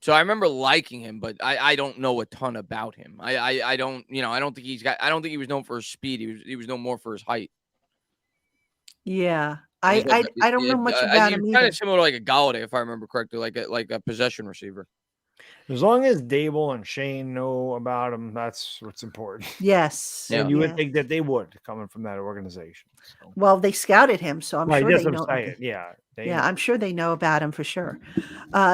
So I remember liking him, but I don't know a ton about him. I don't think I don't think he was known for his speed. He was known more for his height. Yeah. I don't know much about him either. Kind of similar to like a Galladay, if I remember correctly, like a possession receiver. As long as Dable and Shane know about him, that's what's important. Yes. And you would think that they would, coming from that organization. So. Well, they scouted him, so I'm sure they know. I'm sure they know about him for sure.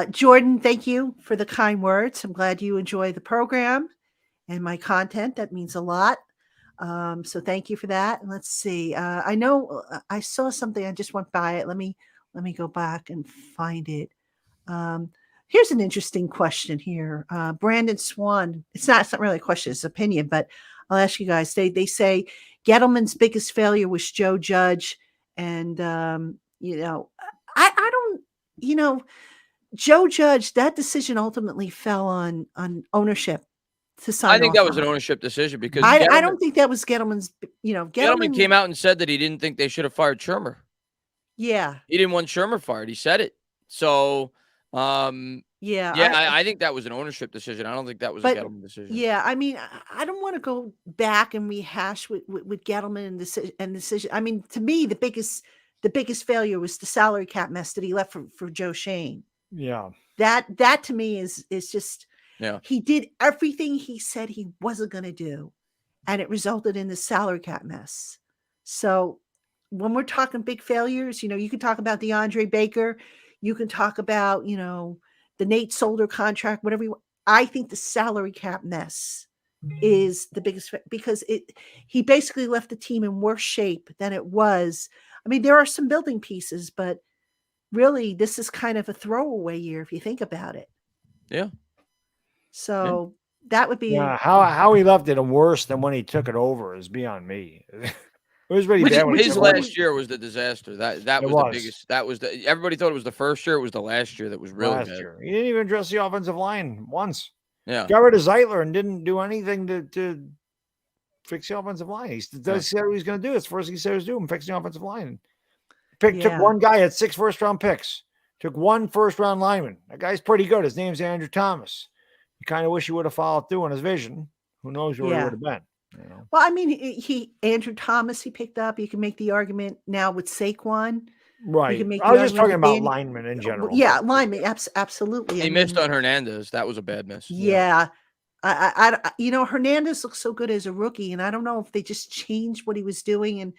Jordan, thank you for the kind words. I'm glad you enjoy the program and my content. That means a lot. So thank you for that. And let's see. I know I saw something. I just went by it. Let me go back and find it. Here's an interesting question here. Brandon Swan. It's not really a question, it's an opinion, but I'll ask you guys. They say Gettleman's biggest failure was Joe Judge. And, I don't, Joe Judge, that decision ultimately fell on ownership to sign. I think that was an ownership decision, because I don't think that was Gettleman's, Gettleman came out and said that he didn't think they should have fired Shermer. Yeah. He didn't want Shermer fired. He said it. So, I think that was an ownership decision. I don't think that was a Gettleman decision. Yeah, I mean, I don't want to go back and rehash with Gettleman and decision. I mean, to me, the biggest failure was the salary cap mess that he left for Joe Schoen. Yeah, that to me is just. Yeah. He did everything he said he wasn't going to do, and it resulted in the salary cap mess. So when we're talking big failures, you can talk about DeAndre Baker. You can talk about, the Nate Solder contract, whatever you want. I think the salary cap mess is the biggest, because he basically left the team in worse shape than it was. I mean, there are some building pieces, but really, this is kind of a throwaway year if you think about it. Yeah. So that would be Yeah, how he left it worse than when he took it over is beyond me. It was really bad. When he His took over. last year was the disaster. That It was the was. biggest. That was the. Everybody thought it was the first year. It was the last year that was really last bad. year. He didn't even address the offensive line once. Yeah. Got rid of Zeitler and didn't do anything to fix the offensive line. He said what he was going to do. It's the first thing he said he was doing, fixing the offensive line. Took one guy, had 6 first-round picks. Took 1 first-round lineman. That guy's pretty good. His name's Andrew Thomas. You kind of wish he would have followed through on his vision. Who knows where he would have been. You know? Well, I mean, Andrew Thomas he picked up. You can make the argument now with Saquon. Right. I was just talking about linemen in general. Yeah, linemen, absolutely. He missed on Hernandez. That was a bad miss. Yeah. I Hernandez looks so good as a rookie, and I don't know if they just changed what he was doing. And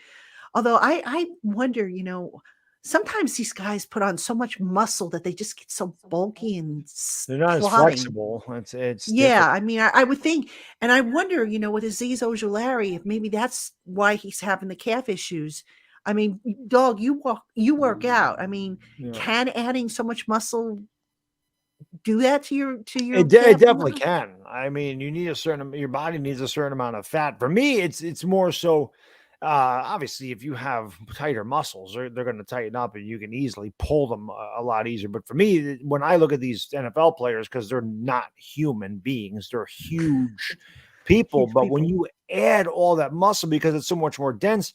although I wonder, sometimes these guys put on so much muscle that they just get so bulky and they're not as flexible. It's different. I mean, I would think, and I wonder, with Azeez Ojulari, if maybe that's why he's having the calf issues. I mean, dog, you work out. I mean, can adding so much muscle do that to your it definitely can. I mean, you need your body needs a certain amount of fat. For me, it's more so obviously if you have tighter muscles, they're going to tighten up and you can easily pull them a lot easier. But for me, when I look at these NFL players, because they're not human beings, they're huge people. But when you add all that muscle, because it's so much more dense,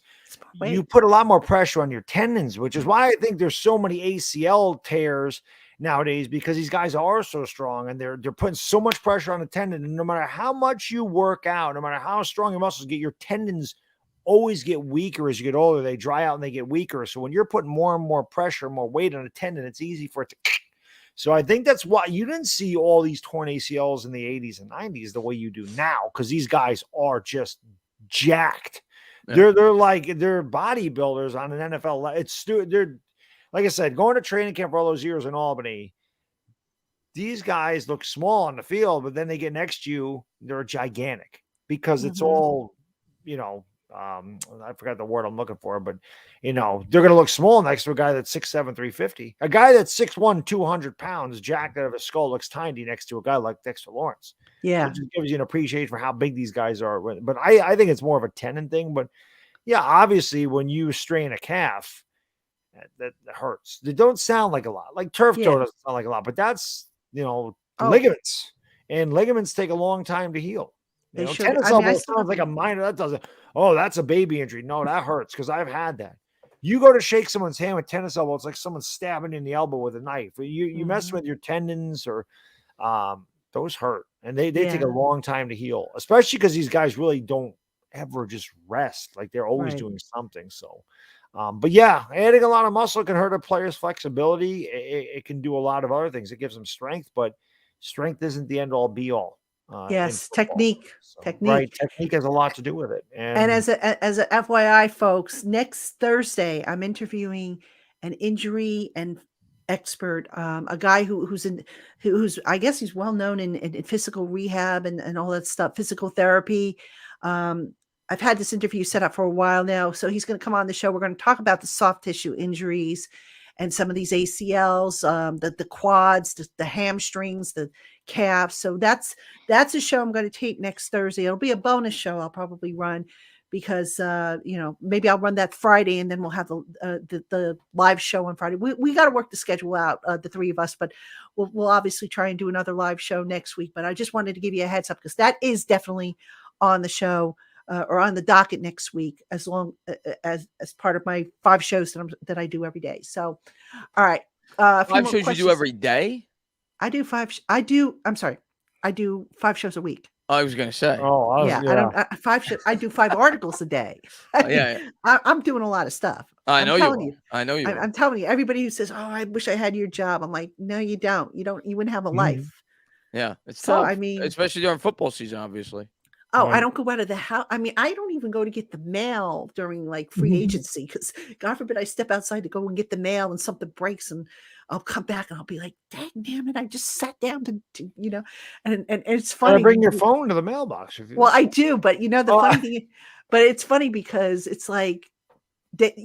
you put a lot more pressure on your tendons, which is why I think there's so many ACL tears nowadays, because these guys are so strong and they're putting so much pressure on the tendon. And no matter how much you work out, no matter how strong your muscles get, your tendons always get weaker as you get older. They dry out and they get weaker. So when you're putting more and more pressure, more weight on a tendon, it's easy for it to. So I think that's why you didn't see all these torn ACLs in the 80s and 90s the way you do now, because these guys are just jacked. Yeah. They're bodybuilders on an NFL. They're like I said, going to training camp for all those years in Albany. These guys look small on the field, but then they get next to you, they're gigantic because it's all, I forgot the word I'm looking for, but they're going to look small next to a guy that's 6'7", 350. A guy that's 6'1", 200 pounds, jacked out of his skull, looks tiny next to a guy like Dexter Lawrence. Yeah. It just gives you an appreciation for how big these guys are. But I think it's more of a tendon thing. But yeah, obviously when you strain a calf, that hurts. They don't sound like a lot. Like turf toe doesn't sound like a lot, but that's, ligaments. And ligaments take a long time to heal. Tennis elbow sounds like a minor. That doesn't. Oh, that's a baby injury. No, that hurts because I've had that. You go to shake someone's hand with tennis elbow, it's like someone stabbing in the elbow with a knife. You mess with your tendons or those hurt, and they take a long time to heal, especially because these guys really don't ever just rest. Like they're always doing something. So, but yeah, adding a lot of muscle can hurt a player's flexibility. It can do a lot of other things. It gives them strength, but strength isn't the end all be all. Yes, technique. Right, technique has a lot to do with it. And as a FYI, folks, next Thursday I'm interviewing an injury and expert, a guy who's I guess he's well known in physical rehab and all that stuff, physical therapy. I've had this interview set up for a while now, so he's going to come on the show. We're going to talk about the soft tissue injuries and some of these ACLs, the quads, the hamstrings, the calves. So that's a show I'm going to tape next Thursday. It'll be a bonus show I'll probably run because maybe I'll run that Friday and then we'll have the live show on Friday. We got to work the schedule out, the three of us, but we'll obviously try and do another live show next week. But I just wanted to give you a heads up because that is definitely on the show. Or on the docket next week, as long as part of my 5 shows that I do every day. So, all right, 5 shows you do every day? I do 5. I do 5 shows a week. I was going to say. I don't 5 shows. I do 5 articles a day. I'm doing a lot of stuff. I know you. I'm telling you. Everybody who says, "Oh, I wish I had your job," I'm like, "No, you don't. You wouldn't have a life." Yeah, it's tough. I mean, especially during football season, obviously. Oh, I don't go out of the house. I mean, I don't even go to get the mail during like free agency because God forbid I step outside to go and get the mail and something breaks and I'll come back and I'll be like, dang, damn it. I just sat down to and it's funny. Bring your phone to the mailbox. Well, I do, but the funny thing, but it's funny because it's like that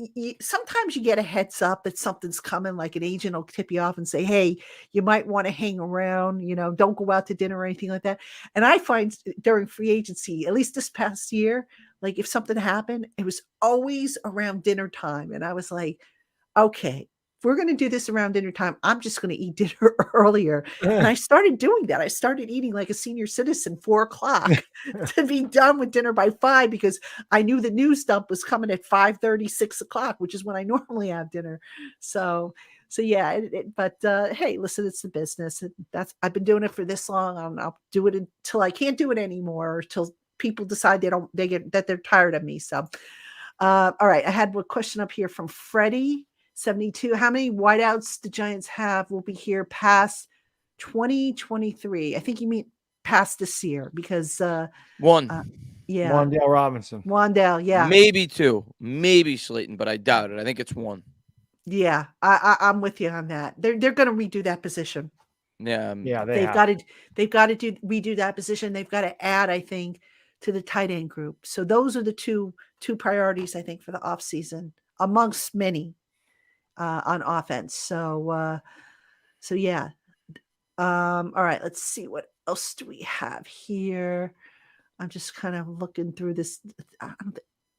sometimes you get a heads up that something's coming, like an agent will tip you off and say, hey, you might want to hang around, don't go out to dinner or anything like that. And I find during free agency, at least this past year, like if something happened, it was always around dinner time. And I was like, okay, if we're going to do this around dinner time, I'm just going to eat dinner earlier. And I started doing that. I started eating like a senior citizen, 4:00 to be done with dinner by 5, because I knew the news dump was coming at 5:30, 6:00, which is when I normally have dinner. So yeah, but hey, listen, it's the business. I've been doing it for this long. I'll do it until I can't do it anymore, or till people decide that they're tired of me. So, all right. I had a question up here from Freddie 72. How many wideouts the Giants have will be here past 2023? I think you mean past this year, because one. Yeah. Wan'Dale Robinson. Wan'Dale, yeah. Maybe 2. Maybe Slayton, but I doubt it. I think it's 1. Yeah, I'm with you on that. They're going to redo that position. Yeah. They've got to redo that position. They've got to add, I think, to the tight end group. So those are the two priorities, I think, for the offseason, amongst many on offense. So yeah. All right, let's see, what else do we have here? I'm just kind of looking through this.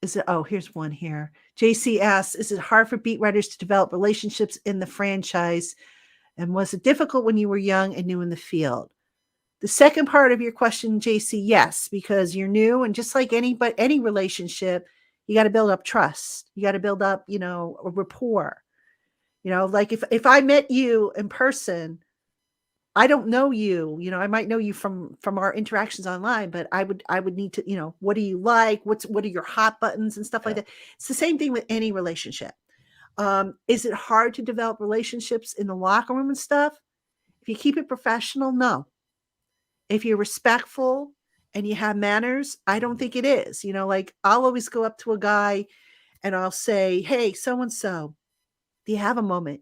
Here's one here. JC asks, is it hard for beat writers to develop relationships in the franchise? And was it difficult when you were young and new in the field? The second part of your question, JC, yes, because you're new, and just like any relationship, you got to build up trust. You got to build up, a rapport. Like if I met you in person, I don't know you, I might know you from our interactions online, but I would need to, what do you like? What are your hot buttons and stuff like that? It's the same thing with any relationship. Is it hard to develop relationships in the locker room and stuff? If you keep it professional, no. If you're respectful and you have manners, I don't think it is. Like I'll always go up to a guy and I'll say, hey, so-and-so, do you have a moment?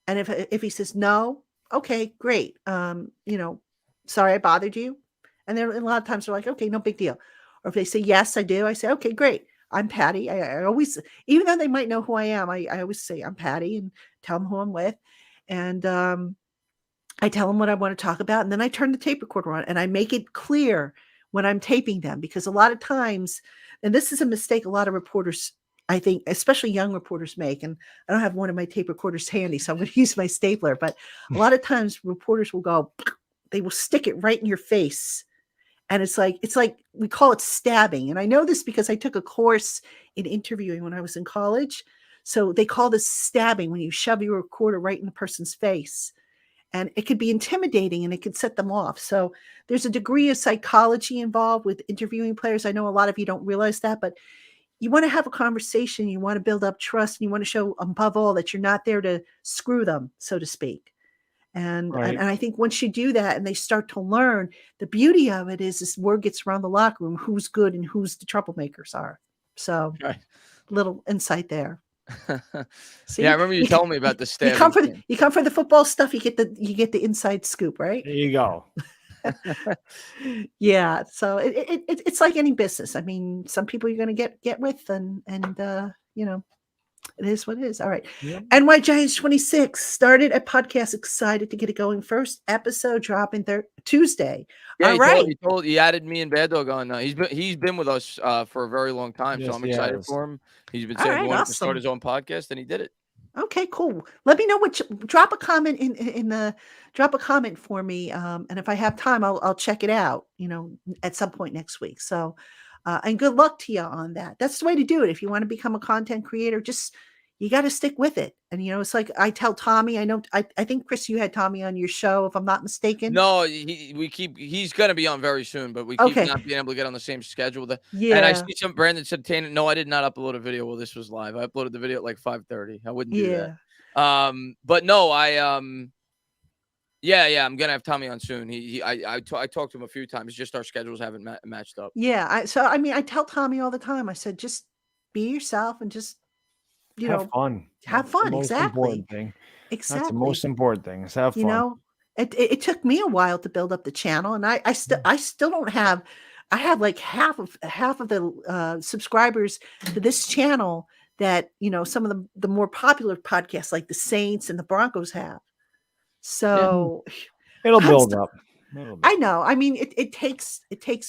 And if he says no, okay, great. Sorry I bothered you. And then a lot of times they're like, okay, no big deal. Or if they say, yes, I do, I say, okay, great. I'm Patty. I always, even though they might know who I am, I always say I'm Patty and tell them who I'm with. And I tell them what I want to talk about. And then I turn the tape recorder on and I make it clear when I'm taping them, because a lot of times, and this is a mistake a lot of reporters, I think, especially young reporters make, and I don't have one of my tape recorders handy, so I'm going to use my stapler, but a lot of times reporters will go, they will stick it right in your face. And it's like, we call it stabbing. And I know this because I took a course in interviewing when I was in college. So they call this stabbing, when you shove your recorder right in the person's face. And it could be intimidating and it could set them off. So there's a degree of psychology involved with interviewing players. I know a lot of you don't realize that, but you want to have a conversation. You want to build up trust. And you want to show, above all, that you're not there to screw them, so to speak. And I think once you do that and they start to learn, the beauty of it is this word gets around the locker room, who's good and who's the troublemakers are. So little insight there. See? Yeah, I remember you telling me about the stabbing. You come for the football stuff, you get the inside scoop, right? There you go. Yeah. So it's like any business. I mean, some people you're going to get with, and it is what it is. All right. Yep. NY Giants 26 started a podcast. Excited to get it going. First episode dropping Tuesday. Yeah, all right. He added me and BadDog on. He's been with us for a very long time, so I'm excited for him. He's been saying he wanted to start his own podcast, and he did it. Okay, cool. Let me know drop a comment drop a comment for me. And if I have time, I'll check it out, at some point next week. So, and good luck to you on that. That's the way to do it. If you want to become a content creator, you got to stick with it. And, it's like I tell Tommy, I think, Chris, you had Tommy on your show, if I'm not mistaken. No, he's going to be on very soon, but we keep not being able to get on the same schedule. And I see Brandon said, Tana, no, I did not upload a video while this was live. I uploaded the video at like 5:30. I wouldn't do that. But no, I'm going to have Tommy on soon. I talked to him a few times. Just our schedules haven't matched up. Yeah. I tell Tommy all the time, I said, just be yourself and just, have fun. Have fun. Exactly. That's the most important thing. Is have fun. It took me a while to build up the channel, and I still don't have. I have like half of the subscribers to this channel that, some of the more popular podcasts like the Saints and the Broncos have. So It'll build up. I know. I mean, it takes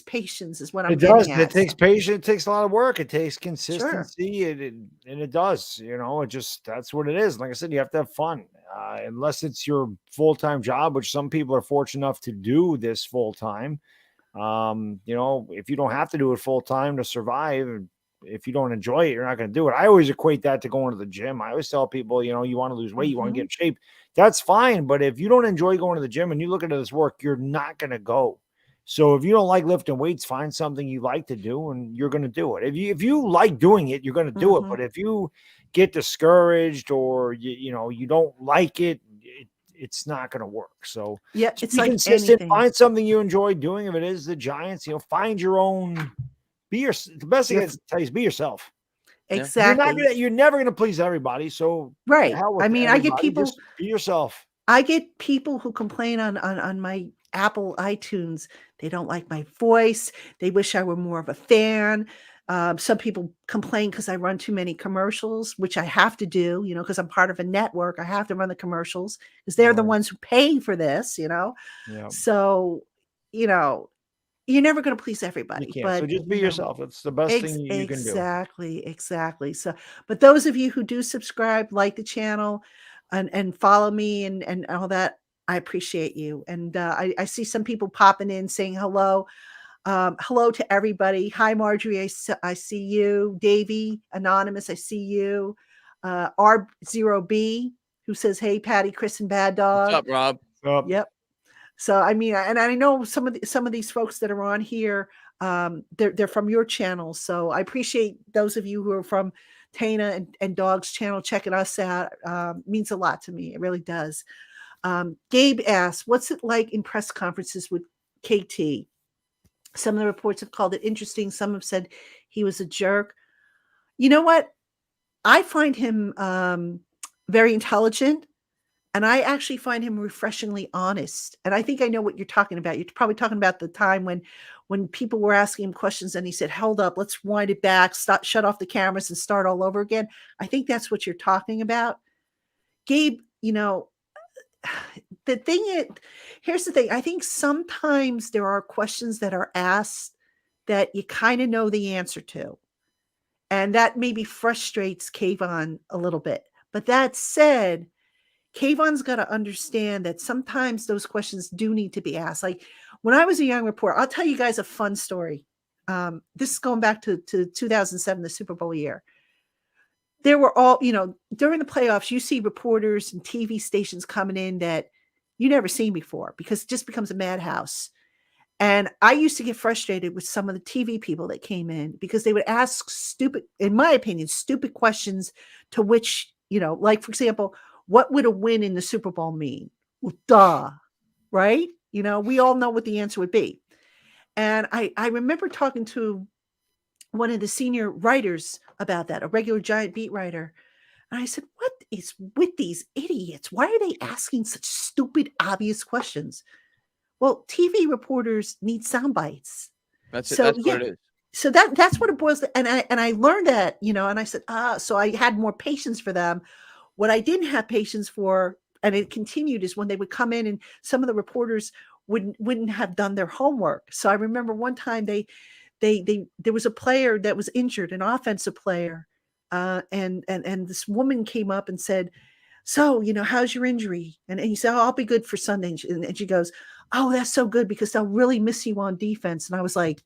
patience is what I'm It getting does. at. It takes patience. It takes a lot of work. It takes Sure. consistency. And it does. That's what it is. Like I said, you have to have fun. Unless it's your full-time job, which some people are fortunate enough to do this full-time. If you don't have to do it full-time to survive, if you don't enjoy it, you're not going to do it. I always equate that to going to the gym. I always tell people, you want to lose weight, you want to get in shape. That's fine. But if you don't enjoy going to the gym and you look at this work, you're not going to go. So if you don't like lifting weights, find something you like to do and you're going to do it. If you like doing it, you're going to do it. But if you get discouraged or you don't like it, it's not going to work. So yeah, it's like consistent. anything. Find something you enjoy doing. If it is the Giants, find your own. The best thing I can tell you is be yourself. Exactly. You're never going to please everybody. So right. I mean, I get people. Just be yourself. I get people who complain on my Apple iTunes. They don't like my voice. They wish I were more of a fan. Some people complain because I run too many commercials, which I have to do, because I'm part of a network. I have to run the commercials because they're the ones who pay for this, Yeah. So, you're never going to please everybody. But so just be yourself. That's the best thing you can do. Exactly. So, but those of you who do subscribe, like the channel and follow me and all that, I appreciate you. And I see some people popping in saying hello. Hello to everybody. Hi, Marjorie. I see you. Davey, Anonymous, I see you. R0B, who says, hey, Patty, Chris, and Bad Dog. What's up, Rob? Yep. So, I mean, and I know some of these folks that are on here, they're from your channel. So I appreciate those of you who are from Taina and Dog's channel checking us out. Means a lot to me. It really does. Gabe asks, what's it like in press conferences with KT? Some of the reports have called it interesting. Some have said he was a jerk. You know what? I find him very intelligent. And I actually find him refreshingly honest. And I think I know what you're talking about. You're probably talking about the time when people were asking him questions and he said, hold up, let's wind it back, shut off the cameras and start all over again. I think that's what you're talking about. Gabe, the thing is, here's the thing. I think sometimes there are questions that are asked that you kind of know the answer to. And that maybe frustrates Kayvon a little bit. But that said, Kayvon's got to understand that sometimes those questions do need to be asked. Like when I was a young reporter, I'll tell you guys a fun story. This is going back to 2007, the Super Bowl year. There were all, during the playoffs, you see reporters and TV stations coming in that you never seen before because it just becomes a madhouse. And I used to get frustrated with some of the TV people that came in because they would ask stupid, in my opinion, stupid questions to which, like, for example, what would a win in the Super Bowl mean? Well, duh, right? We all know what the answer would be. And I remember talking to one of the senior writers about that, a regular Giant beat writer. And I said, what is with these idiots? Why are they asking such stupid, obvious questions? Well, TV reporters need sound bites. That's what it is. So that's what it boils down. And I learned that, and I said, so I had more patience for them. What I didn't have patience for, and it continued, is when they would come in and some of the reporters wouldn't have done their homework. So I remember one time there was a player that was injured, an offensive player, and this woman came up and said, so, how's your injury? And he said, oh, I'll be good for Sunday. And she goes, oh, that's so good because they'll really miss you on defense. And I was like,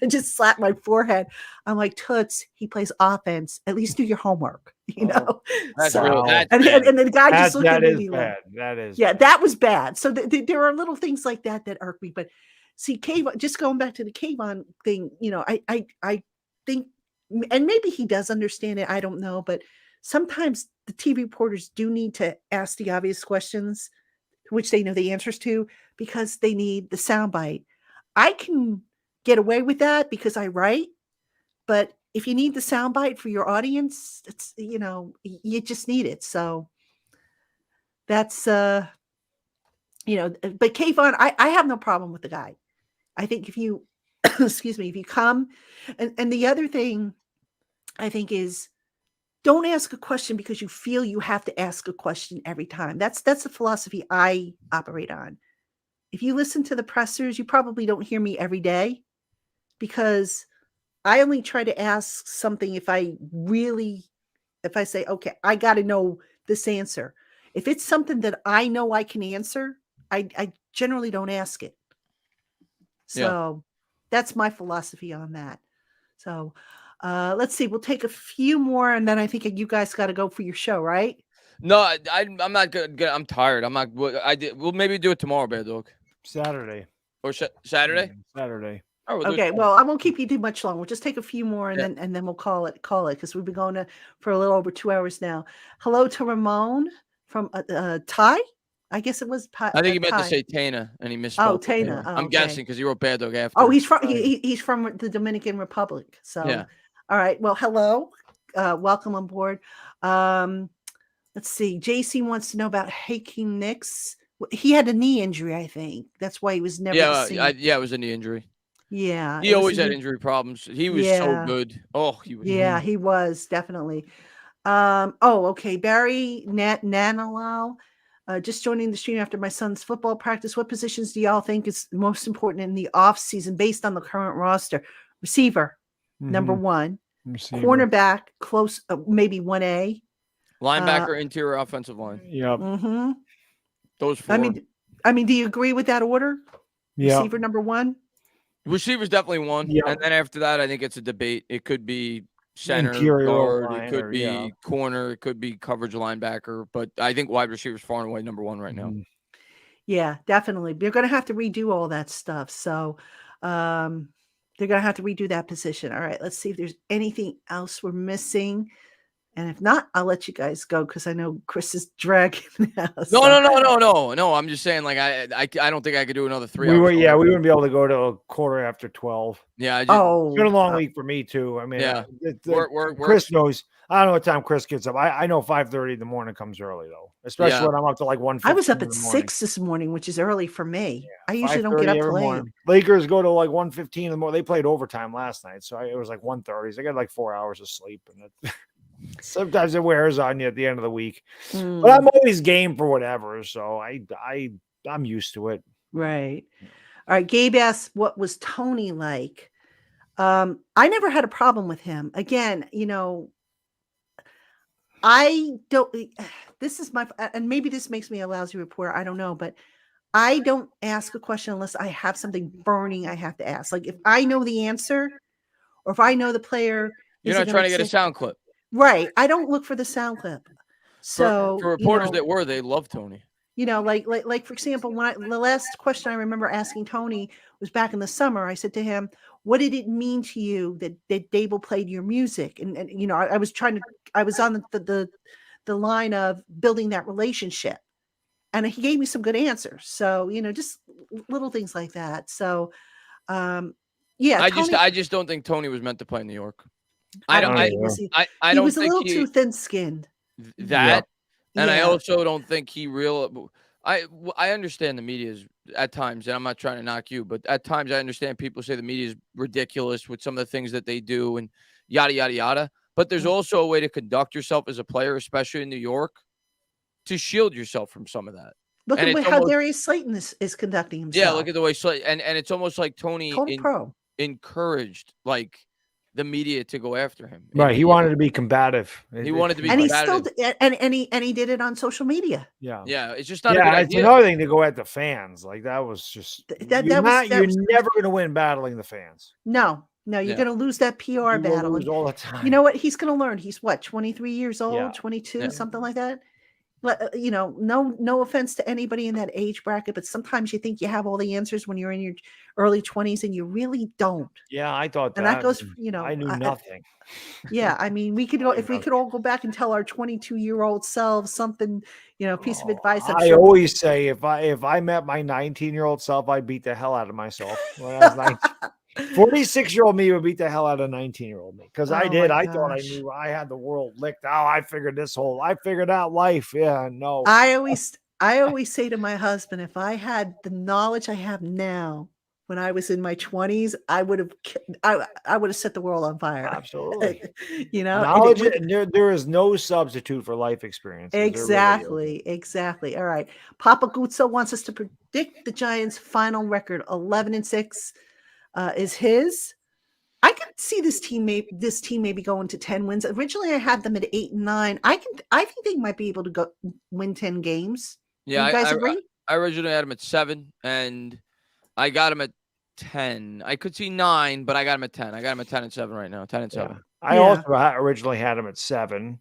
I just slapped my forehead. I'm like, Toots, he plays offense. At least do your homework, That's so, real. That's and the guy just looked at me. Bad. That is. Yeah, that was bad. So there are little things like that irk me. But see, Kayvon, just going back to the Kayvon thing, I think, and maybe he does understand it. I don't know. But sometimes the TV reporters do need to ask the obvious questions, which they know the answers to, because they need the soundbite. I can get away with that because I write, but if you need the soundbite for your audience, it's, you just need it. So that's, but Kayvon, I have no problem with the guy. I think if you, excuse me, if you come, and the other thing I think is don't ask a question because you feel you have to ask a question every time. That's the philosophy I operate on. If you listen to the pressers, you probably don't hear me every day because I only try to ask something if I say, okay, I got to know this answer. If it's something that I know I can answer, I generally don't ask it. So that's my philosophy on that. So let's see. We'll take a few more, and then I think you guys got to go for your show, right? No, I'm not good. I'm tired. I'm not. We'll maybe do it tomorrow, Bad Dog. Saturday. Or Saturday? Saturday. Oh, we'll do it Okay. tomorrow. Well, I won't keep you too much long. We'll just take a few more, and then we'll call it because we've been going for a little over 2 hours now. Hello to Ramon from Ty. I guess it was. I think he meant to say Taina, and he misspoke. Oh, Taina. Oh, I'm guessing because he wrote Bad Dog after. Oh, he's from the Dominican Republic. So, all right. Well, hello. Welcome on board. Let's see. JC wants to know about Hakeem Nicks. He had a knee injury, I think. That's why he was never. It was a knee injury. Yeah, he always had injury problems. He was so good. Oh, he was. Yeah, he was definitely. Okay. Barry Nanalau. Just joining the stream after my son's football practice. What positions do y'all think is most important in the off season based on the current roster? Receiver, number one. Receiver. Cornerback, close, maybe 1A. Linebacker, interior offensive line. Yep. Mm-hmm. Those four. I mean, do you agree with that order? Yeah. Receiver number one. Receiver's definitely one. Yep. And then after that, I think it's a debate. It could be center, interior guard, it could be corner, it could be coverage linebacker, but I think wide receiver's far and away number one right now. Yeah, definitely. They're going to have to redo all that stuff. So they're going to have to redo that position. All right, let's see if there's anything else we're missing. And if not, I'll let you guys go because I know Chris is dragging now. So. No. I'm just saying, like, I don't think I could do another 3 hours. We wouldn't be able to go to a quarter after 12. Yeah. It's been a long week for me too. I mean, Chris knows. I don't know what time Chris gets up. I know 5:30 in the morning comes early though, especially when I'm up to like 1:15. I was up at 6 this morning, which is early for me. Yeah, I usually don't get up till late. Lakers go to like 1:15 in the morning. They played overtime last night, so it was like 1:30. So I got like 4 hours of sleep, and sometimes it wears on you at the end of the week. But I'm always game for whatever, so I'm used to it. Right. All right. Gabe asks, what was Toney like? I never had a problem with him. Again, I don't, this is and maybe this makes me a lousy reporter. I don't know, but I don't ask a question unless I have something burning I have to ask. Like if I know the answer or if I know the player. You're not trying to get a sound clip. Right. I don't look for the sound clip. So for reporters they love Toney. Like for example, the last question I remember asking Toney was back in the summer. I said to him, what did it mean to you that Dable played your music? And I was on the line of building that relationship. And he gave me some good answers. So, just little things like that. So, I just don't think Toney was meant to play in New York. I don't he was a little too thin-skinned. I also don't think he I understand the media is at times, and I'm not trying to knock you, but at times I understand people say the media is ridiculous with some of the things that they do and yada, yada, yada. But there's also a way to conduct yourself as a player, especially in New York, to shield yourself from some of that. Look at how Darius Slayton is conducting himself. Yeah, look at the way Slayton, and it's almost like Toney encouraged the media to go after him. Right. He wanted to be combative. He wanted to be combative. And he did it on social media. Yeah. Yeah. It's just not a good idea. It's another thing to go at the fans. Like that was just you're never going to win battling the fans. No, you're going to lose that PR battle. Lose all the time. You know what? He's going to learn. He's 23 years old, 22, something like that. No offense to anybody in that age bracket, but sometimes you think you have all the answers when you're in your early 20s and you really don't. Yeah, I thought that. And that goes, I knew nothing. Yeah, I mean, we could if we could all go back and tell our 22-year-old selves something, piece of advice. I always say if I met my 19-year-old self, I'd beat the hell out of myself when I was 19. 46-year-old me would beat the hell out of 19-year-old me because I did. I thought I knew I had the world licked. Oh, I figured out life. Yeah, no. I always say to my husband, if I had the knowledge I have now when I was in my 20s, I would have set the world on fire. Absolutely. You know, Knowledge, and there is no substitute for life experiences. There really isn't. Exactly. All right. Papa Guzzo wants us to predict the Giants' final record. 11-6 is his. I could see this team maybe going to 10 wins. Originally, I had them at 8-9. I think they might be able to win 10 games. Yeah, you guys agree? I originally had them at 7, and I got them at 10. I could see 9, but I got them at 10. I got them at 10-7 right now. 10-7. Yeah. I also originally had them at 7.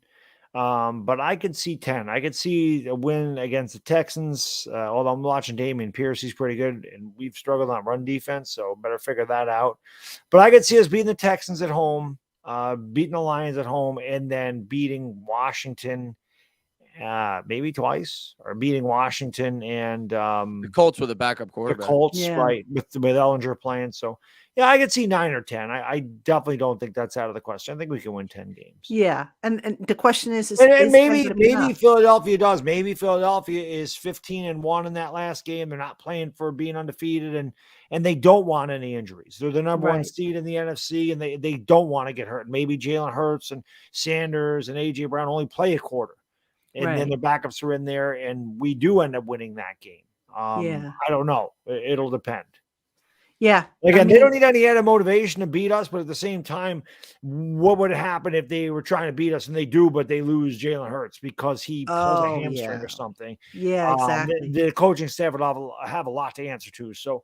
But I could see 10. I could see a win against the Texans. Although I'm watching Damian Pierce, he's pretty good, and we've struggled on run defense, so better figure that out. But I could see us beating the Texans at home, beating the Lions at home, and then beating Washington maybe twice, or beating Washington and the Colts with a backup quarterback. The Colts, right, with Ellinger playing. So yeah, I could see 9 or 10. I definitely don't think that's out of the question. I think we can win 10 games. Yeah, and the question is maybe Philadelphia does. Maybe Philadelphia is 15-1 in that last game. They're not playing for being undefeated, and they don't want any injuries. They're the number one seed in the NFC, and they don't want to get hurt. Maybe Jalen Hurts and Sanders and AJ Brown only play a quarter, and then the backups are in there, and we do end up winning that game. I don't know. It'll depend. Yeah. Again, they don't need any added motivation to beat us, but at the same time, what would happen if they were trying to beat us and they do, but they lose Jalen Hurts because he pulls a hamstring or something? Yeah, exactly. The coaching staff would have a lot to answer to. So,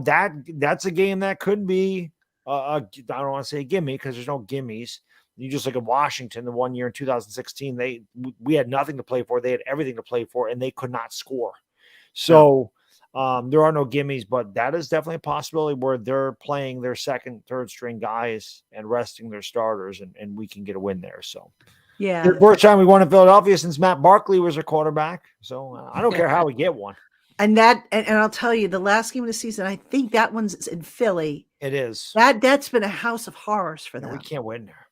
that's a game that could be, I don't want to say a gimme because there's no gimmies. You just look at Washington, the one year in 2016, we had nothing to play for. They had everything to play for, and they could not score. So, there are no gimmies, but that is definitely a possibility where they're playing their second, third string guys and resting their starters, and we can get a win there. So, the first time we won in Philadelphia since Matt Barkley was our quarterback. So I don't care how we get one. And I'll tell you, the last game of the season, I think that one's in Philly. It is. That's been a house of horrors for them. We can't win there.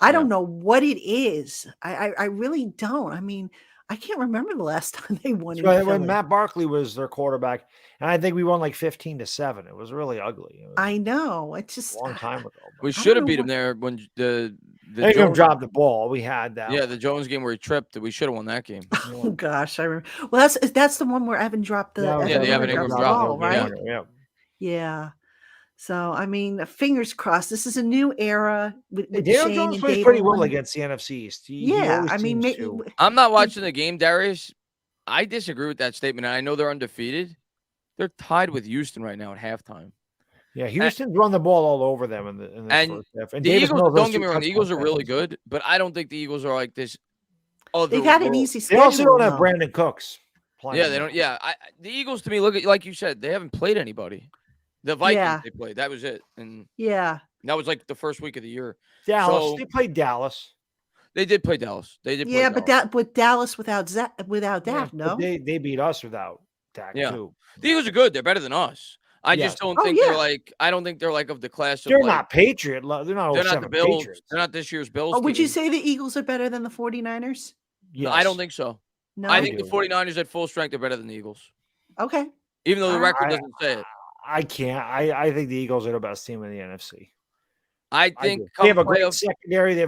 I don't know what it is. I really don't. I mean, I can't remember the last time they won. When Matt Barkley was their quarterback, and I think we won like 15-7. It was really ugly. I know. It's just a long time ago. We should have beat him there when the Jones dropped the ball. We had that. Yeah, the Jones game where he tripped. We should have won that game. Oh gosh, I remember. Well, that's the one where Evan dropped the Evan Ingram dropped the ball, right? Yeah. So, I mean, fingers crossed. This is a new era. Daniel Jones plays pretty well against the NFC East. I mean, I'm not watching the game, Darius. I disagree with that statement. And I know they're undefeated. They're tied with Houston right now at halftime. Yeah, Houston's run the ball all over them in the first half. And the Eagles, don't get me wrong, the Eagles are really good, but I don't think the Eagles are like this. They've had an easy schedule. They also don't have Brandon Cooks. Yeah, they don't. Yeah, the Eagles, to me, look at, like you said, they haven't played anybody. The Vikings they played. That was it. And that was like the first week of the year. Dallas. They played Dallas. They did play Dallas. They did. Yeah, but Dallas without Dak, no. They beat us without Dak too. The Eagles are good. They're better than us. I just don't think they're like. I don't think they're like of the class. They're not Patriot. They're not the Bills. Patriots. They're not this year's Bills. Would you say the Eagles are better than the 49ers? Yes. No, I don't think so. No, I think the 49ers at full strength are better than the Eagles. Okay. Even though the record doesn't say it. I can't. I think the Eagles are the best team in the NFC. I think they have a great secondary. They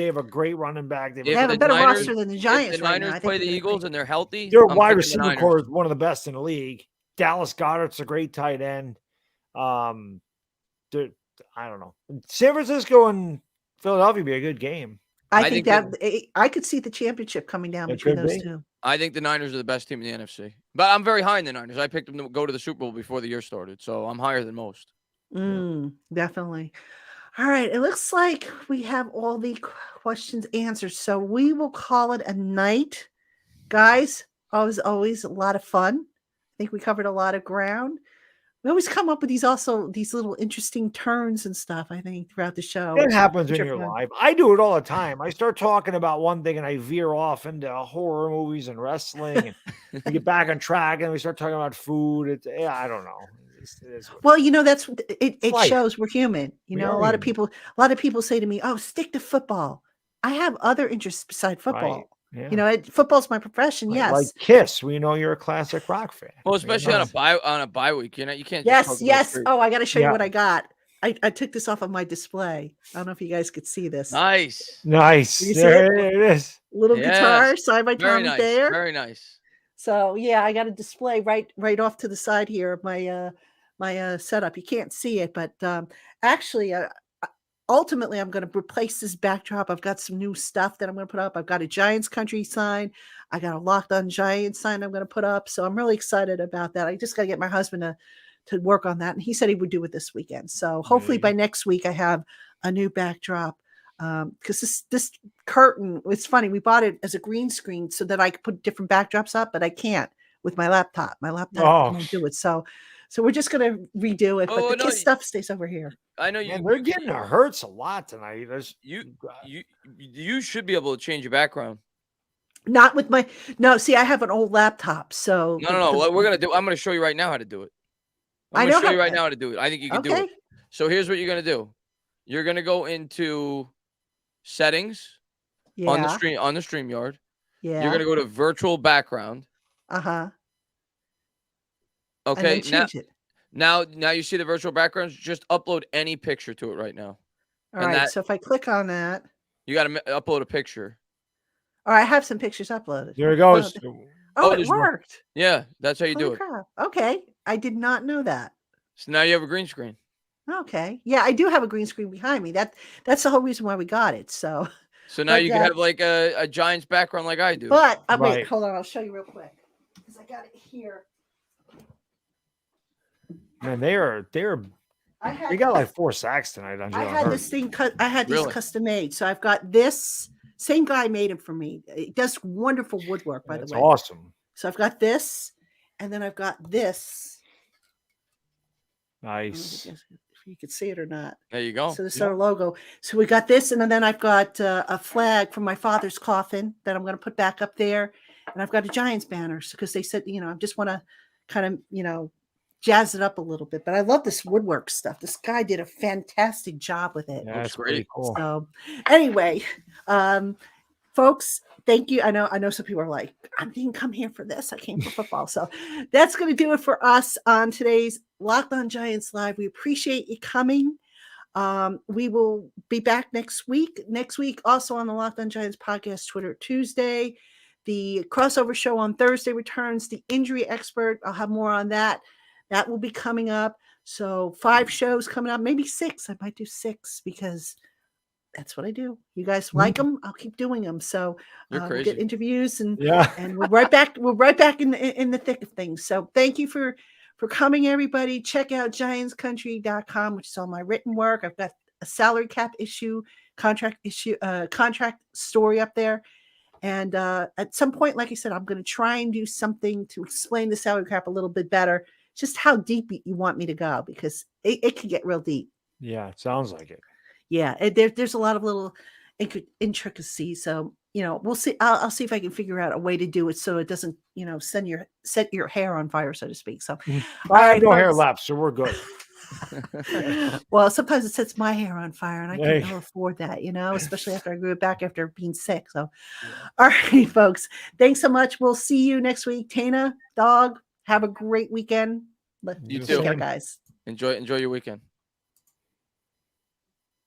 have a great running back. They have a better roster than the Giants. If the Niners play the Eagles and they're healthy, their wide receiver core is one of the best in the league. Dallas Goedert's a great tight end. I don't know. San Francisco and Philadelphia would be a good game. I think that I could see the championship coming down between those two. I think the Niners are the best team in the NFC. But I'm very high in the Niners. I picked them to go to the Super Bowl before the year started. So I'm higher than most. Definitely. All right. It looks like we have all the questions answered. So we will call it a night. Guys, always a lot of fun. I think we covered a lot of ground. We always come up with these little interesting turns and stuff, I think, throughout the show. It happens when you're live. I do it all the time. I start talking about one thing and I veer off into horror movies and wrestling, and we get back on track and we start talking about food. I don't know. Well, that's it shows we're human. A lot of people say to me, "Oh, stick to football." I have other interests beside football. Yeah. You know, football's my profession. Yes. Like Kiss, we know you're a classic rock fan. Well, especially on a bye week, you can't. Yes, just yes. Oh, I got to show you Yeah. what I got. I took this off of my display. I don't know if you guys could see this. Nice. Nice. You see There it? it is. Little guitar Yes. signed by Very Tommy nice. Thayer. Very nice. So yeah, I got a display right off to the side here of my my setup. You can't see it, but actually, ultimately, I'm going to replace this backdrop. I've got some new stuff that I'm going to put up. I've got a Giants country sign. I got a LockedOn Giants sign I'm going to put up. So I'm really excited about that. I just got to get my husband to work on that, and he said he would do it this weekend. So hopefully by next week I have a new backdrop. Because this curtain, it's funny, we bought it as a green screen so that I could put different backdrops up, but I can't with my laptop. My laptop won't do it. So we're just gonna redo it. But the kids stuff stays over here. I know you. Man, they're getting our hurts a lot tonight. You should be able to change your background. Not with my see, I have an old laptop. So No. What we're gonna do, I'm gonna show you right now how to do it. I'm gonna show you right now how to do it. I think you can do it. So here's what you're gonna do. You're gonna go into settings on the StreamYard. Yeah. You're gonna go to virtual background. Uh-huh. Okay. Change it. Now you see the virtual backgrounds. Just upload any picture to it right now. All right. So if I click on that, you got to upload a picture. All right, I have some pictures uploaded. There it goes. Oh, it worked. Yeah, that's how you do it. Crap. Okay. I did not know that. So now you have a green screen. Okay. Yeah, I do have a green screen behind me. That's the whole reason why we got it. So now you can have like a Giants background like I do. But wait, hold on. I'll show you real quick because I got it here. Man, they got like 4 sacks tonight. I had this thing cut. I had these custom made. So I've got this. Same guy made them for me. It does wonderful woodwork, by the way. That's awesome. So I've got this, and then I've got this. Nice. If you could see it or not. There you go. So this is our logo. So we got this, and then I've got a flag from my father's coffin that I'm going to put back up there, and I've got a Giants banner because they said, I just want to kind of, jazz it up a little bit. But I love this woodwork stuff. This guy did a fantastic job with it. Yeah, that's pretty cool. So anyway, folks, thank you. I know some people are like, I didn't come here for this. I came for football. So that's going to do it for us on today's LockedOn Giants Live. We appreciate you coming. We will be back next week. Next week, also on the LockedOn Giants podcast, Twitter Tuesday. The crossover show on Thursday returns. The injury expert, I'll have more on that. That will be coming up. So 5 shows coming up, maybe 6. I might do 6 because that's what I do. You guys like them, I'll keep doing them. So we'll get interviews and we're right back. We're right back in the thick of things. So thank you for coming, everybody. Check out giantscountry.com, which is all my written work. I've got a salary cap contract story up there. And at some point, like I said, I'm going to try and do something to explain the salary cap a little bit better. Just how deep you want me to go, because it can get real deep. Yeah, it sounds like it. Yeah, there's a lot of little intricacies. So, we'll see. I'll see if I can figure out a way to do it so it doesn't, set your hair on fire, so to speak. So, I have no hair left, so we're good. Well, sometimes it sets my hair on fire, and I can't afford that, especially after I grew it back after being sick. So, all right, folks, thanks so much. We'll see you next week. Tana, dog, have a great weekend. You too, guys. Enjoy your weekend.